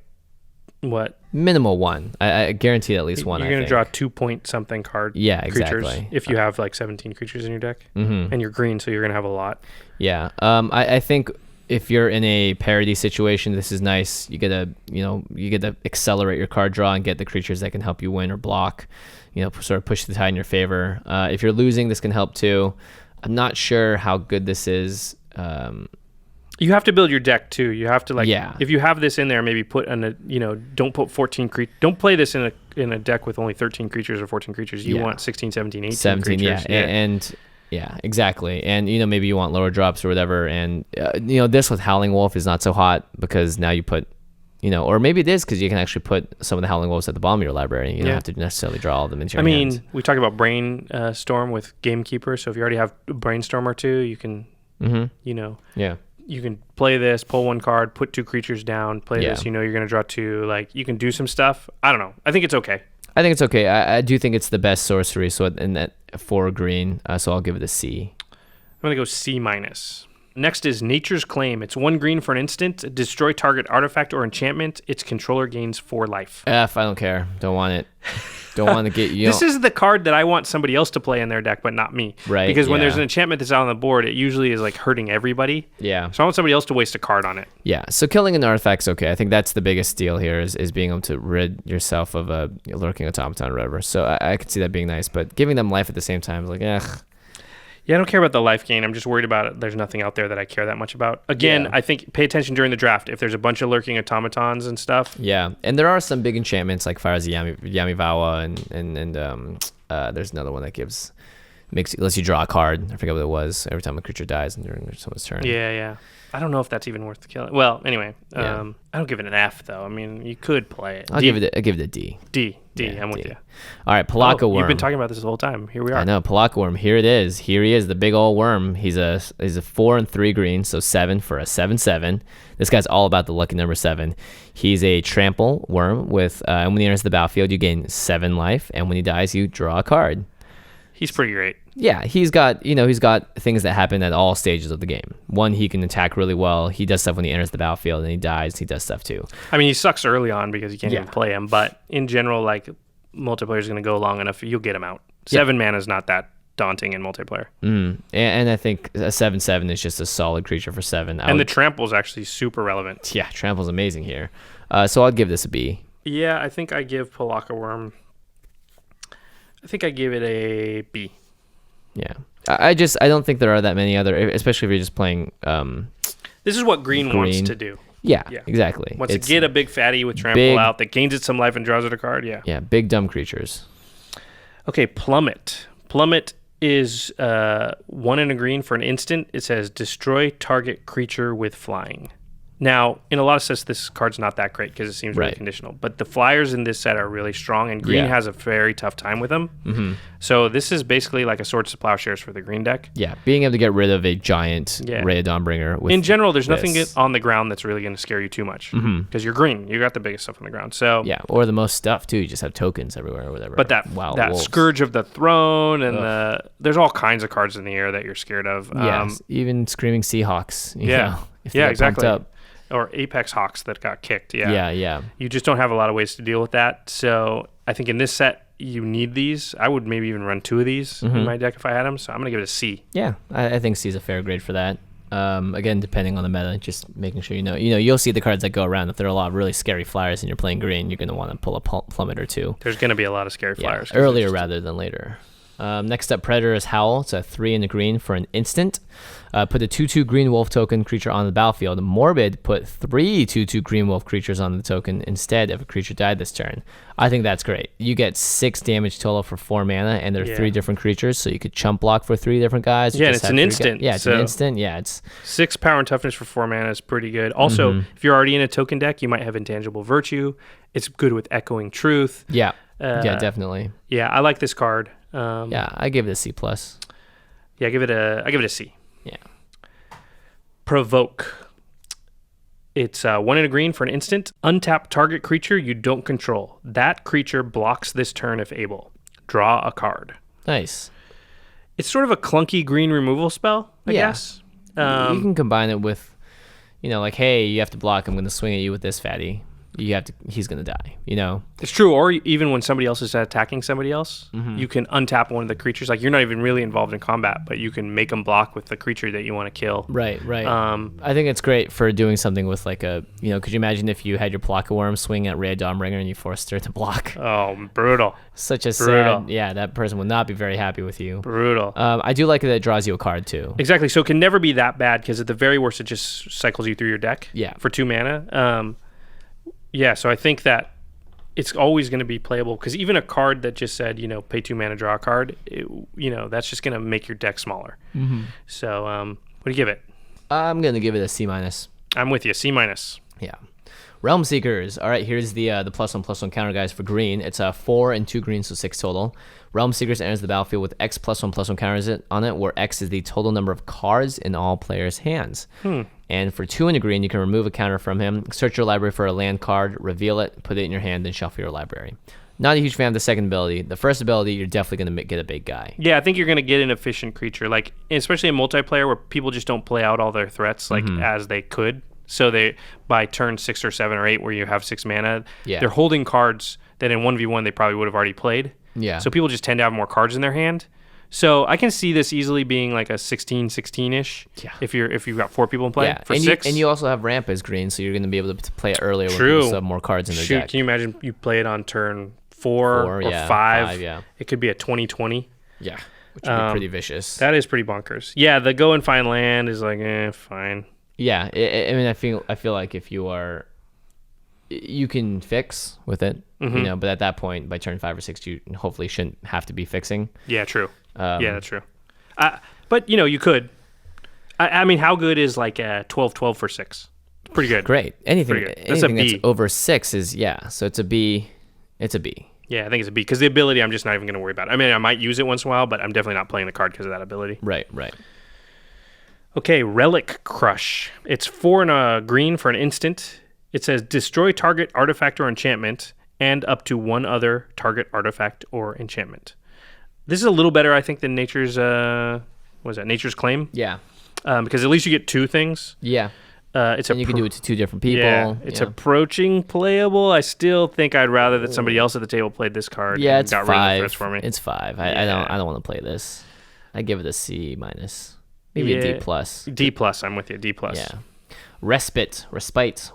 Speaker 3: What?
Speaker 2: Minimal one. I guarantee at least one.
Speaker 3: You're going to draw 2-point-something card creatures if you have like 17 creatures in your deck. And you're green, so you're going to have a lot.
Speaker 2: Yeah. I think if you're in a parity situation, this is nice. You get to accelerate your card draw and get the creatures that can help you win or block. Sort of push the tide in your favor. If you're losing, this can help too. I'm not sure how good this is.
Speaker 3: You have to build your deck too. You have to if you have this in there, maybe put don't put 14 don't play this in a deck with only 13 creatures or 14 creatures. You want 16, 17, 18
Speaker 2: 17,
Speaker 3: creatures.
Speaker 2: And exactly. And maybe you want lower drops or whatever. And this with Howling Wolf is not so hot because now you put or maybe it is because you can actually put some of the Howling Wolves at the bottom of your library. You don't have to necessarily draw all of them into your hands.
Speaker 3: We talked about Brainstorm with Gamekeeper. So if you already have a Brainstorm or two, you can you can play this, pull one card, put 2 creatures down, play this. You're going to draw 2. Like, you can do some stuff. I don't know. I think it's okay.
Speaker 2: I do think it's the best sorcery. So in that 4 green, so I'll give it a C.
Speaker 3: I'm going to go C-. Next is Nature's Claim. It's 1 green for an instant. Destroy target artifact or enchantment. Its controller gains 4 life.
Speaker 2: F, I don't care. Don't want it. Don't want to get you.
Speaker 3: This is the card that I want somebody else to play in their deck, but not me.
Speaker 2: Right.
Speaker 3: Because when there's an enchantment that's out on the board, it usually is like hurting everybody.
Speaker 2: Yeah.
Speaker 3: So I want somebody else to waste a card on it.
Speaker 2: Yeah. So killing an artifact's okay. I think that's the biggest deal here is being able to rid yourself of a lurking automaton or whatever. So I could see that being nice, but giving them life at the same time is like,
Speaker 3: Yeah, I don't care about the life gain. I'm just worried about it. There's nothing out there that I care that much about. Again, I think pay attention during the draft. If there's a bunch of lurking automatons and stuff.
Speaker 2: Yeah, and there are some big enchantments like Fire's Yamivawa and there's another one that lets you draw a card. I forget what it was. Every time a creature dies during someone's turn.
Speaker 3: Yeah. I don't know if that's even worth killing. Well, anyway, I don't give it an F though. I mean, you could play it.
Speaker 2: I'll give it a D.
Speaker 3: D. I'm with you.
Speaker 2: All right, Palaka Worm.
Speaker 3: You've been talking about this the whole time. Here we are.
Speaker 2: I know, Palaka Worm. Here it is. Here he is, the big old worm. He's a 4 and 3 green, so 7 for a 7/7. This guy's all about the lucky number 7. He's a trample worm with, and when he enters the battlefield, you gain 7 life, and when he dies, you draw a card.
Speaker 3: He's pretty great.
Speaker 2: Yeah, he's got things that happen at all stages of the game. One, he can attack really well. He does stuff when he enters the battlefield, and he dies. He does stuff too.
Speaker 3: I mean, he sucks early on because you can't even play him, but in general, like, multiplayer is going to go long enough, you'll get him out. 7 mana is not that daunting in multiplayer.
Speaker 2: And I think a 7/7 is just a solid creature for 7.
Speaker 3: The trample is actually super relevant.
Speaker 2: Yeah, trample's amazing here. So I'd give this a B.
Speaker 3: Yeah, I think I give Palaka Worm. I think I give it a B.
Speaker 2: Yeah, I don't think there are that many other, especially if you're just playing.
Speaker 3: This is what green wants to do.
Speaker 2: Yeah, exactly.
Speaker 3: Wants to get a big fatty with trample out that gains it some life and draws it a card. Yeah,
Speaker 2: big dumb creatures.
Speaker 3: Okay, Plummet. Plummet is 1 and a green for an instant. It says destroy target creature with flying. Now, in a lot of sets, this card's not that great because it seems really conditional. But the flyers in this set are really strong, and green has a very tough time with them. Mm-hmm. So this is basically like a Swords to Plowshares for the green deck.
Speaker 2: Yeah, being able to get rid of a giant Ray of Dawnbringer.
Speaker 3: In general, there's nothing on the ground that's really going to scare you too much because you're green. You got the biggest stuff on the ground. So
Speaker 2: or the most stuff too. You just have tokens everywhere or whatever.
Speaker 3: But that Scourge of the Throne and there's all kinds of cards in the air that you're scared of.
Speaker 2: Yes, even Screaming Seahawks.
Speaker 3: Exactly. Up. Or Apex Hawks that got kicked. Yeah. You just don't have a lot of ways to deal with that. So I think in this set, you need these. I would maybe even run 2 of these in my deck if I had them. So I'm going to give it a C.
Speaker 2: Yeah, I think C is a fair grade for that. Again, depending on the meta, just making sure you'll see the cards that go around. If there are a lot of really scary flyers and you're playing green, you're going to want to pull a Plummet or 2.
Speaker 3: There's going to be a lot of scary flyers.
Speaker 2: Earlier rather than later. Next up, Predator is Howl. It's a 3 and a green for an instant. Put a 2/2 green wolf token creature on the battlefield. Morbid put 3 2/2 green wolf creatures on the token instead if a creature died this turn. I think that's great. You get 6 damage total for 4 mana, and there are 3 different creatures, so you could chump block for 3 different guys.
Speaker 3: Yeah, it's an instant.
Speaker 2: It's an instant. Yeah, it's
Speaker 3: 6 power and toughness for 4 mana is pretty good. Also, if you're already in a token deck, you might have Intangible Virtue. It's good with Echoing Truth.
Speaker 2: Yeah, definitely.
Speaker 3: Yeah, I like this card.
Speaker 2: I give it a C+.
Speaker 3: Yeah, I give it a C.
Speaker 2: Yeah.
Speaker 3: Provoke. It's 1 and a green for an instant. Untap target creature you don't control. That creature blocks this turn if able. Draw a card.
Speaker 2: Nice.
Speaker 3: It's sort of a clunky green removal spell, I guess.
Speaker 2: You can combine it with, like, hey, you have to block. I'm going to swing at you with this fatty. he's gonna die. You know.
Speaker 3: It's true. Or even when somebody else is attacking somebody else, you can untap one of the creatures. Like you're not even really involved in combat, but you can make them block with the creature that you want to kill.
Speaker 2: Right. I think it's great for doing something with like a, could you imagine if you had your Plaka Worm swing at Ray Dawnbringer and you forced her to block?
Speaker 3: Oh, brutal.
Speaker 2: Such a sad, that person would not be very happy with you.
Speaker 3: Brutal.
Speaker 2: I do like that it draws you a card too.
Speaker 3: Exactly. So it can never be that bad because at the very worst, it just cycles you through your deck.
Speaker 2: Yeah.
Speaker 3: For 2 mana. So I think that it's always going to be playable because even a card that just said, pay 2 mana, draw a card, that's just going to make your deck smaller. Mm-hmm. So what do you give it?
Speaker 2: I'm going to give it a C-.
Speaker 3: I'm with you, C-.
Speaker 2: Yeah. Realm Seekers. All right, here's the +1/+1 counter, guys, for green. It's 4 and 2 green, so 6 total. Realm Seekers enters the battlefield with X +1/+1 counters on it, where X is the total number of cards in all players' hands. And for 2 and a green, you can remove a counter from him, search your library for a land card, reveal it, put it in your hand, then shuffle your library. Not a huge fan of the second ability. The first ability, you're definitely going to get a big guy.
Speaker 3: Yeah, I think you're going to get an efficient creature, like especially in multiplayer where people just don't play out all their threats as they could. So they, by turn 6 or 7 or 8, where you have 6 mana, they're holding cards that in 1v1 they probably would have already played.
Speaker 2: Yeah.
Speaker 3: So people just tend to have more cards in their hand. So I can see this easily being like a 16-ish. Yeah. If you've got 4 people in play.
Speaker 2: Yeah.
Speaker 3: For
Speaker 2: and
Speaker 3: 6.
Speaker 2: You also have ramp as green, so you're going to be able to play it earlier when
Speaker 3: True.
Speaker 2: people still have more cards in their deck.
Speaker 3: Can you imagine you play it on turn 4 or 5?
Speaker 2: Yeah.
Speaker 3: It could be a 20-20.
Speaker 2: Yeah. Which would be pretty vicious.
Speaker 3: That is pretty bonkers. Yeah, the go and find land is like, fine.
Speaker 2: Yeah, I feel like if you can fix with it, but at that point, by turn 5 or 6, you hopefully shouldn't have to be fixing.
Speaker 3: Yeah, true. That's true. But you could. I mean, how good is like a 12/12 for 6? Pretty good.
Speaker 2: Great. Anything
Speaker 3: That's a B.
Speaker 2: that's over 6 is so it's a B. It's a B.
Speaker 3: Yeah, I think it's a B because the ability I'm just not even going to worry about. I mean, I might use it once in a while, but I'm definitely not playing the card because of that ability.
Speaker 2: Right.
Speaker 3: Okay, Relic Crush. It's 4 and a green for an instant. It says destroy target artifact or enchantment and up to 1 other target artifact or enchantment. This is a little better, I think, than Nature's Nature's Claim?
Speaker 2: Yeah.
Speaker 3: Because at least you get 2 things.
Speaker 2: Yeah.
Speaker 3: And
Speaker 2: you can do it to 2 different people.
Speaker 3: Yeah, it's approaching playable. I still think I'd rather that somebody else at the table played this card.
Speaker 2: Yeah, it's
Speaker 3: got
Speaker 2: 5.
Speaker 3: rid of the threats for me.
Speaker 2: It's 5. I don't want to play this. I give it a C-. Maybe a D+.
Speaker 3: D+, I'm with you. D+.
Speaker 2: Yeah. Respite.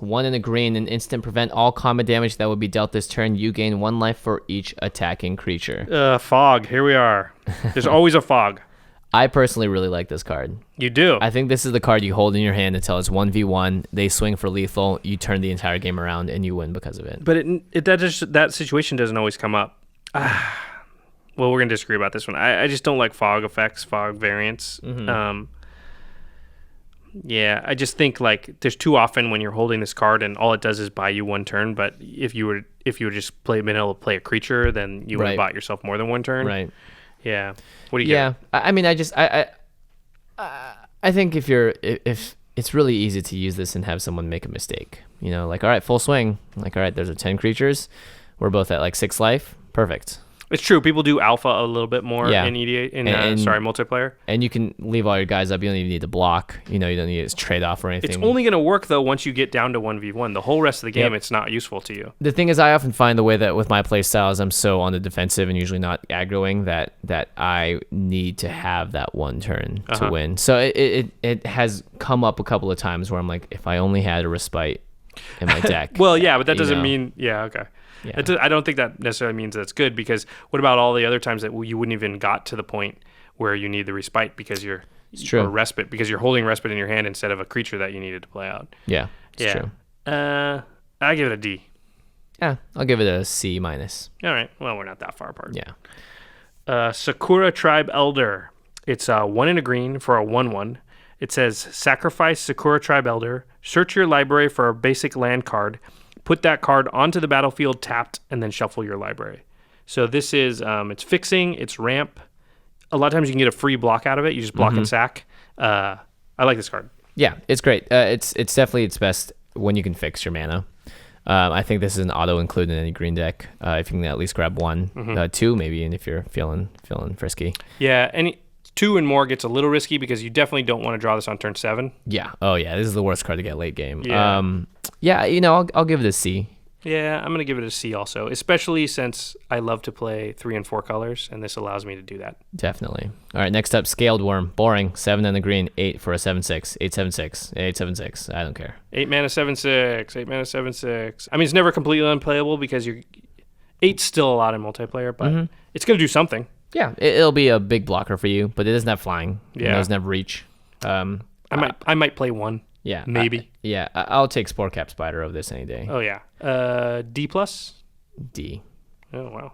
Speaker 2: 1 and a green. An instant prevent all combat damage that would be dealt this turn. You gain 1 life for each attacking creature.
Speaker 3: Fog. Here we are. There's always a fog.
Speaker 2: I personally really like this card.
Speaker 3: You do?
Speaker 2: I think this is the card you hold in your hand until it's 1v1. They swing for lethal. You turn the entire game around and you win because of it.
Speaker 3: But that situation doesn't always come up. Well, we're going to disagree about this one. I just don't like fog effects, fog variants. I just think like there's too often when you're holding this card and all it does is buy you 1 turn. But if you were just been able to play a creature, then you would have bought yourself more than 1 turn.
Speaker 2: Right.
Speaker 3: Yeah. What do you get?
Speaker 2: I mean, I think if it's really easy to use this and have someone make a mistake, like, all right, full swing. Like, all right, there's 10 creatures. We're both at like 6 life. Perfect.
Speaker 3: It's true. People do alpha a little bit more in multiplayer.
Speaker 2: And you can leave all your guys up. You don't even need to block. You don't need to trade off or anything.
Speaker 3: It's only going to work, though, once you get down to 1v1. The whole rest of the game, it's not useful to you.
Speaker 2: The thing is, I often find the way that with my play styles, I'm so on the defensive and usually not aggroing that I need to have that 1 turn to win. So it has come up a couple of times where I'm like, if I only had a respite in my deck.
Speaker 3: Well, yeah, but that doesn't mean... Yeah, okay.
Speaker 2: Yeah.
Speaker 3: I don't think that necessarily means that's good because what about all the other times that you wouldn't even got to the point where you need the respite because or respite because you're holding respite in your hand instead of a creature that you needed to play out.
Speaker 2: Yeah, it's true.
Speaker 3: I give it a D.
Speaker 2: Yeah, I'll give it a C-. All
Speaker 3: right. Well, we're not that far apart.
Speaker 2: Yeah.
Speaker 3: Sakura Tribe Elder. It's 1 and a green for a 1/1. It says sacrifice Sakura Tribe Elder. Search your library for a basic land card. Put that card onto the battlefield tapped, and then shuffle your library. So this is, it's fixing, it's ramp. A lot of times you can get a free block out of it. You just block and sack. I like this card.
Speaker 2: Yeah, it's great. It's definitely its best when you can fix your mana. I think this is an auto include in any green deck. If you can at least grab 1, 2 maybe, and if you're feeling frisky.
Speaker 3: Yeah, 2 and more gets a little risky because you definitely don't want to draw this on turn 7.
Speaker 2: Yeah. Oh yeah, this is the worst card to get late game.
Speaker 3: Yeah.
Speaker 2: I'll give it a C.
Speaker 3: Yeah, I'm going to give it a C also, especially since I love to play 3 and 4 colors, and this allows me to do that.
Speaker 2: Definitely. All right, next up, Scaled Worm. Boring. 7 on the green, 8 for a 7/6. 8/7/6. 8/7/6. I don't care.
Speaker 3: 8 mana 7/6. 8 mana 7/6. I mean, it's never completely unplayable because 8's still a lot in multiplayer, but it's going to do something.
Speaker 2: Yeah, it'll be a big blocker for you, but it doesn't have flying.
Speaker 3: Yeah.
Speaker 2: It doesn't have reach.
Speaker 3: I might play 1.
Speaker 2: Yeah.
Speaker 3: Maybe.
Speaker 2: I'll take Spore Cap Spider over this any day.
Speaker 3: Oh, yeah. D+?
Speaker 2: D.
Speaker 3: Oh, wow.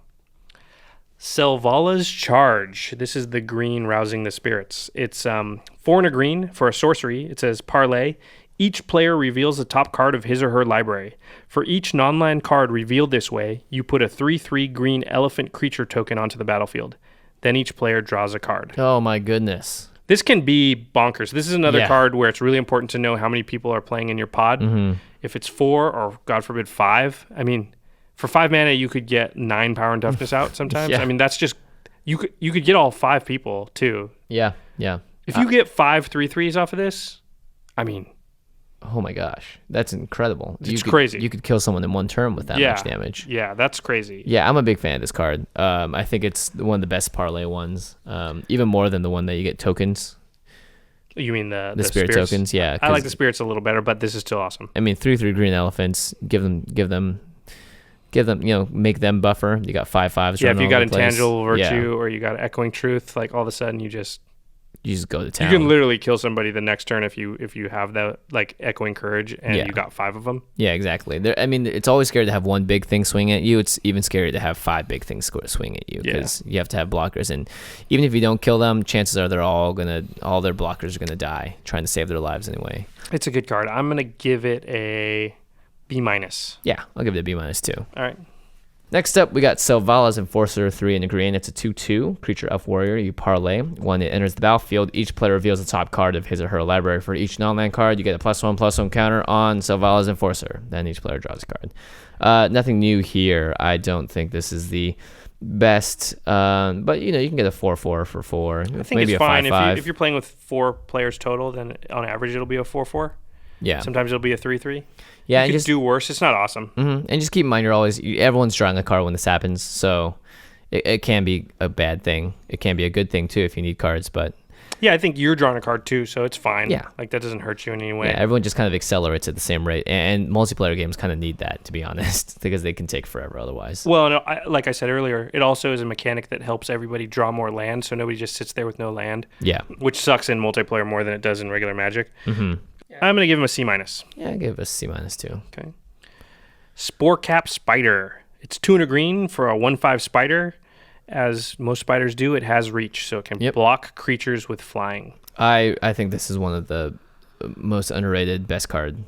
Speaker 3: Selvala's Charge. This is the green Rousing the Spirits. It's 4 and a green for a sorcery. It says Parlay. Each player reveals the top card of his or her library. For each non-land card revealed this way, you put a 3/3 green elephant creature token onto the battlefield. Then each player draws a card.
Speaker 2: Oh, my goodness.
Speaker 3: This can be bonkers. This is another card where it's really important to know how many people are playing in your pod. If it's 4 or, God forbid, 5, I mean, for 5 mana, you could get 9 power and toughness out sometimes.
Speaker 2: Yeah.
Speaker 3: I mean, that's just... You could get all 5 people, too.
Speaker 2: Yeah.
Speaker 3: If you get 5 3/3s off of this, I mean...
Speaker 2: Oh, my gosh. That's incredible.
Speaker 3: It's crazy.
Speaker 2: You could kill someone in one turn with that much damage.
Speaker 3: Yeah, that's crazy.
Speaker 2: Yeah, I'm a big fan of this card. I think it's one of the best parlay ones, even more than the one that you get tokens.
Speaker 3: You mean the
Speaker 2: spirit
Speaker 3: spirits?
Speaker 2: tokens? Yeah.
Speaker 3: I like the spirits a little better, but this is still awesome.
Speaker 2: I mean, 3/3 green elephants. Give them. Make them buffer. You got 5/5s.
Speaker 3: Yeah, if you got Intangible
Speaker 2: Virtue
Speaker 3: Virtue or you got Echoing Truth, like all of a sudden you just
Speaker 2: go to town.
Speaker 3: You can literally kill somebody the next turn if you have that like Echoing Courage and you got 5 of them.
Speaker 2: Yeah, exactly. I mean, it's always scary to have one big thing swing at you. It's even scary to have 5 big things swing at you because you have to have blockers. And even if you don't kill them, chances are all their blockers are gonna die trying to save their lives anyway.
Speaker 3: It's a good card. I'm gonna give it a B-.
Speaker 2: Yeah, I'll give it a B- too.
Speaker 3: All right.
Speaker 2: Next up, we got Selvala's Enforcer, 3 and a green. It's a 2/2 creature elf warrior. You parlay. When it enters the battlefield, each player reveals the top card of his or her library. For each non-land card, you get a +1/+1 counter on Selvala's Enforcer. Then each player draws a card. Nothing new here. I don't think this is the best, but you can get a 4/4 for 4.
Speaker 3: I think
Speaker 2: maybe
Speaker 3: it's fine.
Speaker 2: 5/5.
Speaker 3: If you're playing with 4 players total, then on average it'll be a 4/4.
Speaker 2: Yeah.
Speaker 3: Sometimes it'll be a 3/3.
Speaker 2: Yeah,
Speaker 3: you could do worse. It's not awesome.
Speaker 2: And just keep in mind, everyone's drawing a card when this happens, so it can be a bad thing. It can be a good thing too if you need cards, but
Speaker 3: yeah, I think you're drawing a card too, so it's fine.
Speaker 2: Yeah,
Speaker 3: like that doesn't hurt you in any way.
Speaker 2: Yeah, everyone just kind of accelerates at the same rate, and multiplayer games kind of need that, to be honest, because they can take forever otherwise.
Speaker 3: Well, no, like I said earlier, it also is a mechanic that helps everybody draw more land, so nobody just sits there with no land.
Speaker 2: Yeah,
Speaker 3: which sucks in multiplayer more than it does in regular Magic. I'm gonna give him a C-.
Speaker 2: Yeah, I give it a C- too.
Speaker 3: Okay. Spore Cap Spider. It's 2 and a green for a 1/5 spider. As most spiders do, it has reach, so it can block creatures with flying.
Speaker 2: I think this is one of the most underrated best cards.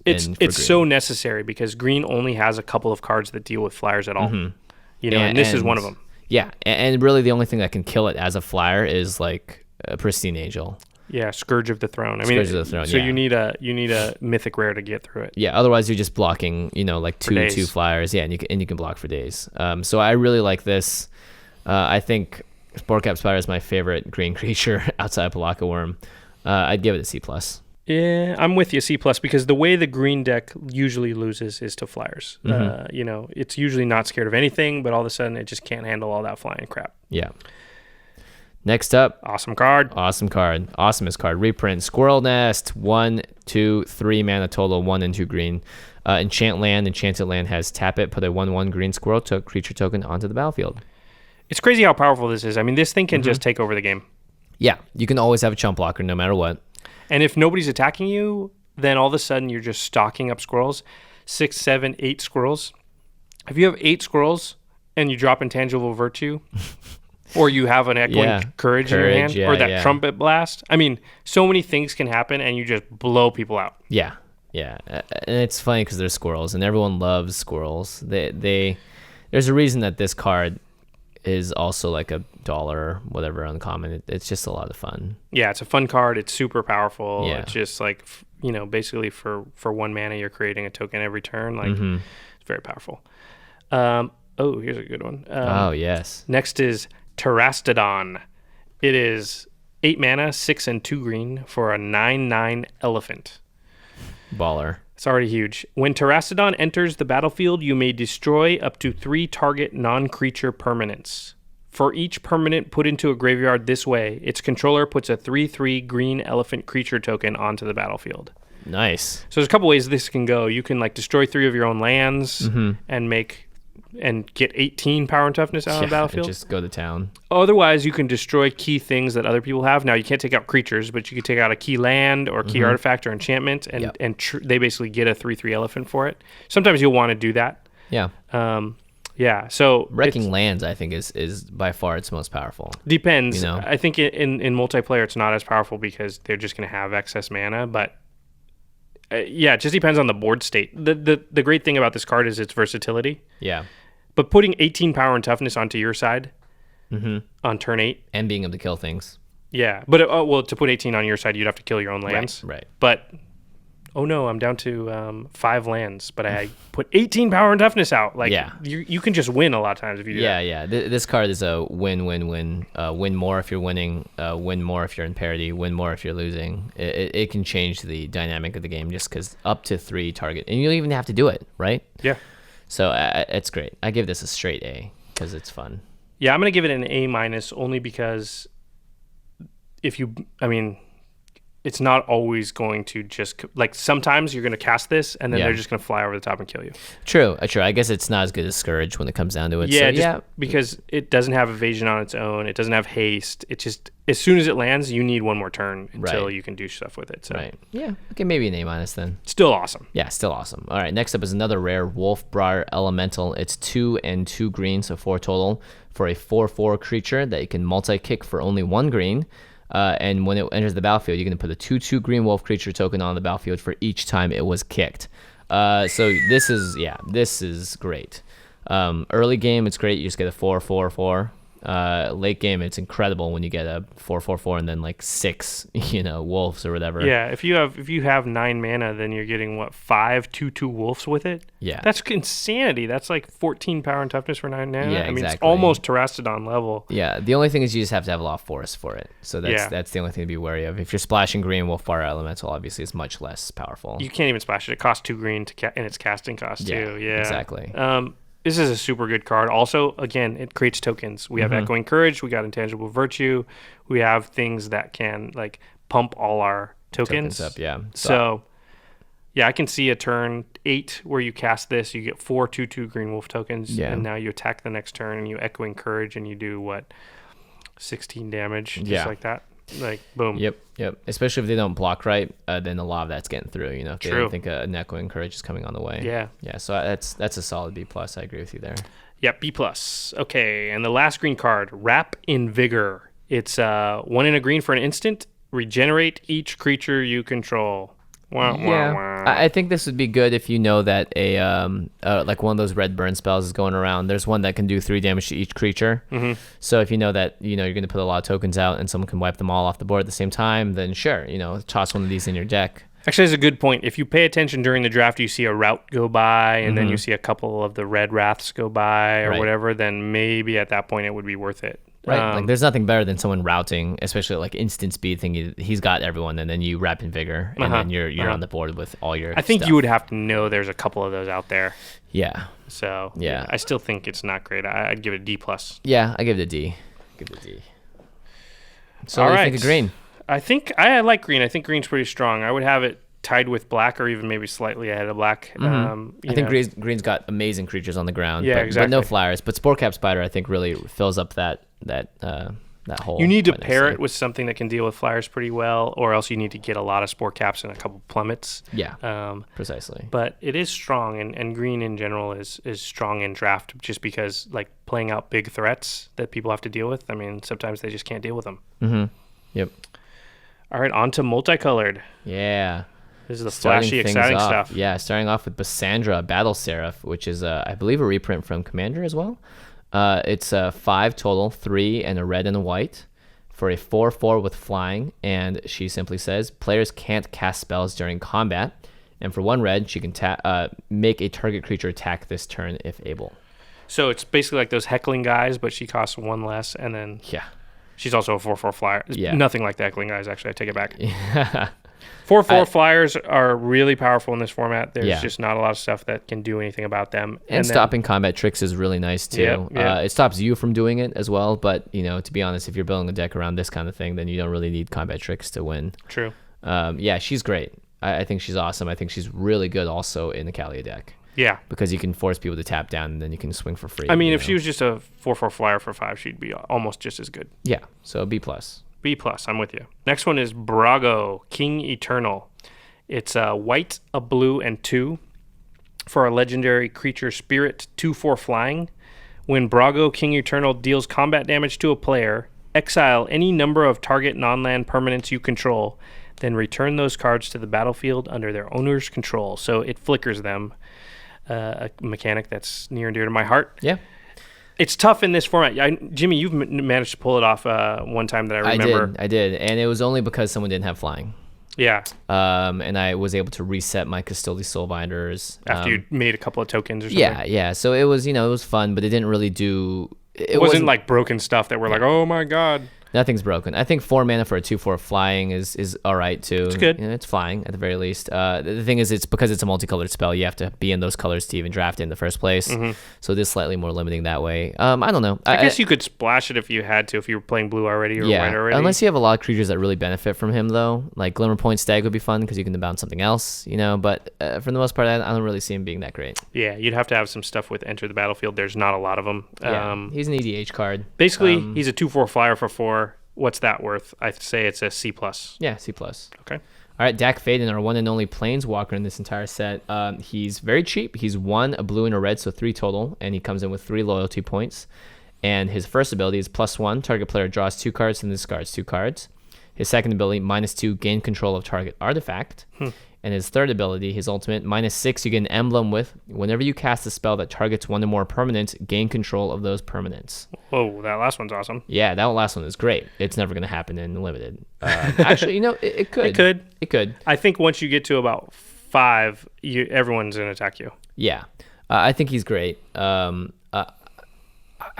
Speaker 3: It's so necessary because green only has a couple of cards that deal with flyers at all. And this is one of them.
Speaker 2: Yeah, and really the only thing that can kill it as a flyer is like a Pristine Angel.
Speaker 3: Yeah, Scourge of the Throne.
Speaker 2: Scourge of the Throne,
Speaker 3: so you need a mythic rare to get through it.
Speaker 2: Yeah, otherwise you're just blocking, like two flyers. Yeah, and you can block for days. So I really like this. I think Spore Cap Spider is my favorite green creature outside of Palaka Worm. I'd give it a C+.
Speaker 3: Yeah, I'm with you, C+, because the way the green deck usually loses is to flyers. It's usually not scared of anything, but all of a sudden it just can't handle all that flying crap.
Speaker 2: Yeah. Next up,
Speaker 3: awesome card.
Speaker 2: Awesomest card. Reprint. Squirrel Nest. 1, 2, 3 mana total. 1 and 2 green. Enchant land. Enchanted land has tap it. Put a 1/1 green squirrel creature token onto the battlefield.
Speaker 3: It's crazy how powerful this is. I mean, this thing can just take over the game.
Speaker 2: Yeah, you can always have a chump blocker no matter what.
Speaker 3: And if nobody's attacking you, then all of a sudden you're just stocking up squirrels. 6, 7, 8 squirrels. If you have 8 squirrels and you drop Intangible Virtue, or you have an Echoing Courage in your hand, or that Trumpet Blast. I mean, so many things can happen, and you just blow people out.
Speaker 2: Yeah. And it's funny because they're squirrels, and everyone loves squirrels. There's a reason that this card is also like $1, whatever, uncommon. It's just a lot of fun. Yeah,
Speaker 3: it's a fun card. It's super powerful.
Speaker 2: Yeah.
Speaker 3: It's just like, basically for 1 mana, you're creating a token every turn. Like, it's very powerful. Here's a good one.
Speaker 2: Yes.
Speaker 3: Next is Terastodon. It is 8 mana, 6 and 2 green for a 9/9 elephant.
Speaker 2: Baller.
Speaker 3: It's already huge. When Terrastodon enters the battlefield, you may destroy up to 3 target non-creature permanents. For each permanent put into a graveyard this way, its controller puts a 3/3 green elephant creature token onto the battlefield.
Speaker 2: Nice.
Speaker 3: So there's a couple ways this can go. You can like destroy 3 of your own lands and get 18 power and toughness out of the battlefield.
Speaker 2: And just go to town.
Speaker 3: Otherwise, you can destroy key things that other people have. Now, you can't take out creatures, but you can take out a key land or key artifact or enchantment, and they basically get a 3/3 elephant for it. Sometimes you'll want to do that.
Speaker 2: Yeah.
Speaker 3: Yeah. So
Speaker 2: wrecking lands, I think, is by far its most powerful.
Speaker 3: Depends. You know? I think in multiplayer, it's not as powerful because they're just going to have excess mana, but it just depends on the board state. The great thing about this card is its versatility.
Speaker 2: Yeah.
Speaker 3: But putting 18 power and toughness onto your side on turn 8.
Speaker 2: And being able to kill things.
Speaker 3: Yeah. But, to put 18 on your side, you'd have to kill your own lands.
Speaker 2: Right.
Speaker 3: But, oh no, I'm down to 5 lands, but I put 18 power and toughness out. Like, you can just win a lot of times if you do that.
Speaker 2: Yeah. This card is a win-win-win. Win more if you're winning, win more if you're in parity, win more if you're losing. It can change the dynamic of the game just because up to 3 target. And you don't even have to do it, right?
Speaker 3: Yeah. So
Speaker 2: it's great. I give this a straight A because it's fun.
Speaker 3: Yeah, I'm going to give it an A- only because it's not always going to just, like, sometimes you're going to cast this and then they're just going to fly over the top and kill you. True.
Speaker 2: I guess it's not as good as Scourge when it comes down to it.
Speaker 3: Yeah, because it doesn't have evasion on its own. It doesn't have haste. It just, as soon as it lands, you need one more turn until you can do stuff with it. So.
Speaker 2: Right. Yeah. Okay, maybe an A- then.
Speaker 3: Still awesome.
Speaker 2: Yeah, still awesome. All right, next up is another rare Wolfbriar Elemental. It's 2 and 2 green, so 4 total, for a 4/4 creature that you can multi-kick for only 1 green. And when it enters the battlefield, you're going to put a 2/2 green wolf creature token on the battlefield for each time it was kicked. So this is great. Early game, it's great. You just get a 4/4/4. Late game, it's incredible when you get a 4/4/4 and then like 6, wolves or whatever.
Speaker 3: Yeah, if you have 9 mana, then you're getting 5 2/2 wolves with it.
Speaker 2: Yeah,
Speaker 3: that's insanity. That's like 14 power and toughness for 9 mana.
Speaker 2: Yeah,
Speaker 3: I mean,
Speaker 2: exactly.
Speaker 3: It's almost Terrastodon level.
Speaker 2: Yeah, the only thing is you just have to have a lot of forest for it. So that's the only thing to be wary of. If you're splashing green, Wolfbriar Elemental obviously is much less powerful.
Speaker 3: You can't even splash it. It costs 2 green and its casting cost too. Yeah,
Speaker 2: exactly.
Speaker 3: This is a super good card. Also, again, it creates tokens. We have Echoing Courage. We got Intangible Virtue. We have things that can like pump all our tokens
Speaker 2: up. Yeah.
Speaker 3: So, I can see a turn 8 where you cast this. You get 4 2/2 green wolf tokens, and now you attack the next turn and you Echoing Courage and you do 16 damage, just like that. Like boom.
Speaker 2: Yep. Especially if they don't block right, then a lot of that's getting through. If they don't think an Echoing Courage is coming on the way. Yeah. So that's a solid B+. I agree with you there.
Speaker 3: Yeah, B+. Okay, and the last green card, Wrap in Vigor. It's 1 in a green for an instant. Regenerate each creature you control.
Speaker 2: I think this would be good if you know that a like one of those red burn spells is going around. There's one that can do 3 damage to each creature. So if you know that you're going to put a lot of tokens out and someone can wipe them all off the board at the same time, then sure, toss one of these in your deck.
Speaker 3: Actually, that's a good point. If you pay attention during the draft, you see a route go by, and then you see a couple of the red wraths go by or whatever, then maybe at that point it would be worth it.
Speaker 2: Right, like there's nothing better than someone routing, especially like instant speed thing. He's got everyone, and then you Wrap in Vigor, and then you're on the board with all your.
Speaker 3: I think
Speaker 2: stuff.
Speaker 3: You would have to know there's a couple of those out there.
Speaker 2: Yeah.
Speaker 3: So I still think it's not great. I'd give it a D+.
Speaker 2: Yeah, I give it a D. So what do you think of green?
Speaker 3: I think I like green. I think green's pretty strong. I would have it tied with black or even maybe slightly ahead of black.
Speaker 2: I think green's got amazing creatures on the ground,
Speaker 3: exactly.
Speaker 2: but no flyers. But Sporecap Spider, I think, really fills up that hole.
Speaker 3: You need to pair it with something that can deal with flyers pretty well, or else you need to get a lot of Spore Caps and a couple plummets.
Speaker 2: Yeah, precisely.
Speaker 3: But it is strong, and green in general is strong in draft just because, like, playing out big threats that people have to deal with, I mean, sometimes they just can't deal with them.
Speaker 2: Yep.
Speaker 3: All right, on to multicolored.
Speaker 2: Yeah.
Speaker 3: This is the flashy, exciting stuff.
Speaker 2: Yeah, starting off with Bassandra Battle Seraph, which is, I believe, a reprint from Commander as well. It's 5 total, 3 and a red and a white for a 4/4 with flying, and she simply says, players can't cast spells during combat, and for 1 red, she can make a target creature attack this turn if able.
Speaker 3: So it's basically like those heckling guys, but she costs 1 less, and then she's also a 4/4 flyer. It's nothing like the heckling guys, actually. I take it back. 4/4 flyers are really powerful in this format. There's just not a lot of stuff that can do anything about them.
Speaker 2: And stopping combat tricks is really nice too. It stops you from doing it as well. But to be honest, if you're building a deck around this kind of thing, then you don't really need combat tricks to win.
Speaker 3: True.
Speaker 2: She's great. I think she's awesome. I think she's really good also in the Kalia deck.
Speaker 3: Yeah.
Speaker 2: Because you can force people to tap down and then you can swing for free.
Speaker 3: I mean, if she was just a 4/4 flyer for 5, she'd be almost just as good.
Speaker 2: Yeah. So B+.
Speaker 3: B+, I'm with you. Next one is Brago, King Eternal. It's a white, a blue, and 2 for a legendary creature spirit 2/4 flying. When Brago, King Eternal deals combat damage to a player, exile any number of target non-land permanents you control, then return those cards to the battlefield under their owner's control. So it flickers them. A mechanic that's near and dear to my heart.
Speaker 2: Yeah.
Speaker 3: It's tough in this format. Jimmy, you've managed to pull it off one time that I remember.
Speaker 2: I did. And it was only because someone didn't have flying.
Speaker 3: Yeah.
Speaker 2: And I was able to reset my Custody Soulbinders.
Speaker 3: After you made a couple of tokens or something.
Speaker 2: Yeah. So it was, it was fun, but it didn't really do...
Speaker 3: It wasn't like broken stuff that were like, oh my God.
Speaker 2: Nothing's broken. I think 4 mana for a 2/4 flying is all right too.
Speaker 3: It's good.
Speaker 2: It's flying at the very least. The thing is, it's because it's a multicolored spell. You have to be in those colors to even draft it in the first place. Mm-hmm. So it is slightly more limiting that way. I don't know.
Speaker 3: I guess you could splash it if you had to, if you were playing blue already or white already.
Speaker 2: Unless you have a lot of creatures that really benefit from him though. Like Glimmer Point Stag would be fun because you can bounce something else. But for the most part, I don't really see him being that great.
Speaker 3: Yeah, you'd have to have some stuff with Enter the Battlefield. There's not a lot of them.
Speaker 2: He's an EDH card.
Speaker 3: Basically, he's a 2/4 flyer for 4. What's that worth? I'd say it's a C+.
Speaker 2: Yeah, C+.
Speaker 3: Okay.
Speaker 2: All right, Dak Faden, our one and only Planeswalker in this entire set. He's very cheap. He's 1, a blue, and a red, so 3 total, and he comes in with 3 loyalty points. And his first ability is +1. Target player draws 2 cards and discards 2 cards. His second ability, -2, gain control of target artifact. And his third ability, his ultimate, -6, you get an emblem with, whenever you cast a spell that targets 1 or more permanents, gain control of those permanents.
Speaker 3: Whoa, that last one's awesome.
Speaker 2: Yeah, that last one is great. It's never going to happen in Limited. Actually, it could. It could.
Speaker 3: I think once you get to about 5, everyone's going to attack you.
Speaker 2: Yeah. I think he's great. I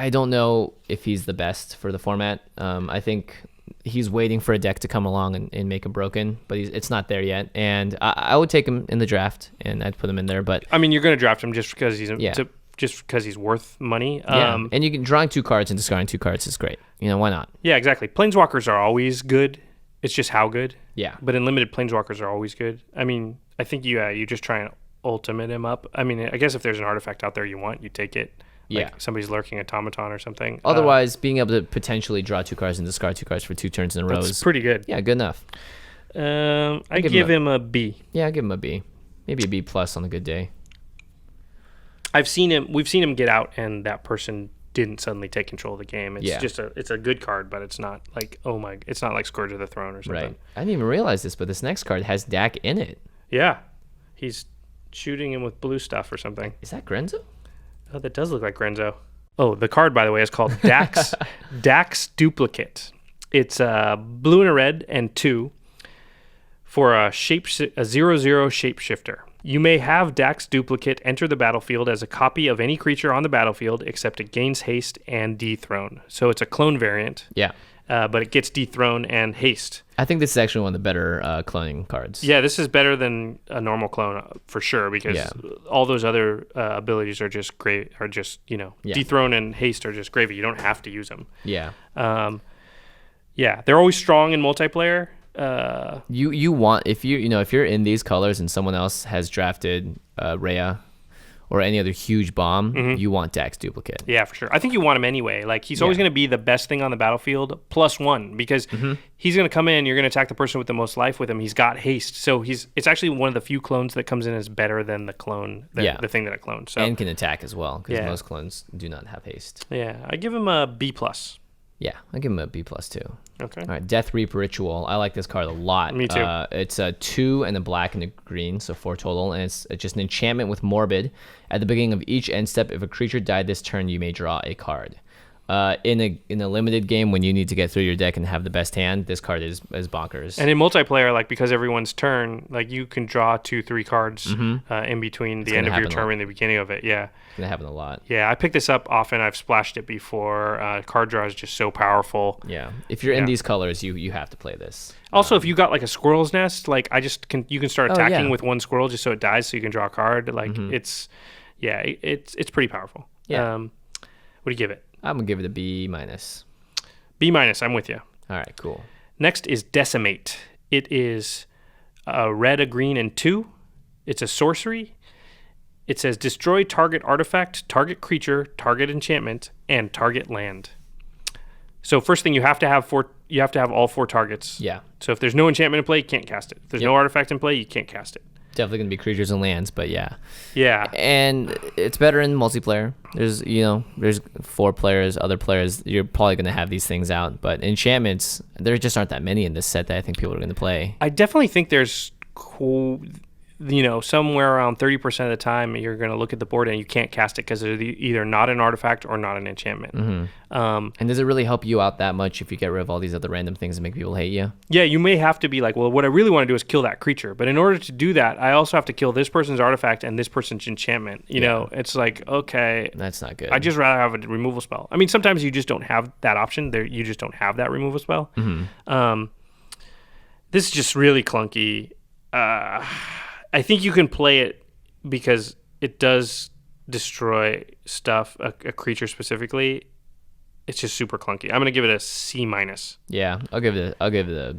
Speaker 2: don't know if he's the best for the format. I think... he's waiting for a deck to come along and make him broken, but it's not there yet. And I would take him in the draft, and I'd put him in there. But
Speaker 3: I mean, you're going to draft him just because he's worth money.
Speaker 2: And you can drawing 2 cards and discarding 2 cards is great. Why not?
Speaker 3: Yeah, exactly. Planeswalkers are always good. It's just how good.
Speaker 2: Yeah.
Speaker 3: But in Limited, Planeswalkers are always good. I mean, I think you just try and ultimate him up. I mean, I guess if there's an artifact out there you want, you take it. Like somebody's lurking automaton or something.
Speaker 2: Otherwise, being able to potentially draw 2 cards and discard 2 cards for 2 turns in a row is
Speaker 3: pretty good.
Speaker 2: Yeah, good enough.
Speaker 3: I give him a B.
Speaker 2: Yeah, I give him a B. Maybe a B+ on a good day.
Speaker 3: We've seen him get out, and that person didn't suddenly take control of the game. It's just it's a good card, but it's not like it's not like Scourge of the Throne or something.
Speaker 2: Right. I didn't even realize this, but this next card has Dak in it.
Speaker 3: Yeah, he's shooting him with blue stuff or something.
Speaker 2: Is that Grenzo?
Speaker 3: Oh, that does look like Grenzo. Oh, the card, by the way, is called Dax Duplicate. It's blue and a red and 2 for a 0/0 shapeshifter. You may have Dax Duplicate enter the battlefield as a copy of any creature on the battlefield, except it gains haste and dethrone. So it's a clone variant.
Speaker 2: Yeah.
Speaker 3: But it gets dethrone and haste.
Speaker 2: I think this is actually one of the better cloning cards.
Speaker 3: Yeah, this is better than a normal clone for sure, because all those other abilities are just great. Are just dethrone and haste are just gravy. You don't have to use them.
Speaker 2: Yeah.
Speaker 3: They're always strong in multiplayer.
Speaker 2: You want if you're in these colors and someone else has drafted Rhea or any other huge bomb, you want Dax Duplicate.
Speaker 3: Yeah, for sure. I think you want him anyway. Like, he's always going to be the best thing on the battlefield, +1, because he's going to come in, you're going to attack the person with the most life with him. He's got haste. So it's actually one of the few clones that comes in as better than the clone, the thing that it clones. So,
Speaker 2: and can attack as well, because most clones do not have haste.
Speaker 3: Yeah, I give him a B+.
Speaker 2: Yeah, I give him a B+ too.
Speaker 3: Okay.
Speaker 2: All right, Death Reap Ritual. I like this card a lot.
Speaker 3: Me too.
Speaker 2: It's a 2 and a black and a green, so 4 total, and it's just an enchantment with Morbid. At the beginning of each end step, if a creature died this turn, you may draw a card. In a limited game when you need to get through your deck and have the best hand, this card is bonkers.
Speaker 3: And in multiplayer, like because everyone's turn, like you can draw 2-3 cards in between the end of your turn and the beginning of it. Yeah,
Speaker 2: it's gonna happen a lot.
Speaker 3: Yeah, I pick this up often. I've splashed it before. Card draw is just so powerful.
Speaker 2: Yeah, if you're in these colors, you have to play this.
Speaker 3: Also, if you got like a squirrel's nest, like you can start attacking with one squirrel just so it dies, so you can draw a card. Like it's pretty powerful.
Speaker 2: Yeah.
Speaker 3: What do you give it?
Speaker 2: I'm gonna give it a B-.
Speaker 3: B-. I'm with you.
Speaker 2: All right, cool.
Speaker 3: Next is Decimate. It is a red, a green, and 2. It's a sorcery. It says destroy target artifact, target creature, target enchantment, and target land. So first thing, you have to have all 4 targets.
Speaker 2: Yeah.
Speaker 3: So if there's no enchantment in play, you can't cast it. If there's no artifact in play, you can't cast it.
Speaker 2: Definitely gonna be creatures and lands, but yeah.
Speaker 3: Yeah.
Speaker 2: And it's better in multiplayer. There's 4 players, other players. You're probably gonna have these things out, but enchantments, there just aren't that many in this set that I think people are gonna play.
Speaker 3: I definitely think there's somewhere around 30% of the time you're going to look at the board and you can't cast it because they're either not an artifact or not an enchantment.
Speaker 2: And does it really help you out that much if you get rid of all these other random things that make people hate you?
Speaker 3: Yeah, you may have to be like, well, what I really want to do is kill that creature. But in order to do that, I also have to kill this person's artifact and this person's enchantment. You know, it's like, okay.
Speaker 2: That's not good.
Speaker 3: I'd just rather have a removal spell. I mean, sometimes you just don't have that option. You just don't have that removal spell. This is just really clunky. I think you can play it because it does destroy stuff, a creature specifically. It's just super clunky. I'm gonna give it a C-.
Speaker 2: Yeah, I'll give it a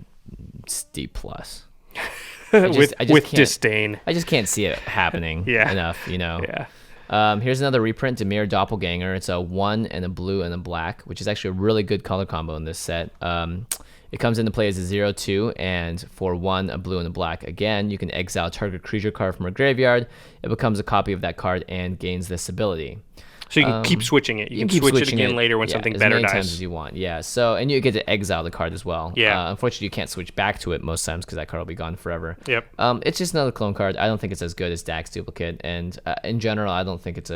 Speaker 2: D+.
Speaker 3: With disdain.
Speaker 2: I just can't see it happening enough.
Speaker 3: Yeah.
Speaker 2: Here's another reprint, Dimir Doppelganger. It's a 1 and a blue and a black, which is actually a really good color combo in this set. It comes into play as a 0/2, and for 1, a blue and a black. Again, you can exile target creature card from a graveyard. It becomes a copy of that card and gains this ability.
Speaker 3: So you can keep switching it. You can switch it again later when something better dies.
Speaker 2: As many times as you want. Yeah. So, and you get to exile the card as well.
Speaker 3: Yeah.
Speaker 2: Unfortunately, you can't switch back to it most times because that card will be gone forever.
Speaker 3: Yep.
Speaker 2: It's just another clone card. I don't think it's as good as Dax Duplicate, and in general, I don't think it's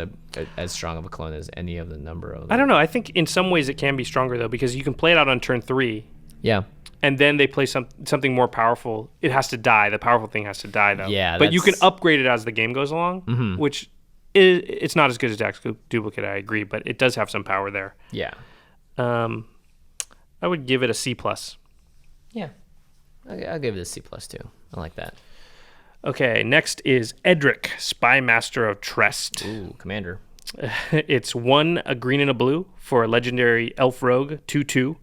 Speaker 2: as strong of a clone as any of the number of them.
Speaker 3: I don't know. I think in some ways it can be stronger though, because you can play it out on turn 3.
Speaker 2: Yeah.
Speaker 3: And then they play something more powerful. It has to die. The powerful thing has to die, though.
Speaker 2: Yeah,
Speaker 3: but you can upgrade it as the game goes along, which it's not as good as Dax Duplicate, I agree, but it does have some power there.
Speaker 2: Yeah.
Speaker 3: I would give it a C+.
Speaker 2: Yeah. I'll give it a C+ too. I like that.
Speaker 3: Okay, next is Edric, Spy Master of Trest.
Speaker 2: Ooh, Commander.
Speaker 3: It's 1, a green and a blue for a legendary Elf Rogue, 2/2.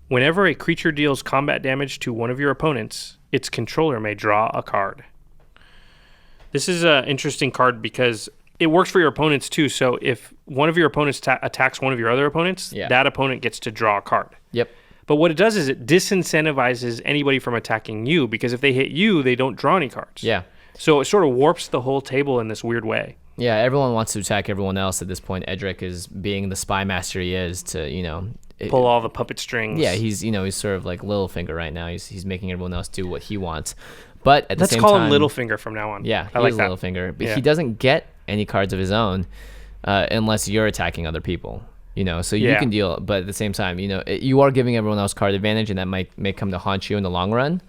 Speaker 3: Whenever a creature deals combat damage to one of your opponents, its controller may draw a card. This is an interesting card because it works for your opponents too. So if one of your opponents attacks one of your other opponents, that opponent gets to draw a card.
Speaker 2: Yep.
Speaker 3: But what it does is it disincentivizes anybody from attacking you, because if they hit you, they don't draw any cards.
Speaker 2: Yeah.
Speaker 3: So it sort of warps the whole table in this weird way.
Speaker 2: Yeah, everyone wants to attack everyone else at this point. Edric is being the spy master he is to,
Speaker 3: pull all the puppet strings.
Speaker 2: Yeah, he's sort of like Littlefinger right now. He's making everyone else do what he wants. But at the
Speaker 3: Let's
Speaker 2: same
Speaker 3: call
Speaker 2: time,
Speaker 3: him Littlefinger from now on.
Speaker 2: Yeah,
Speaker 3: I like that.
Speaker 2: Littlefinger. But he doesn't get any cards of his own unless you're attacking other people. So you can deal, but at the same time, you are giving everyone else card advantage, and that may come to haunt you in the long run.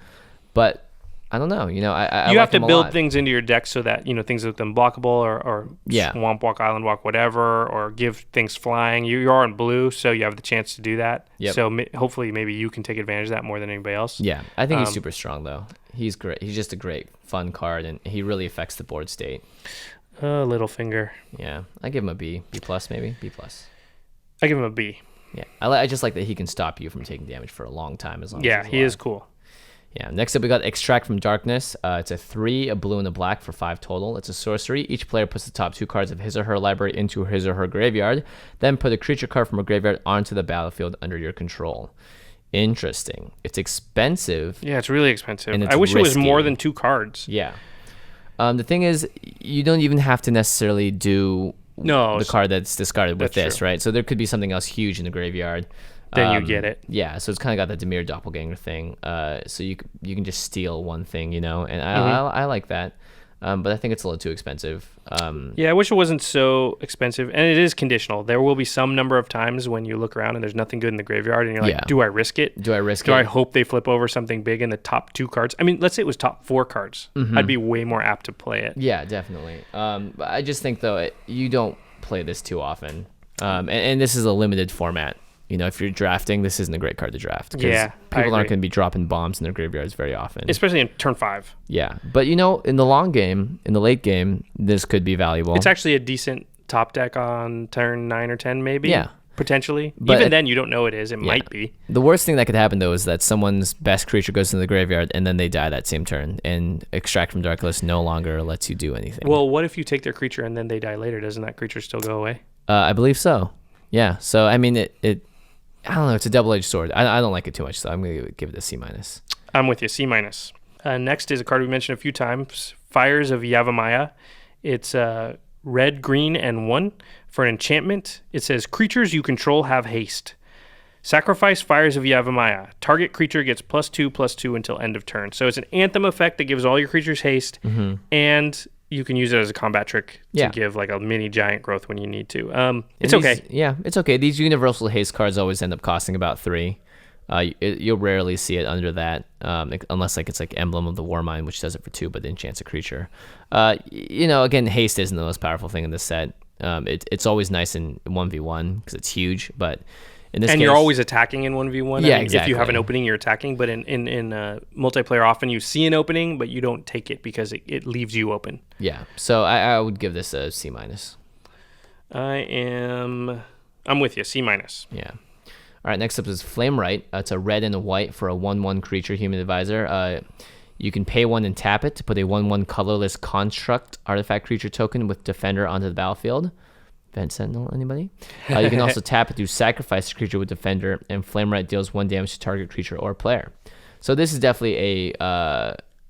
Speaker 2: But I don't know. You
Speaker 3: have to build things into your deck so that things make them blockable or swamp walk, island walk, whatever, or give things flying. You are in blue, so you have the chance to do that.
Speaker 2: Yep.
Speaker 3: So hopefully, maybe you can take advantage of that more than anybody else.
Speaker 2: Yeah, I think he's super strong though. He's great. He's just a great, fun card, and he really affects the board state.
Speaker 3: Littlefinger.
Speaker 2: Yeah, I give him a B plus maybe B+.
Speaker 3: I give him a B.
Speaker 2: Yeah, I just like that he can stop you from taking damage for a long time as long as he's alive.
Speaker 3: He is cool.
Speaker 2: Yeah, next up we got Extract from Darkness. It's a 3, a blue and a black for 5 total. It's a sorcery. Each player puts the top 2 cards of his or her library into his or her graveyard, then put a creature card from a graveyard onto the battlefield under your control. Interesting. It's expensive.
Speaker 3: Yeah, it's really expensive.
Speaker 2: And it's
Speaker 3: I wish
Speaker 2: risky.
Speaker 3: it was more than 2 cards.
Speaker 2: Yeah. The thing is, you don't even have to necessarily do the card that's discarded with this, true. Right? So there could be something else huge in the graveyard.
Speaker 3: Then you get it.
Speaker 2: Yeah, so it's kind of got that Dimir Doppelganger thing. So you can just steal one thing, and I like that. But I think it's a little too expensive.
Speaker 3: Yeah, I wish it wasn't so expensive. And it is conditional. There will be some number of times when you look around and there's nothing good in the graveyard and you're like, do I risk it?
Speaker 2: Do I risk
Speaker 3: Do
Speaker 2: it?
Speaker 3: I hope they flip over something big in the top 2 cards? I mean, let's say it was top 4 cards. I'd be way more apt to play it.
Speaker 2: Yeah, definitely. But I just think, though, you don't play this too often. And this is a limited format. You know, if you're drafting, this isn't a great card to draft.
Speaker 3: Yeah,
Speaker 2: people aren't going to be dropping bombs in their graveyards very often.
Speaker 3: Especially in turn 5.
Speaker 2: Yeah. But, you know, in the long game, in the late game, this could be valuable.
Speaker 3: It's actually a decent top deck on turn 9 or 10, maybe.
Speaker 2: Yeah.
Speaker 3: Potentially.
Speaker 2: But
Speaker 3: even then, you don't know it is. It might be.
Speaker 2: The worst thing that could happen, though, is that someone's best creature goes into the graveyard and then they die that same turn. And Extract from Darklist no longer lets you do anything.
Speaker 3: Well, what if you take their creature and then they die later? Doesn't that creature still go away?
Speaker 2: I believe so. Yeah. So, I mean, it I don't know. It's a double-edged sword. I don't like it too much, so I'm going to give it a C-.
Speaker 3: I'm with you, C-. Next is a card we mentioned a few times, Fires of Yavimaya. It's red, green, and 1. For an enchantment, it says, creatures you control have haste. Sacrifice Fires of Yavimaya. Target creature gets +2/+2 until end of turn. So it's an anthem effect that gives all your creatures haste, and you can use it as a combat trick to give like a mini giant growth when you need to. It's okay.
Speaker 2: Yeah, it's okay. These universal haste cards always end up costing about 3. You'll rarely see it under that, unless like it's like Emblem of the Warmind, which does it for 2, but enchants a creature. You know, again, haste isn't the most powerful thing in this set. It's always nice in 1v1 because it's huge, but in this case,
Speaker 3: you're always attacking in 1v1.
Speaker 2: Yeah,
Speaker 3: exactly. If you have an opening, you're attacking, but in multiplayer, often you see an opening, but you don't take it because it leaves you open.
Speaker 2: Yeah, so I would give this a C-.
Speaker 3: I'm with you, C-.
Speaker 2: Yeah. All right, next up is Flame Right. It's a red and a white for a 1/1 creature, Human Advisor. You can pay 1 and tap it to put a 1/1 colorless construct artifact creature token with Defender onto the battlefield. Vent Sentinel, anybody? You can also tap it to sacrifice a creature with Defender, and Flame Right deals 1 damage to target creature or player. So this is definitely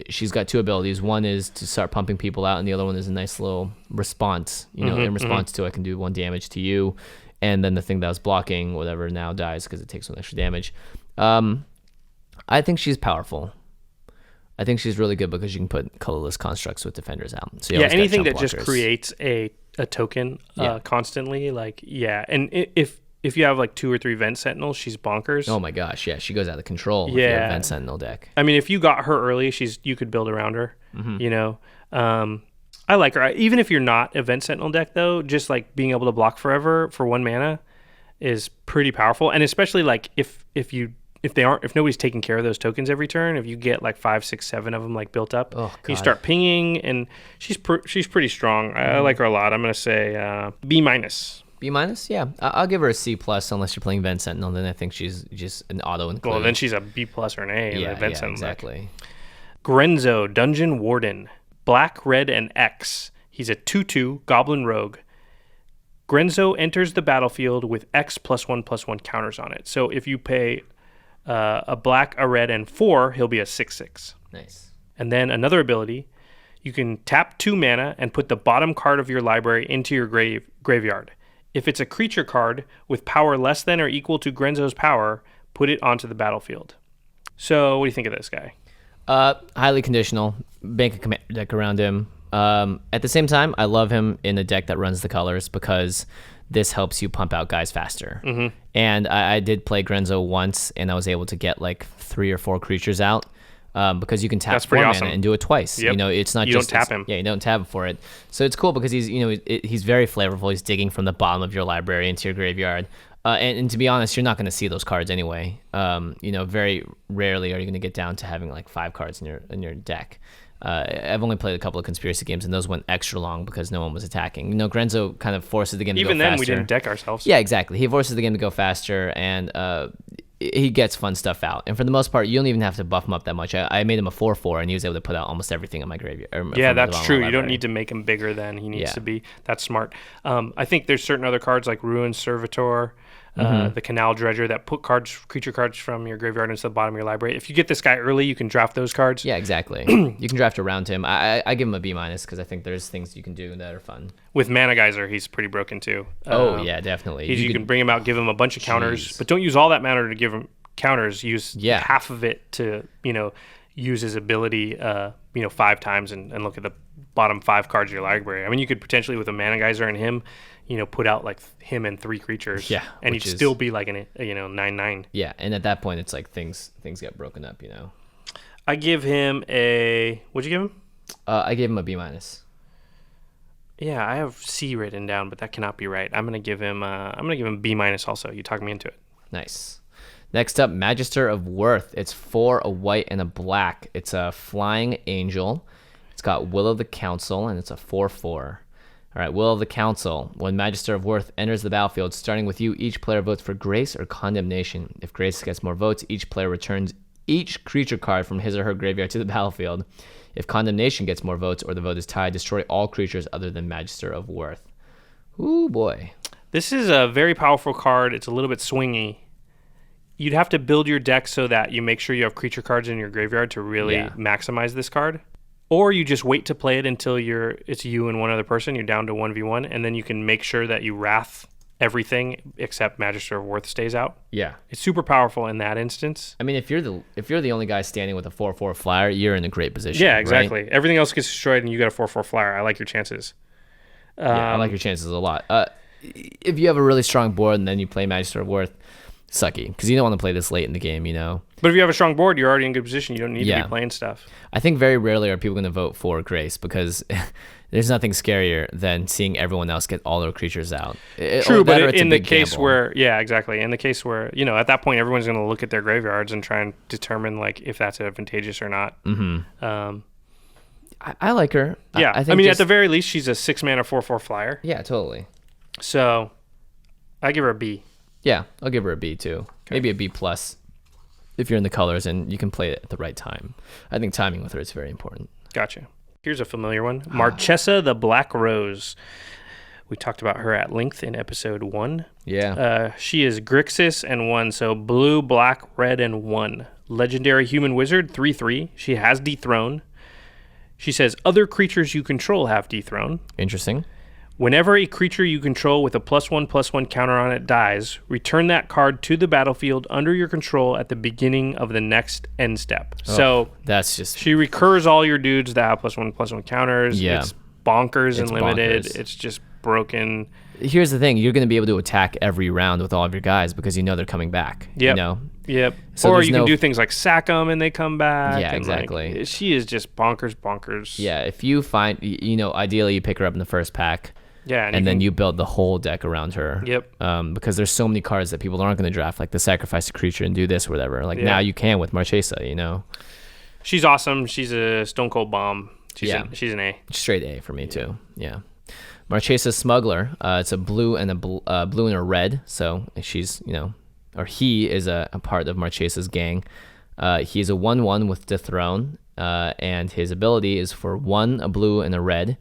Speaker 2: she's got 2 abilities. One is to start pumping people out, and the other one is a nice little response. You know, in response to I can do 1 damage to you, and then the thing that was blocking whatever now dies because it takes 1 extra damage. I think she's powerful. I think she's really good because you can put colorless constructs with Defenders out. So
Speaker 3: anything that just creates a token constantly, and if you have like 2 or 3 Vent Sentinels, she's bonkers.
Speaker 2: Oh my gosh, yeah, she goes out of control if you have a Vent Sentinel deck.
Speaker 3: I mean, if you got her early, you could build around her. You know, I like her. Even if you're not a Vent Sentinel deck, though, just like being able to block forever for 1 mana is pretty powerful, and especially like if nobody's taking care of those tokens every turn, if you get like 5, 6, 7 of them like built up, you start pinging, and she's pretty strong. I like her a lot. I'm gonna say B-.
Speaker 2: B-? Yeah, I'll give her a C+ unless you're playing Vent Sentinel. Then I think she's just an auto include.
Speaker 3: Well, then she's a B+ or an A.
Speaker 2: Yeah,
Speaker 3: Vent Sentinel
Speaker 2: exactly.
Speaker 3: Deck. Grenzo, Dungeon Warden, black, red, and X. He's a 2/2 Goblin Rogue. Grenzo enters the battlefield with X +1/+1 counters on it. So if you pay a black, a red, and 4, he'll be a 6/6.
Speaker 2: Nice.
Speaker 3: And then another ability, you can tap 2 mana and put the bottom card of your library into your graveyard. If it's a creature card with power less than or equal to Grenzo's power, put it onto the battlefield. So what do you think of this guy?
Speaker 2: Highly conditional. Bank a commander deck around him. At the same time, I love him in a deck that runs the colors because this helps you pump out guys faster. And I did play Grenzo once, and I was able to get like 3 or 4 creatures out because you can tap 4 mana and do it twice.
Speaker 3: Yep.
Speaker 2: You know, it's not
Speaker 3: you
Speaker 2: just
Speaker 3: don't tap him.
Speaker 2: Yeah, you don't tap him for it. So it's cool because he's very flavorful. He's digging from the bottom of your library into your graveyard. And to be honest, you're not going to see those cards anyway. Very rarely are you going to get down to having like 5 cards in your deck. I've only played a couple of conspiracy games, and those went extra long because no one was attacking. You know, Grenzo kind of forces the game to go faster.
Speaker 3: Even then, we didn't deck ourselves.
Speaker 2: Yeah, exactly. He forces the game to go faster, and he gets fun stuff out. And for the most part, you don't even have to buff him up that much. I made him a 4/4, and he was able to put out almost everything in my graveyard.
Speaker 3: Yeah, that's true. You don't need to make him bigger than he needs to be. That's smart. I think there's certain other cards like Ruin Servitor, the Canal Dredger that put creature cards from your graveyard into the bottom of your library. If you get this guy early, you can draft those cards.
Speaker 2: Yeah, exactly. You can draft around him. I give him a B- because I think there's things you can do that are fun.
Speaker 3: With Mana Geyser, he's pretty broken too.
Speaker 2: Yeah, definitely.
Speaker 3: You can bring him out, give him a bunch of counters, but don't use all that mana to give him counters. Use half of it to use his ability 5 times and look at the bottom 5 cards of your library. I mean, you could potentially, with a Mana Geyser and him, put out like him and 3 creatures.
Speaker 2: Yeah.
Speaker 3: And he'd still be like an 9/9.
Speaker 2: Yeah, and at that point, it's like things get broken up,
Speaker 3: I give him a... What'd you give him?
Speaker 2: I gave him a B-.
Speaker 3: Yeah, I have C written down, but that cannot be right. I'm gonna give him B- also. You talked me into it.
Speaker 2: Nice. Next up, Magister of Worth. It's 4, a white, and a black. It's a flying angel. It's got Will of the Council, and it's a 4/4. All right, Will of the Council. When Magister of Worth enters the battlefield, starting with you, each player votes for Grace or Condemnation. If Grace gets more votes, each player returns each creature card from his or her graveyard to the battlefield. If Condemnation gets more votes or the vote is tied, destroy all creatures other than Magister of Worth. Ooh, boy.
Speaker 3: This is a very powerful card. It's a little bit swingy. You'd have to build your deck so that you make sure you have creature cards in your graveyard to really maximize this card. Or you just wait to play it until it's you and one other person. You're down to 1v1, and then you can make sure that you wrath everything except Magister of Worth stays out.
Speaker 2: Yeah.
Speaker 3: It's super powerful in that instance.
Speaker 2: I mean, if you're the only guy standing with a 4/4 flyer, you're in a great position.
Speaker 3: Yeah, exactly.
Speaker 2: Right?
Speaker 3: Everything else gets destroyed, and you got a 4/4 flyer. I like your chances.
Speaker 2: I like your chances a lot. If you have a really strong board and then you play Magister of Worth, sucky, because you don't want to play this late in the game, But
Speaker 3: if you have a strong board, you're already in good position. You don't need to be playing stuff.
Speaker 2: I think very rarely are people going to vote for Grace, because there's nothing scarier than seeing everyone else get all their creatures out.
Speaker 3: True, but in the case where, exactly. In the case where, at that point, everyone's going to look at their graveyards and try and determine like if that's advantageous or not.
Speaker 2: Mm-hmm. I like her.
Speaker 3: Yeah, I mean, at the very least, she's a 6-mana 4/4 flyer.
Speaker 2: Yeah, totally.
Speaker 3: So, I give her a B.
Speaker 2: Yeah, I'll give her a B too. Okay. Maybe a B+ if you're in the colors and you can play it at the right time. I think timing with her is very important.
Speaker 3: Gotcha. Here's a familiar one. Marchesa the Black Rose. We talked about her at length in episode 1.
Speaker 2: Yeah.
Speaker 3: She is Grixis and 1, so blue, black, red, and 1. Legendary human wizard, 3/3. She has Dethrone. She says other creatures you control have Dethrone.
Speaker 2: Interesting.
Speaker 3: Whenever a creature you control with a +1/+1 counter on it dies, return that card to the battlefield under your control at the beginning of the next end step.
Speaker 2: Oh,
Speaker 3: so
Speaker 2: that's just...
Speaker 3: She recurs all your dudes that have +1/+1 counters.
Speaker 2: Yeah.
Speaker 3: It's bonkers and limited.
Speaker 2: Bonkers.
Speaker 3: It's just broken.
Speaker 2: Here's the thing. You're going to be able to attack every round with all of your guys because they're coming back.
Speaker 3: Yep.
Speaker 2: Yep.
Speaker 3: So or you can do things like sack them and they come back.
Speaker 2: Yeah, exactly.
Speaker 3: She is just bonkers.
Speaker 2: Yeah, if you find, ideally you pick her up in the first pack.
Speaker 3: Yeah,
Speaker 2: and then you build the whole deck around her.
Speaker 3: Yep.
Speaker 2: Because there's so many cards that people aren't going to draft, like the sacrifice a creature and do this or whatever. Now you can with Marchesa,
Speaker 3: She's awesome. She's a stone cold bomb. She's an A.
Speaker 2: Straight A for me too. Yeah. Marchesa Smuggler. It's a blue and a red. So she's or he is a part of Marchesa's gang. He's a 1/1 with Dethrone, and his ability is for 1, a blue and a red.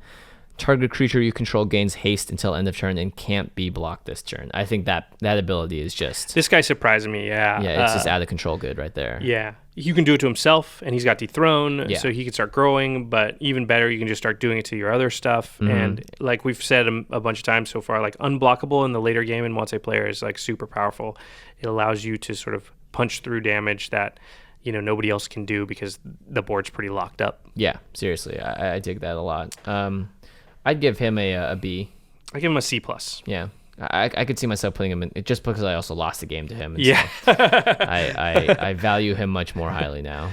Speaker 2: Target creature you control gains haste until end of turn and can't be blocked this turn. I think that ability is just...
Speaker 3: This guy surprised me, yeah.
Speaker 2: Yeah, it's just out of control good right there.
Speaker 3: Yeah. You can do it to himself, and he's got Dethrone, so he can start growing, but even better, you can just start doing it to your other stuff. Mm-hmm. And like we've said a bunch of times so far, like unblockable in the later game in multiplayer is like super powerful. It allows you to sort of punch through damage that nobody else can do because the board's pretty locked up.
Speaker 2: Yeah, seriously. I dig that a lot. I'd give him a B.
Speaker 3: I give him a C+.
Speaker 2: Yeah. I could see myself putting him in, just because I also lost the game to him.
Speaker 3: Yeah.
Speaker 2: So I value him much more highly now.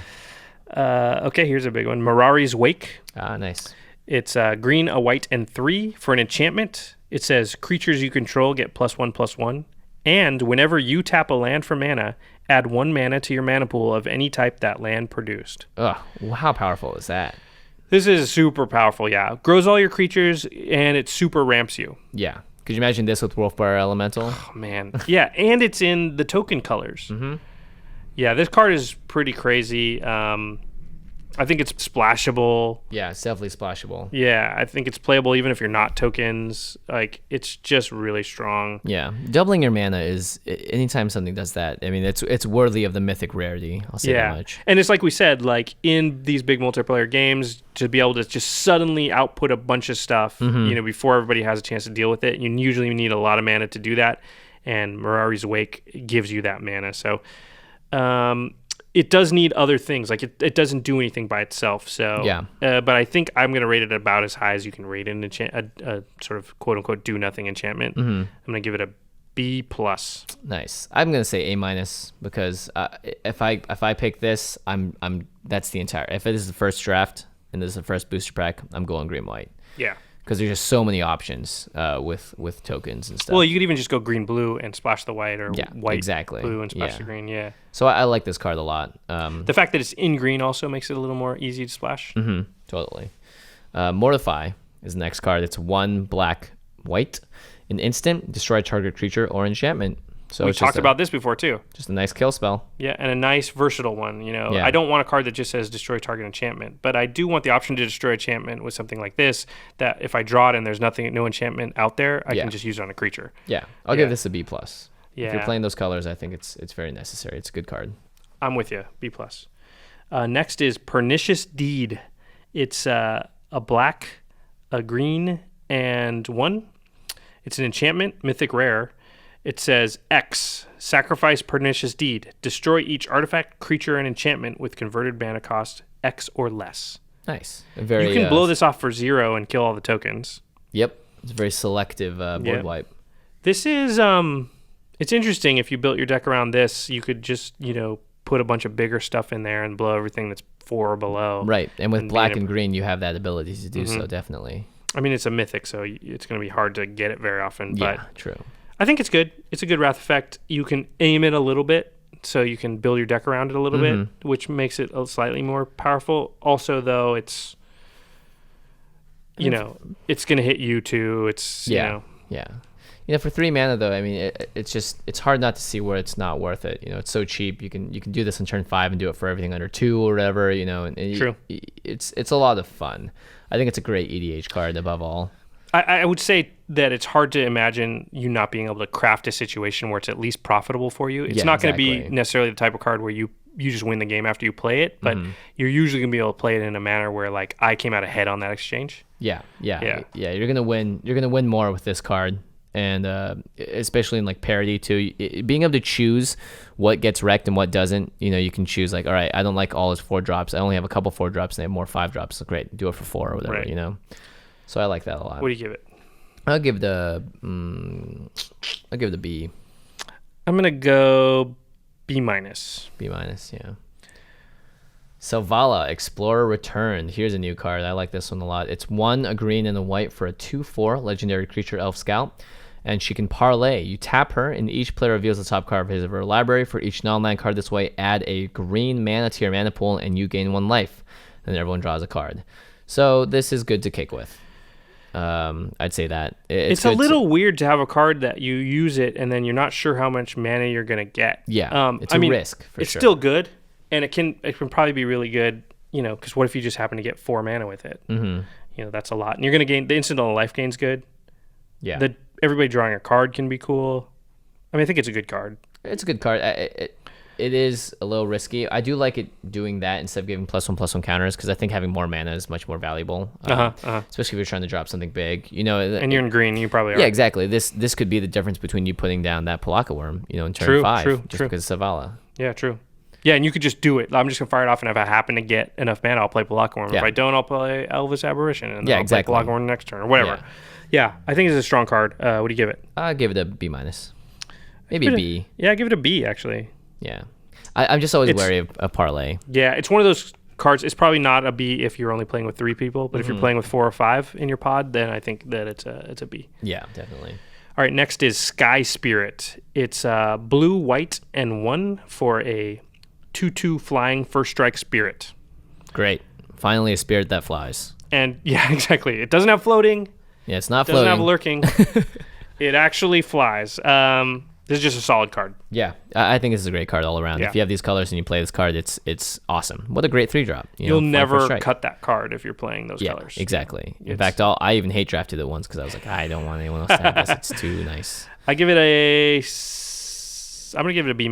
Speaker 3: Okay, here's a big one. Mirari's Wake.
Speaker 2: Nice.
Speaker 3: It's green, a white, and 3 for an enchantment. It says creatures you control get +1/+1. And whenever you tap a land for mana, add 1 mana to your mana pool of any type that land produced.
Speaker 2: Ugh, how powerful is that?
Speaker 3: This is super powerful, yeah. Grows all your creatures, and it super ramps you.
Speaker 2: Yeah. Could you imagine this with Wolfbriar Elemental?
Speaker 3: Oh, man. Yeah, and it's in the token colors.
Speaker 2: Mm-hmm.
Speaker 3: Yeah, this card is pretty crazy. I think it's splashable.
Speaker 2: Yeah, it's definitely splashable.
Speaker 3: Yeah, I think it's playable even if you're not tokens. Like, it's just really strong.
Speaker 2: Yeah, doubling your mana is, anytime something does that, I mean, it's worthy of the mythic rarity. I'll say that much.
Speaker 3: And it's like we said, like in these big multiplayer games, to be able to just suddenly output a bunch of stuff, before everybody has a chance to deal with it, you usually need a lot of mana to do that. And Mirari's Wake gives you that mana. So, it does need other things. Like it doesn't do anything by itself. So
Speaker 2: yeah.
Speaker 3: But I think I'm gonna rate it about as high as you can rate an a sort of quote unquote do nothing enchantment. I'm gonna give it a B+.
Speaker 2: Nice. I'm gonna say A- because if I pick this, I'm that's the entire. If it is the first draft and this is the first booster pack, I'm going green white.
Speaker 3: Yeah.
Speaker 2: Because there's just so many options with tokens and stuff.
Speaker 3: Well, you could even just go green blue and splash the white, or white
Speaker 2: exactly.
Speaker 3: blue and splash the green. Yeah.
Speaker 2: So I like this card a lot.
Speaker 3: The fact that it's in green also makes it a little more easy to splash.
Speaker 2: Totally. Mortify is the next card. It's 1 black white. An instant, destroy target creature or enchantment. So
Speaker 3: we
Speaker 2: it's
Speaker 3: talked about this before too.
Speaker 2: Just a nice kill spell.
Speaker 3: Yeah, and a nice versatile one. I don't want a card that just says destroy target enchantment, but I do want the option to destroy enchantment with something like this. That if I draw it and there's no enchantment out there, I can just use it on a creature.
Speaker 2: Yeah, I'll give this a B+.
Speaker 3: Yeah.
Speaker 2: If you're playing those colors, I think it's very necessary. It's a good card.
Speaker 3: I'm with you. B+. Next is Pernicious Deed. It's a black, a green, and 1. It's an enchantment, mythic rare. It says X, sacrifice Pernicious Deed. Destroy each artifact, creature, and enchantment with converted mana cost X or less.
Speaker 2: Nice.
Speaker 3: You can blow this off for 0 and kill all the tokens.
Speaker 2: Yep. It's a very selective board wipe.
Speaker 3: This is, it's interesting. If you built your deck around this, you could just, put a bunch of bigger stuff in there and blow everything that's 4 or below.
Speaker 2: Right. And with black and green, you have that ability to do so, definitely.
Speaker 3: I mean, it's a mythic, so it's going to be hard to get it very often. But
Speaker 2: true.
Speaker 3: I think it's good. It's a good wrath effect. You can aim it a little bit, so you can build your deck around it a little bit, which makes it slightly more powerful. Also, though, it's it's going to hit you too. It's
Speaker 2: Yeah. For 3 mana though, I mean, it's hard not to see where it's not worth it. It's so cheap. You can do this on turn 5 and do it for everything under 2 or whatever.
Speaker 3: True.
Speaker 2: It's a lot of fun. I think it's a great EDH card above all.
Speaker 3: I would say that it's hard to imagine you not being able to craft a situation where it's at least profitable for you. It's not going to be necessarily the type of card where you just win the game after you play it, but you're usually going to be able to play it in a manner where like I came out ahead on that exchange.
Speaker 2: Yeah. You're gonna win. You're gonna win more with this card, and especially in like parity too. Being able to choose what gets wrecked and what doesn't. You can choose like, all right, I don't like all his 4 drops. I only have a couple 4 drops, and I have more 5 drops. So great, do it for 4 or whatever.
Speaker 3: Right.
Speaker 2: So I like that a lot.
Speaker 3: What do you give it?
Speaker 2: I'll give it a B.
Speaker 3: I'm gonna go B-.
Speaker 2: B-, yeah. Selvala, Explorer Returned. Here's a new card. I like this one a lot. It's 1, a green and a white for a 2/4 legendary creature elf scout. And she can parlay. You tap her, and each player reveals the top card of his or her library. For each non-land card this way, add a green mana to your mana pool, and you gain 1 life. And everyone draws a card. So this is good to kick with. I'd say that.
Speaker 3: It's a little weird to have a card that you use it, and then you're not sure how much mana you're going to get.
Speaker 2: Yeah, it's a risk, for
Speaker 3: it's
Speaker 2: sure.
Speaker 3: Still good, and it can probably be really good, because what if you just happen to get 4 mana with it? That's a lot. And you're going to gain, the instant on the life gain's good.
Speaker 2: Yeah.
Speaker 3: Everybody drawing a card can be cool. I mean, I think it's a good card.
Speaker 2: It's a good card. It is a little risky. I do like it doing that instead of giving +1/+1 counters, because I think having more mana is much more valuable. Especially if you're trying to drop something big.
Speaker 3: And you're in green, you probably are.
Speaker 2: Yeah, exactly. This could be the difference between you putting down that Palaka Worm, in turn 5, just because of Selvala.
Speaker 3: Yeah, true. Yeah, and you could just do it. I'm just gonna fire it off, and if I happen to get enough mana, I'll play Palaka Worm.
Speaker 2: Yeah.
Speaker 3: If I don't, I'll play Elvis Aberration, and then I'll play Palaka Worm next turn or whatever. Yeah, I think it's a strong card. What do you give it?
Speaker 2: I'll give it a B-. Maybe a B.
Speaker 3: Yeah, give it a B actually.
Speaker 2: Yeah. I'm just always wary of a parlay.
Speaker 3: Yeah, it's one of those cards. It's probably not a B if you're only playing with 3 people, but if you're playing with 4 or 5 in your pod, then I think that it's a B.
Speaker 2: Yeah, definitely.
Speaker 3: All right, next is Sky Spirit. It's blue, white, and 1 for a 2/2 flying first strike spirit.
Speaker 2: Great. Finally a spirit that flies.
Speaker 3: And yeah, exactly. It doesn't have floating.
Speaker 2: Yeah, it's not floating.
Speaker 3: Doesn't have lurking. It actually flies. This is just a solid card.
Speaker 2: Yeah, I think this is a great card all around.
Speaker 3: Yeah.
Speaker 2: If you have these colors and you play this card, it's awesome. What a great 3-drop.
Speaker 3: You'll never cut that card if you're playing those colors.
Speaker 2: Yeah, exactly. In fact, I even hate drafted it once because I was like, I don't want anyone else to have this. It's too nice.
Speaker 3: I'm going to give it a B-.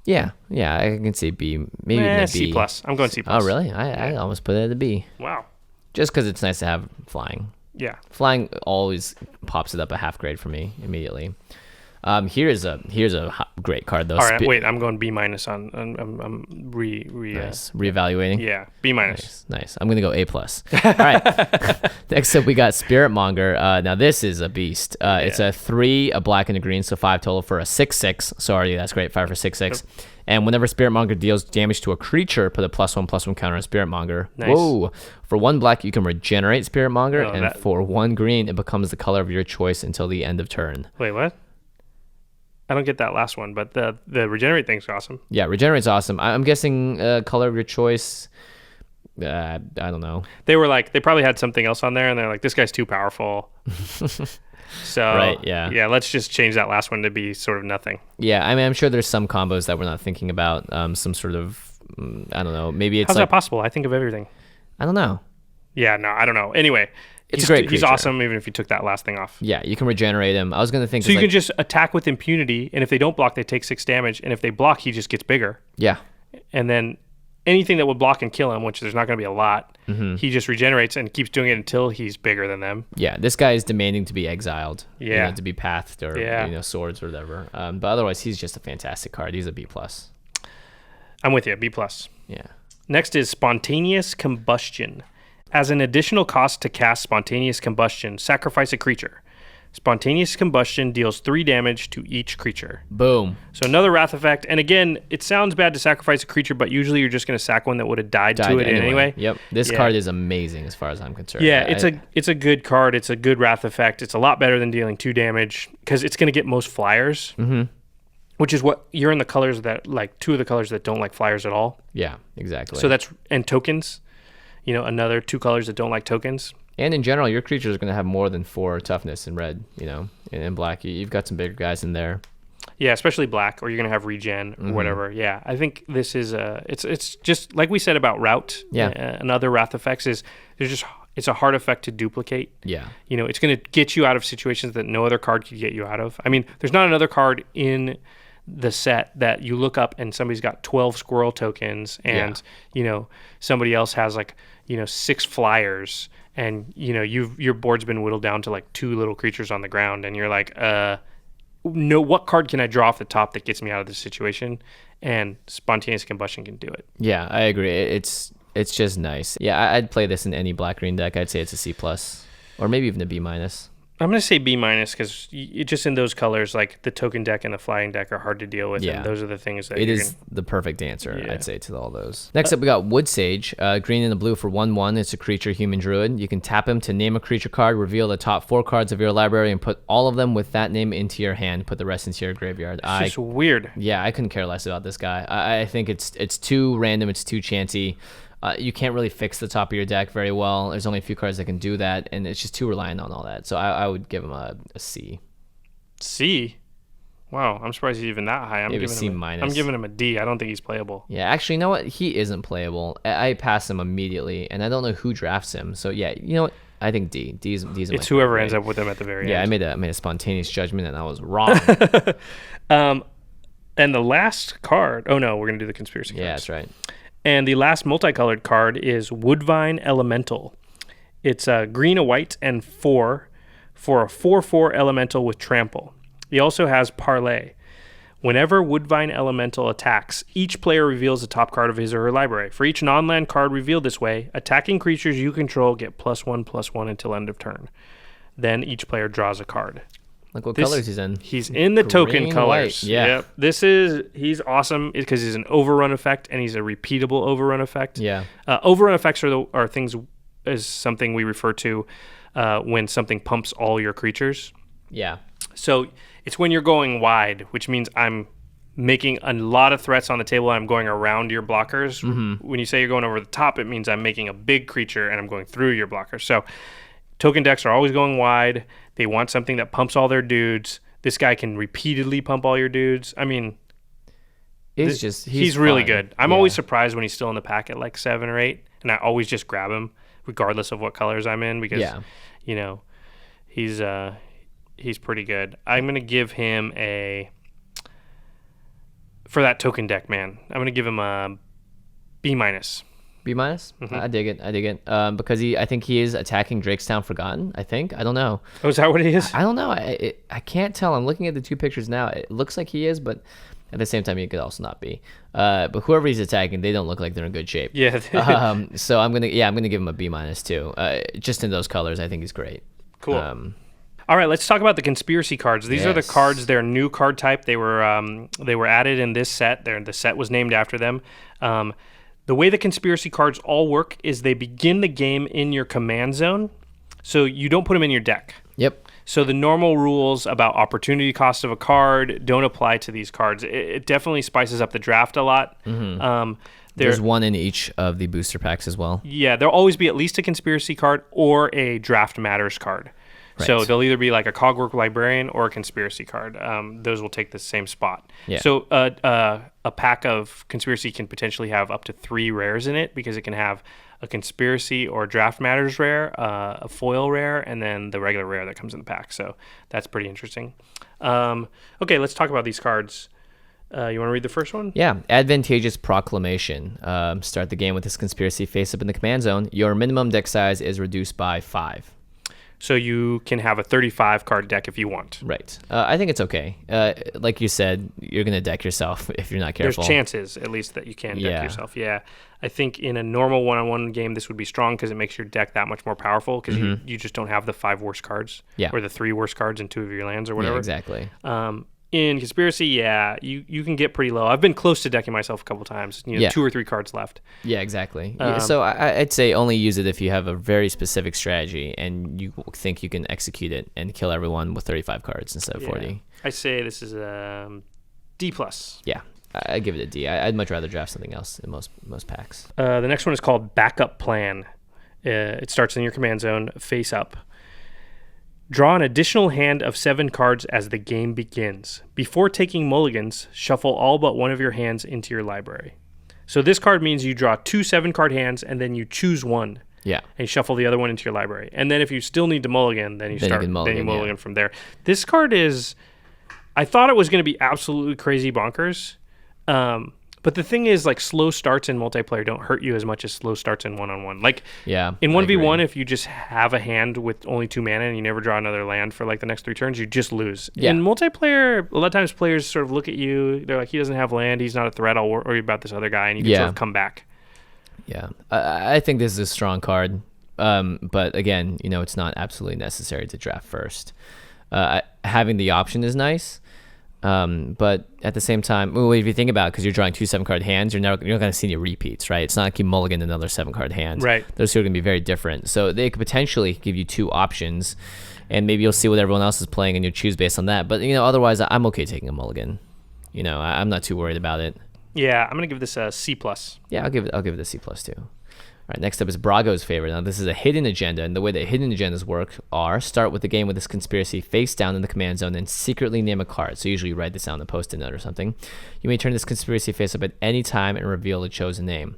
Speaker 2: Yeah, I can see B. Maybe even a B.
Speaker 3: C+. I'm going C+.
Speaker 2: Oh, really? I almost put it at a B.
Speaker 3: Wow.
Speaker 2: Just because it's nice to have flying.
Speaker 3: Yeah.
Speaker 2: Flying always pops it up a half grade for me immediately. Here's a great card though.
Speaker 3: All right, wait, I'm going B minus on. I'm
Speaker 2: reevaluating.
Speaker 3: Yeah, B minus.
Speaker 2: Nice. I'm gonna go A plus. All right. Next up, we got Spirit Monger. Now this is a beast. It's a 3, a black and a green, so 5 total for a 6/6. Sorry, that's great. 5 for 6/6. And whenever Spirit Monger deals damage to a creature, put a +1/+1 counter on Spirit Monger.
Speaker 3: Nice.
Speaker 2: Whoa! For 1 black, you can regenerate Spirit Monger, and for 1 green, it becomes the color of your choice until the end of turn.
Speaker 3: Wait, what? I don't get that last one, but the regenerate thing's awesome.
Speaker 2: Yeah, regenerate's awesome. I'm guessing color of your choice. I don't know.
Speaker 3: They probably had something else on there, and they're like, this guy's too powerful. So
Speaker 2: right, yeah,
Speaker 3: let's just change that last one to be sort of nothing.
Speaker 2: Yeah, I mean, I'm sure there's some combos that we're not thinking about. Some sort of, I don't know. Maybe it's
Speaker 3: how's that possible? I think of everything.
Speaker 2: I don't know.
Speaker 3: Yeah, no, I don't know. Anyway,
Speaker 2: it's a great creature.
Speaker 3: He's awesome, even if you took that last thing off.
Speaker 2: Yeah, you can regenerate him. I was gonna think.
Speaker 3: So you can just attack with impunity, and if they don't block, they take 6 damage, and if they block, he just gets bigger.
Speaker 2: Yeah.
Speaker 3: And then anything that would block and kill him, which there's not going to be a lot, he just regenerates and keeps doing it until he's bigger than them.
Speaker 2: Yeah, this guy is demanding to be exiled.
Speaker 3: Yeah.
Speaker 2: To be pathed or swords or whatever. But otherwise, he's just a fantastic card. He's a B+.
Speaker 3: I'm with you, B+.
Speaker 2: Yeah.
Speaker 3: Next is Spontaneous Combustion. As an additional cost to cast Spontaneous Combustion, sacrifice a creature. Spontaneous Combustion deals 3 damage to each creature.
Speaker 2: Boom.
Speaker 3: So another Wrath effect. And again, it sounds bad to sacrifice a creature, but usually you're just going to sack one that would have died to it anyway.
Speaker 2: Yep. This card is amazing as far as I'm concerned.
Speaker 3: Yeah, it's a good card. It's a good Wrath effect. It's a lot better than dealing 2 damage because it's going to get most flyers, which is what you're in the colors that, like, 2 of the colors that don't like flyers at all.
Speaker 2: Yeah, exactly.
Speaker 3: So and tokens, another 2 colors that don't like tokens.
Speaker 2: And in general, your creatures are going to have more than 4 toughness in red, in black. You've got some bigger guys in there.
Speaker 3: Yeah, especially black, or you're going to have regen or whatever. Yeah, I think this is it's just like we said about route.
Speaker 2: Yeah.
Speaker 3: And other Wrath effects is it's a hard effect to duplicate.
Speaker 2: Yeah.
Speaker 3: It's going to get you out of situations that no other card could get you out of. I mean, there's not another card in the set that you look up and somebody's got 12 squirrel tokens and, somebody else has 6 flyers. And your board's been whittled down to like 2 little creatures on the ground, and you're like, no, what card can I draw off the top that gets me out of this situation? And Spontaneous Combustion can do it.
Speaker 2: Yeah, I agree. It's just nice. Yeah, I'd play this in any black-green deck. I'd say it's a C+, or maybe even a B-.
Speaker 3: I'm going to say B- because just in those colors, like the token deck and the flying deck are hard to deal with. Yeah. And those are the things that
Speaker 2: it is the perfect answer, I'd say, to all those. Next up, we got Wood Sage, green and a blue for 1/1. It's a creature, human druid. You can tap him to name a creature card, reveal the top 4 cards of your library, and put all of them with that name into your hand. Put the rest into your graveyard.
Speaker 3: It's just weird.
Speaker 2: Yeah, I couldn't care less about this guy. I think it's too random. It's too chancy. You can't really fix the top of your deck very well. There's only a few cards that can do that, and it's just too reliant on all that. So I would give him a C.
Speaker 3: C? Wow, I'm surprised he's even that high.
Speaker 2: Maybe C-.
Speaker 3: I'm giving him a D. I don't think he's playable.
Speaker 2: Yeah, actually, you know what? He isn't playable. I pass him immediately, and I don't know who drafts him. So yeah, you know what? I think D. D's
Speaker 3: it's whoever ends up with him at the very end.
Speaker 2: Yeah, I made a spontaneous judgment, and I was wrong.
Speaker 3: And the last card... Oh, no, we're going to do the conspiracy cards.
Speaker 2: Yeah, that's right.
Speaker 3: And the last multicolored card is Woodvine Elemental. It's a green, a white, and 4 for a 4/4 elemental with trample. He also has Parlay. Whenever Woodvine Elemental attacks, each player reveals the top card of his or her library. For each non-land card revealed this way, attacking creatures you control get +1/+1 until end of turn. Then each player draws a card.
Speaker 2: Look what colors he's in.
Speaker 3: He's in the token
Speaker 2: Green,
Speaker 3: colors.
Speaker 2: White. Yeah.
Speaker 3: Yep. He's awesome because he's an overrun effect and he's a repeatable overrun effect.
Speaker 2: Yeah.
Speaker 3: Overrun effects are things is something we refer to when something pumps all your creatures.
Speaker 2: Yeah.
Speaker 3: So it's when you're going wide, which means I'm making a lot of threats on the table and I'm going around your blockers. Mm-hmm. When you say you're going over the top, it means I'm making a big creature and I'm going through your blockers. So token decks are always going wide. They want something that pumps all their dudes. This guy can repeatedly pump all your dudes. I mean, he's really good. I'm always surprised when he's still in the pack at like 7 or 8, and I always just grab him regardless of what colors I'm in because he's pretty good. I'm gonna give him for that token deck, man. I'm gonna give him a B-.
Speaker 2: B minus. I dig it. Because I think he is attacking Drakestown Forgotten. I don't know.
Speaker 3: Oh, is that what he is?
Speaker 2: I don't know. I can't tell. I'm looking at the two pictures now. It looks like he is, but at the same time, he could also not be. But whoever he's attacking, they don't look like they're in good shape.
Speaker 3: Yeah.
Speaker 2: So I'm gonna give him a B minus too. Just in those colors, I think he's great.
Speaker 3: Cool. All right, let's talk about the conspiracy cards. These are the cards. They're a new card type. They were added in this set. The set was named after them. The way the conspiracy cards all work is they begin the game in your command zone, so you don't put them in your deck.
Speaker 2: Yep.
Speaker 3: So the normal rules about opportunity cost of a card don't apply to these cards. It definitely spices up the draft a lot.
Speaker 2: There's one in each of the booster packs as well.
Speaker 3: Yeah, there'll always be at least a conspiracy card or a draft matters card. Right. So they'll either be like a Cogwork Librarian or a conspiracy card. Those will take the same spot.
Speaker 2: Yeah.
Speaker 3: So a pack of conspiracy can potentially have up to 3 rares in it, because it can have a conspiracy or draft matters rare, a foil rare, and then the regular rare that comes in the pack. So that's pretty interesting. Okay, let's talk about these cards. You want to read the first one?
Speaker 2: Yeah. Advantageous Proclamation. Start the game with this conspiracy face up in the command zone. Your minimum deck size is reduced by 5.
Speaker 3: So you can have a 35 card deck if you want.
Speaker 2: Right. I think it's okay. Like you said, you're going to deck yourself if you're not careful.
Speaker 3: There's chances, at least, that you can deck yourself. Yeah. I think in a normal one-on-one game, this would be strong because it makes your deck that much more powerful, because you just don't have the 5 worst cards.
Speaker 2: Yeah.
Speaker 3: Or the 3 worst cards in 2 of your lands or whatever.
Speaker 2: Yeah, exactly.
Speaker 3: In Conspiracy, you can get pretty low. I've been close to decking myself a couple times. 2 or 3 cards left.
Speaker 2: Yeah, exactly. So I'd say only use it if you have a very specific strategy and you think you can execute it and kill everyone with 35 cards instead of 40.
Speaker 3: I say this is D+.
Speaker 2: Yeah, I'd give it a D. I'd much rather draft something else in most packs.
Speaker 3: The next one is called Backup Plan. It starts in your command zone, face up. Draw an additional hand of 7 cards as the game begins. Before taking mulligans, shuffle all but one of your hands into your library. So this card means you draw 2 7-card hands, and then you choose one.
Speaker 2: Yeah.
Speaker 3: And shuffle the other one into your library. And then if you still need to mulligan, then you mulligan from there. This card is... I thought it was going to be absolutely crazy bonkers. But the thing is, like, slow starts in multiplayer don't hurt you as much as slow starts in one-on-one. Like, in 1v1, if you just have a hand with only 2 mana and you never draw another land for, like, the next 3 turns, you just lose. Yeah. In multiplayer, a lot of times players sort of look at you, they're like, he doesn't have land, he's not a threat, I'll worry about this other guy, and you can sort of come back.
Speaker 2: Yeah. I think this is a strong card. But, again, it's not absolutely necessary to draft first. Having the option is nice. But at the same time, if you think about it, because you're drawing 2 7-card hands, you're not going to see any repeats, right? It's not like you mulligan another 7-card hand.
Speaker 3: Right.
Speaker 2: Those two are going to be very different. So they could potentially give you 2 options, and maybe you'll see what everyone else is playing, and you'll choose based on that. But otherwise, I'm okay taking a mulligan. I'm not too worried about it.
Speaker 3: Yeah, I'm gonna give this a C+.
Speaker 2: Yeah, I'll give it a C+ too. All right, next up is Brago's favorite. Now, this is a hidden agenda, and the way that hidden agendas work are start with the game with this conspiracy face down in the command zone and secretly name a card. So usually you write this down on a post-it note or something. You may turn this conspiracy face up at any time and reveal the chosen name.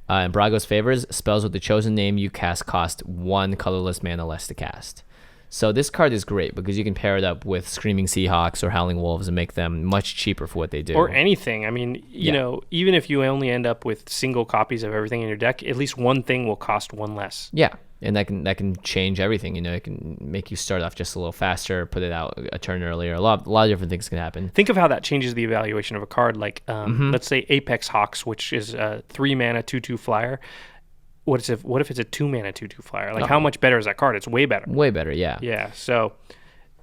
Speaker 2: And Brago's favors, spells with the chosen name you cast cost 1 colorless mana less to cast. So this card is great because you can pair it up with Screaming Seahawks or Howling Wolves and make them much cheaper for what they do.
Speaker 3: Or anything. I mean, you know, even if you only end up with single copies of everything in your deck, at least one thing will cost 1 less.
Speaker 2: Yeah, and that can change everything. It can make you start off just a little faster, put it out a turn earlier. A lot of different things can happen.
Speaker 3: Think of how that changes the evaluation of a card. Like, let's say Apex Hawks, which is a 3 mana 2/2 flyer. What if it's a 2 mana 2/2 flyer? Like, how much better is that card? It's way better.
Speaker 2: Way better, yeah.
Speaker 3: Yeah, so...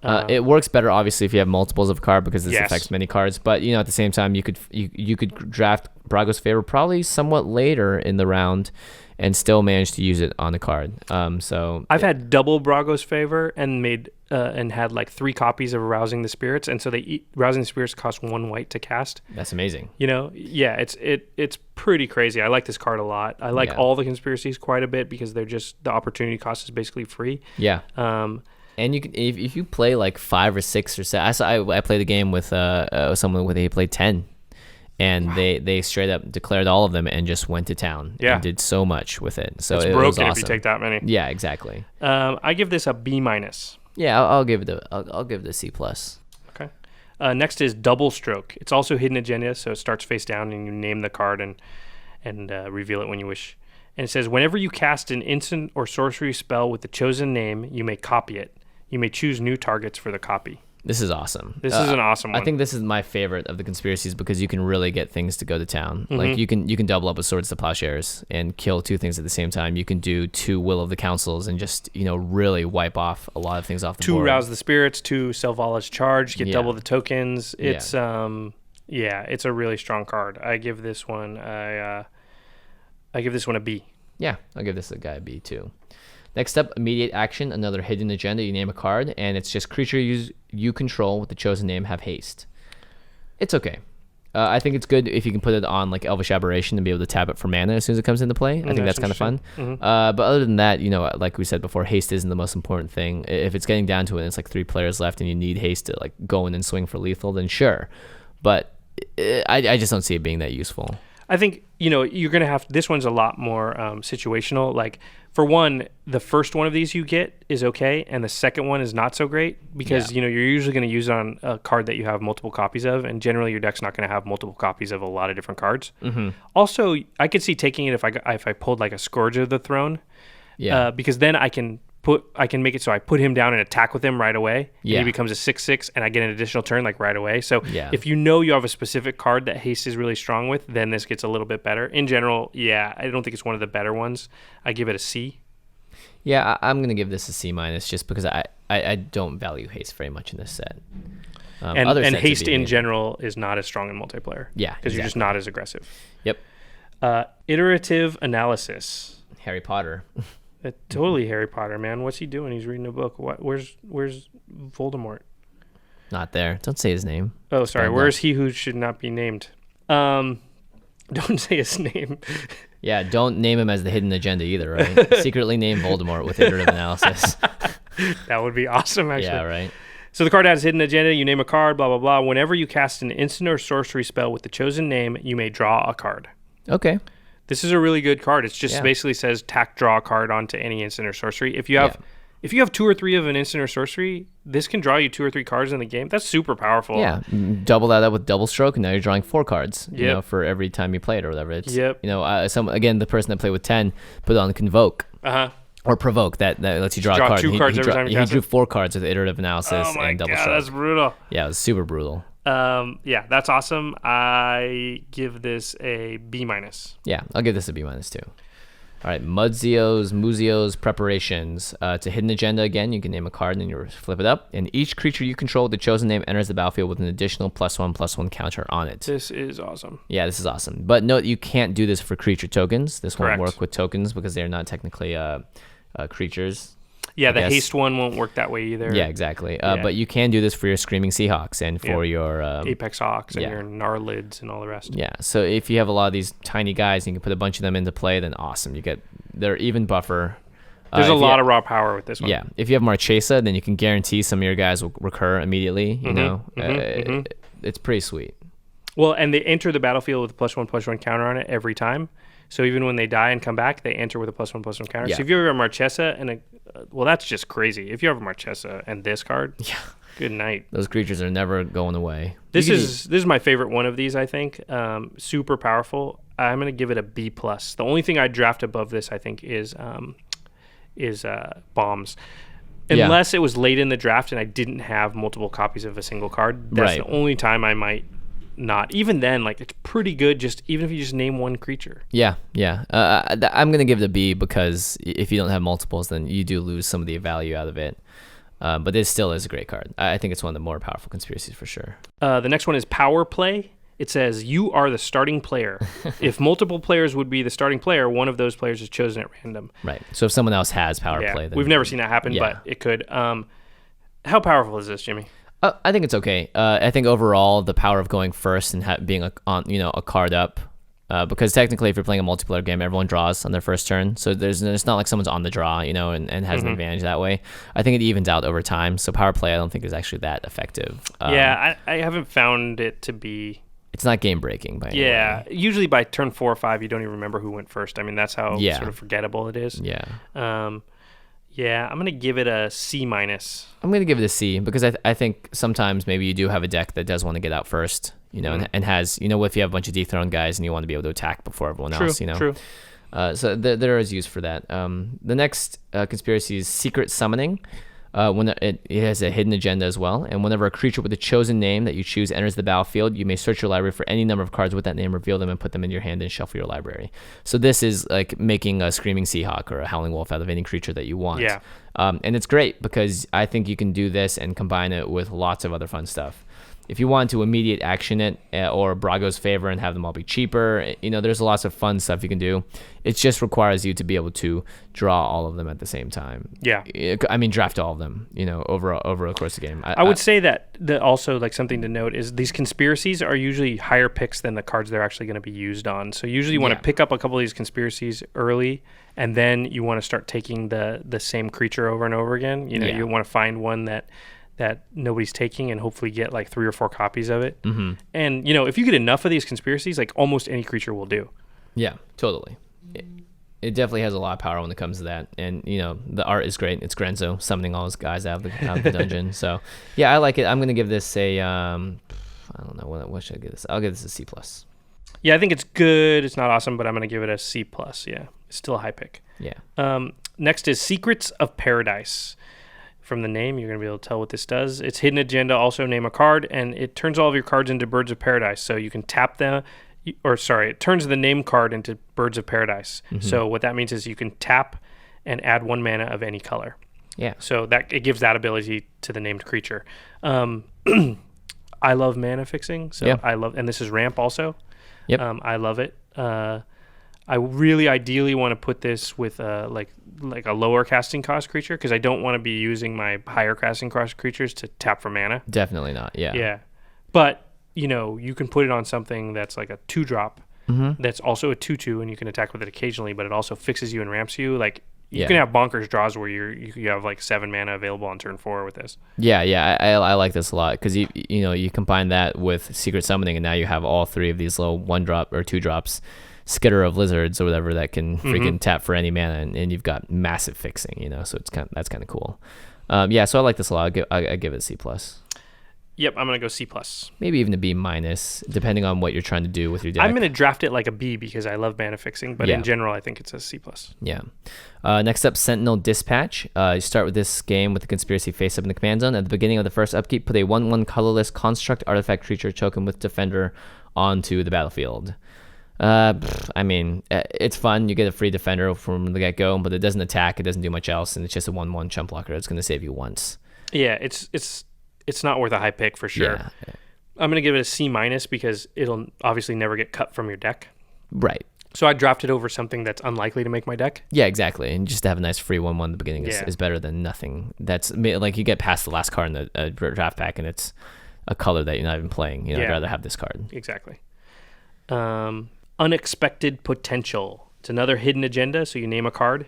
Speaker 2: it works better, obviously, if you have multiples of a card because this affects many cards. But, at the same time, you could draft Brago's Favor probably somewhat later in the round and still manage to use it on the card.
Speaker 3: I've had double Brago's Favor and had like 3 copies of Rousing the Spirits, and so Rousing the Spirits cost 1 white to cast.
Speaker 2: That's amazing.
Speaker 3: It's pretty crazy. I like this card a lot. I like all the conspiracies quite a bit because they're just, the opportunity cost is basically free.
Speaker 2: Yeah. And you can, if you play like 5 or 6 or 7, I played a game with someone where they played 10. And they straight up declared all of them and just went to town and did so much with it. So
Speaker 3: it's
Speaker 2: it
Speaker 3: broken
Speaker 2: was awesome.
Speaker 3: if you take that many.
Speaker 2: Yeah, exactly.
Speaker 3: I give this a B-.
Speaker 2: Yeah, I'll give it a C+.
Speaker 3: Okay. Next is Double Stroke. It's also hidden agenda, so it starts face down and you name the card and reveal it when you wish. And it says, whenever you cast an instant or sorcery spell with the chosen name, you may copy it. You may choose new targets for the copy.
Speaker 2: This is awesome.
Speaker 3: This is an awesome one.
Speaker 2: I think this is my favorite of the conspiracies because you can really get things to go to town. Like you can double up with Swords to Plowshares and kill 2 things at the same time. You can do 2 Will of the Councils and just, really wipe off a lot of things off the
Speaker 3: 2
Speaker 2: board.
Speaker 3: 2 Rouse the Spirits, 2 Selvalla's Charge, get double the tokens. It's it's a really strong card. I give this one a B.
Speaker 2: Yeah, I'll give this guy a B too. Next up, immediate action, another hidden agenda. You name a card, and it's just creature you control with the chosen name have haste. It's okay. I think it's good if you can put it on like Elvish Aberration and be able to tap it for mana as soon as it comes into play. I think that's kind of fun. But other than that, like we said before, haste isn't the most important thing. If it's getting down to it and it's like 3 players left and you need haste to like go in and swing for lethal, then sure. But I just don't see it being that useful.
Speaker 3: I think, you're going to have, this one's a lot more situational. Like, for one, the first one of these you get is okay, and the second one is not so great because, you're usually going to use it on a card that you have multiple copies of, and generally your deck's not going to have multiple copies of a lot of different cards. Also, I could see taking it if I pulled like a Scourge of the Throne, because then I can make it so I put him down and attack with him right away. And he becomes a 6/6 and I get an additional turn like right away. So if you have a specific card that haste is really strong with, then this gets a little bit better. In general, I don't think it's one of the better ones. I give it a C.
Speaker 2: Yeah, I'm going to give this a C- just because I don't value haste very much in this set.
Speaker 3: And haste in general is not as strong in multiplayer.
Speaker 2: Yeah,
Speaker 3: because you're just not as aggressive.
Speaker 2: Yep.
Speaker 3: Iterative analysis.
Speaker 2: Harry Potter.
Speaker 3: Totally Harry Potter, man. What's he doing? He's reading a book. Where's Voldemort?
Speaker 2: Not there. Don't say his name.
Speaker 3: Oh, sorry. Where's he who should not be named? Don't say his name.
Speaker 2: Yeah, don't name him as the hidden agenda either, right? Secretly name Voldemort with iterative analysis.
Speaker 3: That would be awesome, actually.
Speaker 2: Yeah, right.
Speaker 3: So the card has hidden agenda. You name a card, blah, blah, blah. Whenever you cast an instant or sorcery spell with the chosen name, you may draw a card.
Speaker 2: Okay.
Speaker 3: This is a really good card. It just basically says tack draw a card onto any instant or sorcery. If you have 2 or 3 of an instant or sorcery, this can draw you 2 or 3 cards in the game. That's super powerful.
Speaker 2: Yeah, double that up with double stroke, and now you're drawing 4 cards. For every time you play it or whatever. It's the person that played with 10 put on Convoke. Or Provoke that lets you draw a card.
Speaker 3: 2 cards every time you cast
Speaker 2: He drew 4 cards with iterative analysis and double stroke.
Speaker 3: That's brutal.
Speaker 2: Yeah, it was super brutal.
Speaker 3: That's awesome. I give this a B-.
Speaker 2: Yeah, I'll give this a B- too. All right, Museo's Preparations. It's a hidden agenda again. You can name a card and then you flip it up. And each creature you control with the chosen name enters the battlefield with an additional +1/+1 counter on it.
Speaker 3: This is awesome.
Speaker 2: Yeah, this is awesome. But note, you can't do this for creature tokens. This
Speaker 3: Correct.
Speaker 2: won't work with tokens because they're not technically creatures.
Speaker 3: Yeah, the haste one won't work that way either.
Speaker 2: Yeah, exactly. But you can do this for your Screaming Seahawks and for your
Speaker 3: Apex Hawks and your Gnarlids and all the rest.
Speaker 2: Yeah, so if you have a lot of these tiny guys and you can put a bunch of them into play, then awesome. They're even buffer.
Speaker 3: There's a lot of raw power with this one.
Speaker 2: Yeah, if you have Marchesa, then you can guarantee some of your guys will recur immediately. It's pretty sweet.
Speaker 3: Well, and they enter the battlefield with a +1/+1 counter on it every time. So even when they die and come back, they enter with a +1/+1 counter.
Speaker 2: Yeah.
Speaker 3: So if you have a Marchesa and that's just crazy. If you have a Marchesa and this card, good night.
Speaker 2: Those creatures are never going away.
Speaker 3: This is my favorite one of these, I think. Super powerful. I'm going to give it a B+. The only thing I'd draft above this, I think, is bombs. Unless it was late in the draft and I didn't have multiple copies of a single card. That's the only time I might not. Even then, it's pretty good, even if you just name one creature.
Speaker 2: Yeah. I'm going to give it a B because if you don't have multiples, then you do lose some of the value out of it. But it still is a great card. I think it's one of the more powerful conspiracies for sure.
Speaker 3: The next one is Power Play. It says, you are the starting player. If multiple players would be the starting player, one of those players is chosen at random.
Speaker 2: Right. So if someone else has Power Play, then
Speaker 3: we've never seen that happen, but it could. How powerful is this, Jimmy?
Speaker 2: I think it's okay. I think overall the power of going first and being a card up, because technically if you're playing a multiplayer game, everyone draws on their first turn. So it's not like someone's on the draw, and has an advantage that way. I think it evens out over time. So Power Play I don't think is actually that effective.
Speaker 3: I haven't found it to be.
Speaker 2: It's not game breaking by any way.
Speaker 3: Usually by turn 4 or 5, you don't even remember who went first. I mean, that's how sort of forgettable it is.
Speaker 2: Yeah.
Speaker 3: I'm gonna give it a C-.
Speaker 2: I'm gonna give it a C because I think sometimes maybe you do have a deck that does want to get out first, and has if you have a bunch of dethroned guys and you want to be able to attack before everyone else,
Speaker 3: True.
Speaker 2: So there is use for that. The next conspiracy is secret summoning. When it has a hidden agenda as well, and whenever a creature with a chosen name that you choose enters the battlefield, you may search your library for any number of cards with that name, reveal them, and put them in your hand and shuffle your library. So this is like making a Screaming Seahawk or a Howling Wolf out of any creature that you want.
Speaker 3: Yeah.
Speaker 2: And it's great because I think you can do this and combine it with lots of other fun stuff. If you want to immediate action it or Brago's Favor and have them all be cheaper, there's lots of fun stuff you can do. It just requires you to be able to draw all of them at the same time.
Speaker 3: Yeah.
Speaker 2: I mean, draft all of them, over a course of the game.
Speaker 3: I would say that also like something to note is these conspiracies are usually higher picks than the cards they're actually going to be used on. So usually you want to pick up a couple of these conspiracies early, and then you want to start taking the same creature over and over again. You want to find one that nobody's taking and hopefully get like 3 or 4 copies of it. Mm-hmm. And, if you get enough of these conspiracies, like almost any creature will do.
Speaker 2: Yeah, totally. It definitely has a lot of power when it comes to that. And, the art is great. It's Grenzo summoning all his guys out of the dungeon. So, yeah, I like it. I'm going to give this a, I don't know, what should I give this? I'll give this a C+.
Speaker 3: Yeah, I think it's good. It's not awesome, but I'm going to give it a C+. Yeah, it's still a high pick.
Speaker 2: Yeah.
Speaker 3: Next is Secrets of Paradise. From the name, you're going to be able to tell what this does. It's hidden agenda, also name a card, and it turns all of your cards into Birds of Paradise. So you can tap them, it turns the name card into Birds of Paradise. Mm-hmm. So what that means is you can tap and add 1 mana of any color.
Speaker 2: Yeah.
Speaker 3: So that it gives that ability to the named creature. I love mana fixing, so and this is ramp also.
Speaker 2: Yep.
Speaker 3: I love it. I really ideally want to put this with like a lower casting cost creature because I don't want to be using my higher casting cost creatures to tap for mana.
Speaker 2: Definitely not. Yeah.
Speaker 3: Yeah. But, you can put it on something that's like a 2-drop that's also a 2/2 and you can attack with it occasionally, but it also fixes you and ramps you. Like you can have bonkers draws where you have like 7 mana available on turn 4 with this.
Speaker 2: Yeah. I like this a lot because you combine that with Secret Summoning and now you have all 3 of these little 1-drop or 2-drops. Skitter of Lizards or whatever that can freaking tap for any mana, and you've got massive fixing, so that's kind of cool. So I like this a lot. I give it a C+.
Speaker 3: Yep, I'm gonna go C+.
Speaker 2: Maybe even a B-, depending on what you're trying to do with your deck.
Speaker 3: I'm gonna draft it like a B because I love mana fixing, but in general, I think it's a C+.
Speaker 2: Yeah. Next up, Sentinel Dispatch. You start with this game with the conspiracy face up in the command zone. At the beginning of the first upkeep, put a 1/1 colorless construct artifact creature token with Defender onto the battlefield. I mean, it's fun. You get a free Defender from the get-go, but it doesn't attack. It doesn't do much else, and it's just a 1/1 chump blocker. It's going to save you once.
Speaker 3: Yeah, it's not worth a high pick for sure. Yeah. I'm going to give it a C- because it'll obviously never get cut from your deck.
Speaker 2: Right.
Speaker 3: So I drafted over something that's unlikely to make my deck.
Speaker 2: Yeah, exactly. And just to have a nice free 1/1 at the beginning is better than nothing. That's like you get past the last card in the draft pack, and it's a color that you're not even playing. I'd rather have this card.
Speaker 3: Exactly. Unexpected Potential. It's another hidden agenda, so you name a card.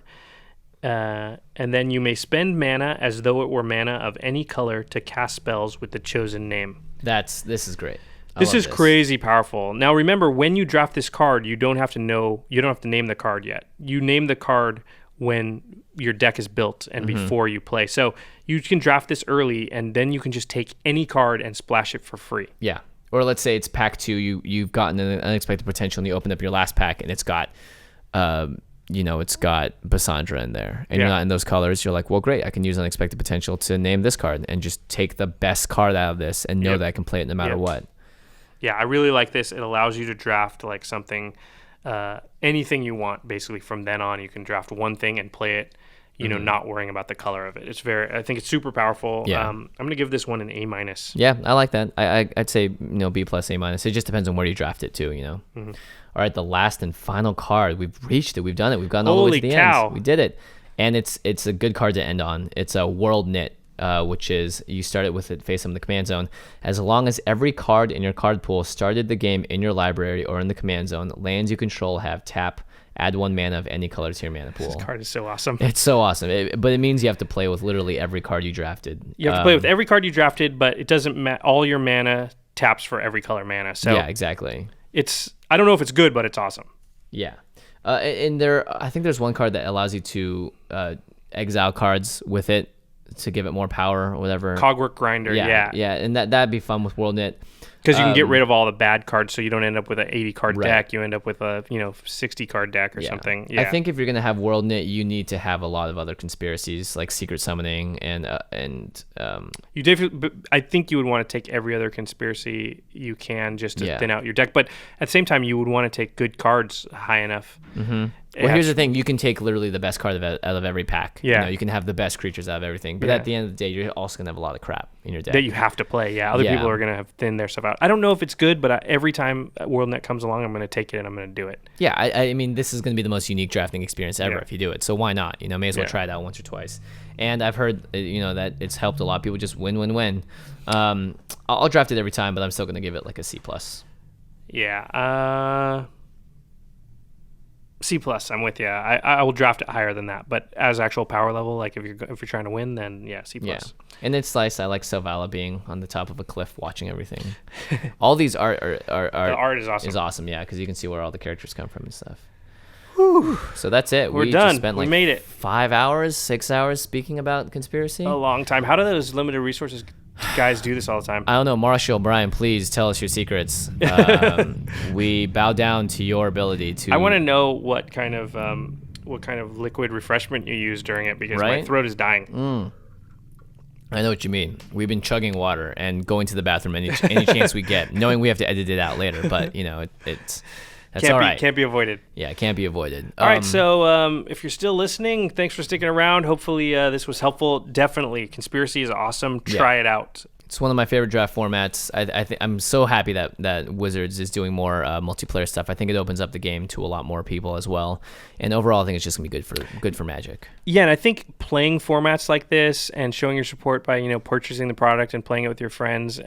Speaker 3: And then you may spend mana as though it were mana of any color to cast spells with the chosen name.
Speaker 2: This is great.
Speaker 3: This is crazy powerful. Now remember, when you draft this card, you don't have to name the card yet. You name the card when your deck is built and before you play. So you can draft this early, and then you can just take any card and splash it for free.
Speaker 2: Yeah. Or let's say it's pack 2, you've gotten an unexpected potential, and you open up your last pack, and it's got, it's got Bassandra in there, and you're not in those colors. You're like, well, great, I can use unexpected potential to name this card, and just take the best card out of this, and know that I can play it no matter what.
Speaker 3: Yeah, I really like this. It allows you to draft like something, anything you want. Basically, from then on, you can draft one thing and play it. Not worrying about the color of it. I think it's super powerful.
Speaker 2: Yeah.
Speaker 3: I'm going to give this one an A-.
Speaker 2: Yeah, I like that. I'd say, B+, A-. It just depends on where you draft it too, All right, the last and final card. We've reached it. We've done it. We've gotten all the way to the end. We did it. And it's a good card to end on. It's a World Knit, which is you start it with it face up in the command zone. As long as every card in your card pool started the game in your library or in the command zone, lands you control have tap, add 1 mana of any color to your mana pool.
Speaker 3: This card is so awesome.
Speaker 2: It's so awesome. But it means you have to play with literally every card you drafted.
Speaker 3: You have to play with every card you drafted, but it doesn't all your mana taps for every color mana. So
Speaker 2: yeah, exactly.
Speaker 3: I don't know if it's good, but it's awesome.
Speaker 2: Yeah. And I think there's one card that allows you to exile cards with it. to give it more power or whatever.
Speaker 3: Cogwork grinder, yeah.
Speaker 2: And that'd be fun with WorldKnit.
Speaker 3: Because you can get rid of all the bad cards, so you don't end up with an 80 card
Speaker 2: Right.
Speaker 3: deck. You end up with a 60 card deck or something. Yeah.
Speaker 2: I think if you're gonna have WorldKnit, you need to have a lot of other conspiracies like secret summoning and
Speaker 3: you definitely. I think you would want to take every other conspiracy you can just to thin out your deck. But at the same time, you would want to take good cards high enough.
Speaker 2: Mm-hmm. Well, here's the thing: you can take literally the best card out of every pack.
Speaker 3: Yeah,
Speaker 2: you can have the best creatures out of everything. But at the end of the day, you're also gonna have a lot of crap in your deck
Speaker 3: that you have to play. Yeah, other people are gonna have thin their stuff out. I don't know if it's good, but every time WorldNet comes along, I'm gonna take it and I'm gonna do it.
Speaker 2: Yeah, I mean, this is gonna be the most unique drafting experience ever if you do it. So why not? May as well try it out once or twice. And I've heard that it's helped a lot of people just win. I'll draft it every time, but I'm still gonna give it like a C+.
Speaker 3: Yeah. C+, I'm with you. I will draft it higher than that, but as actual power level, like if you're trying to win, then C+.
Speaker 2: Yeah, and it's nice. I like Selvala being on the top of a cliff watching everything. All these art
Speaker 3: the art is awesome.
Speaker 2: Is awesome, yeah, because you can see where all the characters come from and stuff. Whew. So that's it.
Speaker 3: We're
Speaker 2: we
Speaker 3: done.
Speaker 2: Just spent like
Speaker 3: we made it.
Speaker 2: 5 hours, 6 hours speaking about conspiracy.
Speaker 3: A long time. How do those limited resources guys do this all the time?
Speaker 2: I don't know. Marshall, Brian, please tell us your secrets. We bow down to your ability to.
Speaker 3: I want to know what kind of liquid refreshment you use during it because my throat is dying.
Speaker 2: I know what you mean. We've been chugging water and going to the bathroom any chance we get, knowing we have to edit it out later. But it's. That's all right.
Speaker 3: Can't be avoided.
Speaker 2: Yeah, it can't be avoided.
Speaker 3: All right, so if you're still listening, thanks for sticking around. Hopefully this was helpful. Definitely, Conspiracy is awesome. Try it out.
Speaker 2: It's one of my favorite draft formats. I'm so happy that Wizards is doing more multiplayer stuff. I think it opens up the game to a lot more people as well. And overall, I think it's just gonna be good for Magic.
Speaker 3: Yeah, and I think playing formats like this and showing your support by purchasing the product and playing it with your friends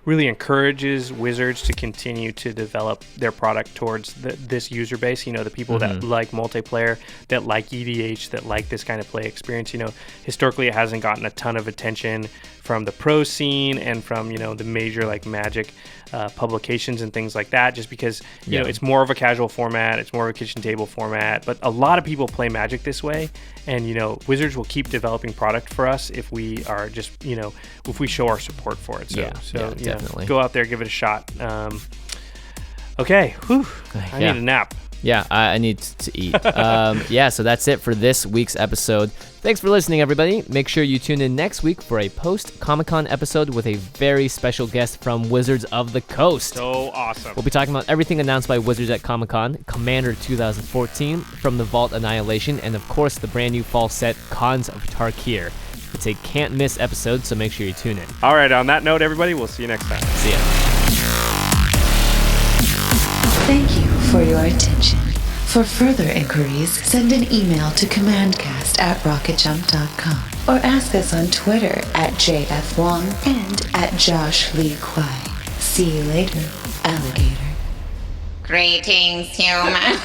Speaker 3: really encourages Wizards to continue to develop their product towards this user base. The people that like multiplayer, that like EDH, that like this kind of play experience. Historically, it hasn't gotten a ton of attention from the pro scene and from the major like Magic publications and things like that, just because it's more of a casual format, it's more of a kitchen table format, but a lot of people play Magic this way, and Wizards will keep developing product for us if we are just if we show our support for it. So
Speaker 2: definitely
Speaker 3: go out there, give it a shot. Okay, I need a nap.
Speaker 2: Yeah, I need to eat. So that's it for this week's episode. Thanks for listening, everybody. Make sure you tune in next week for a post-Comic-Con episode with a very special guest from Wizards of the Coast.
Speaker 3: So awesome.
Speaker 2: We'll be talking about everything announced by Wizards at Comic-Con, Commander 2014, From the Vault Annihilation, and of course the brand new fall set, Khans of Tarkir. It's a can't-miss episode, so make sure you tune in.
Speaker 3: All right, on that note, everybody, we'll see you next time.
Speaker 2: See ya.
Speaker 1: Thank you for your attention. For further inquiries, send an email to commandcast@rocketjump.com or ask us on Twitter @JFWong and @JoshLeeQuai. See you later, alligator.
Speaker 4: Greetings, humans.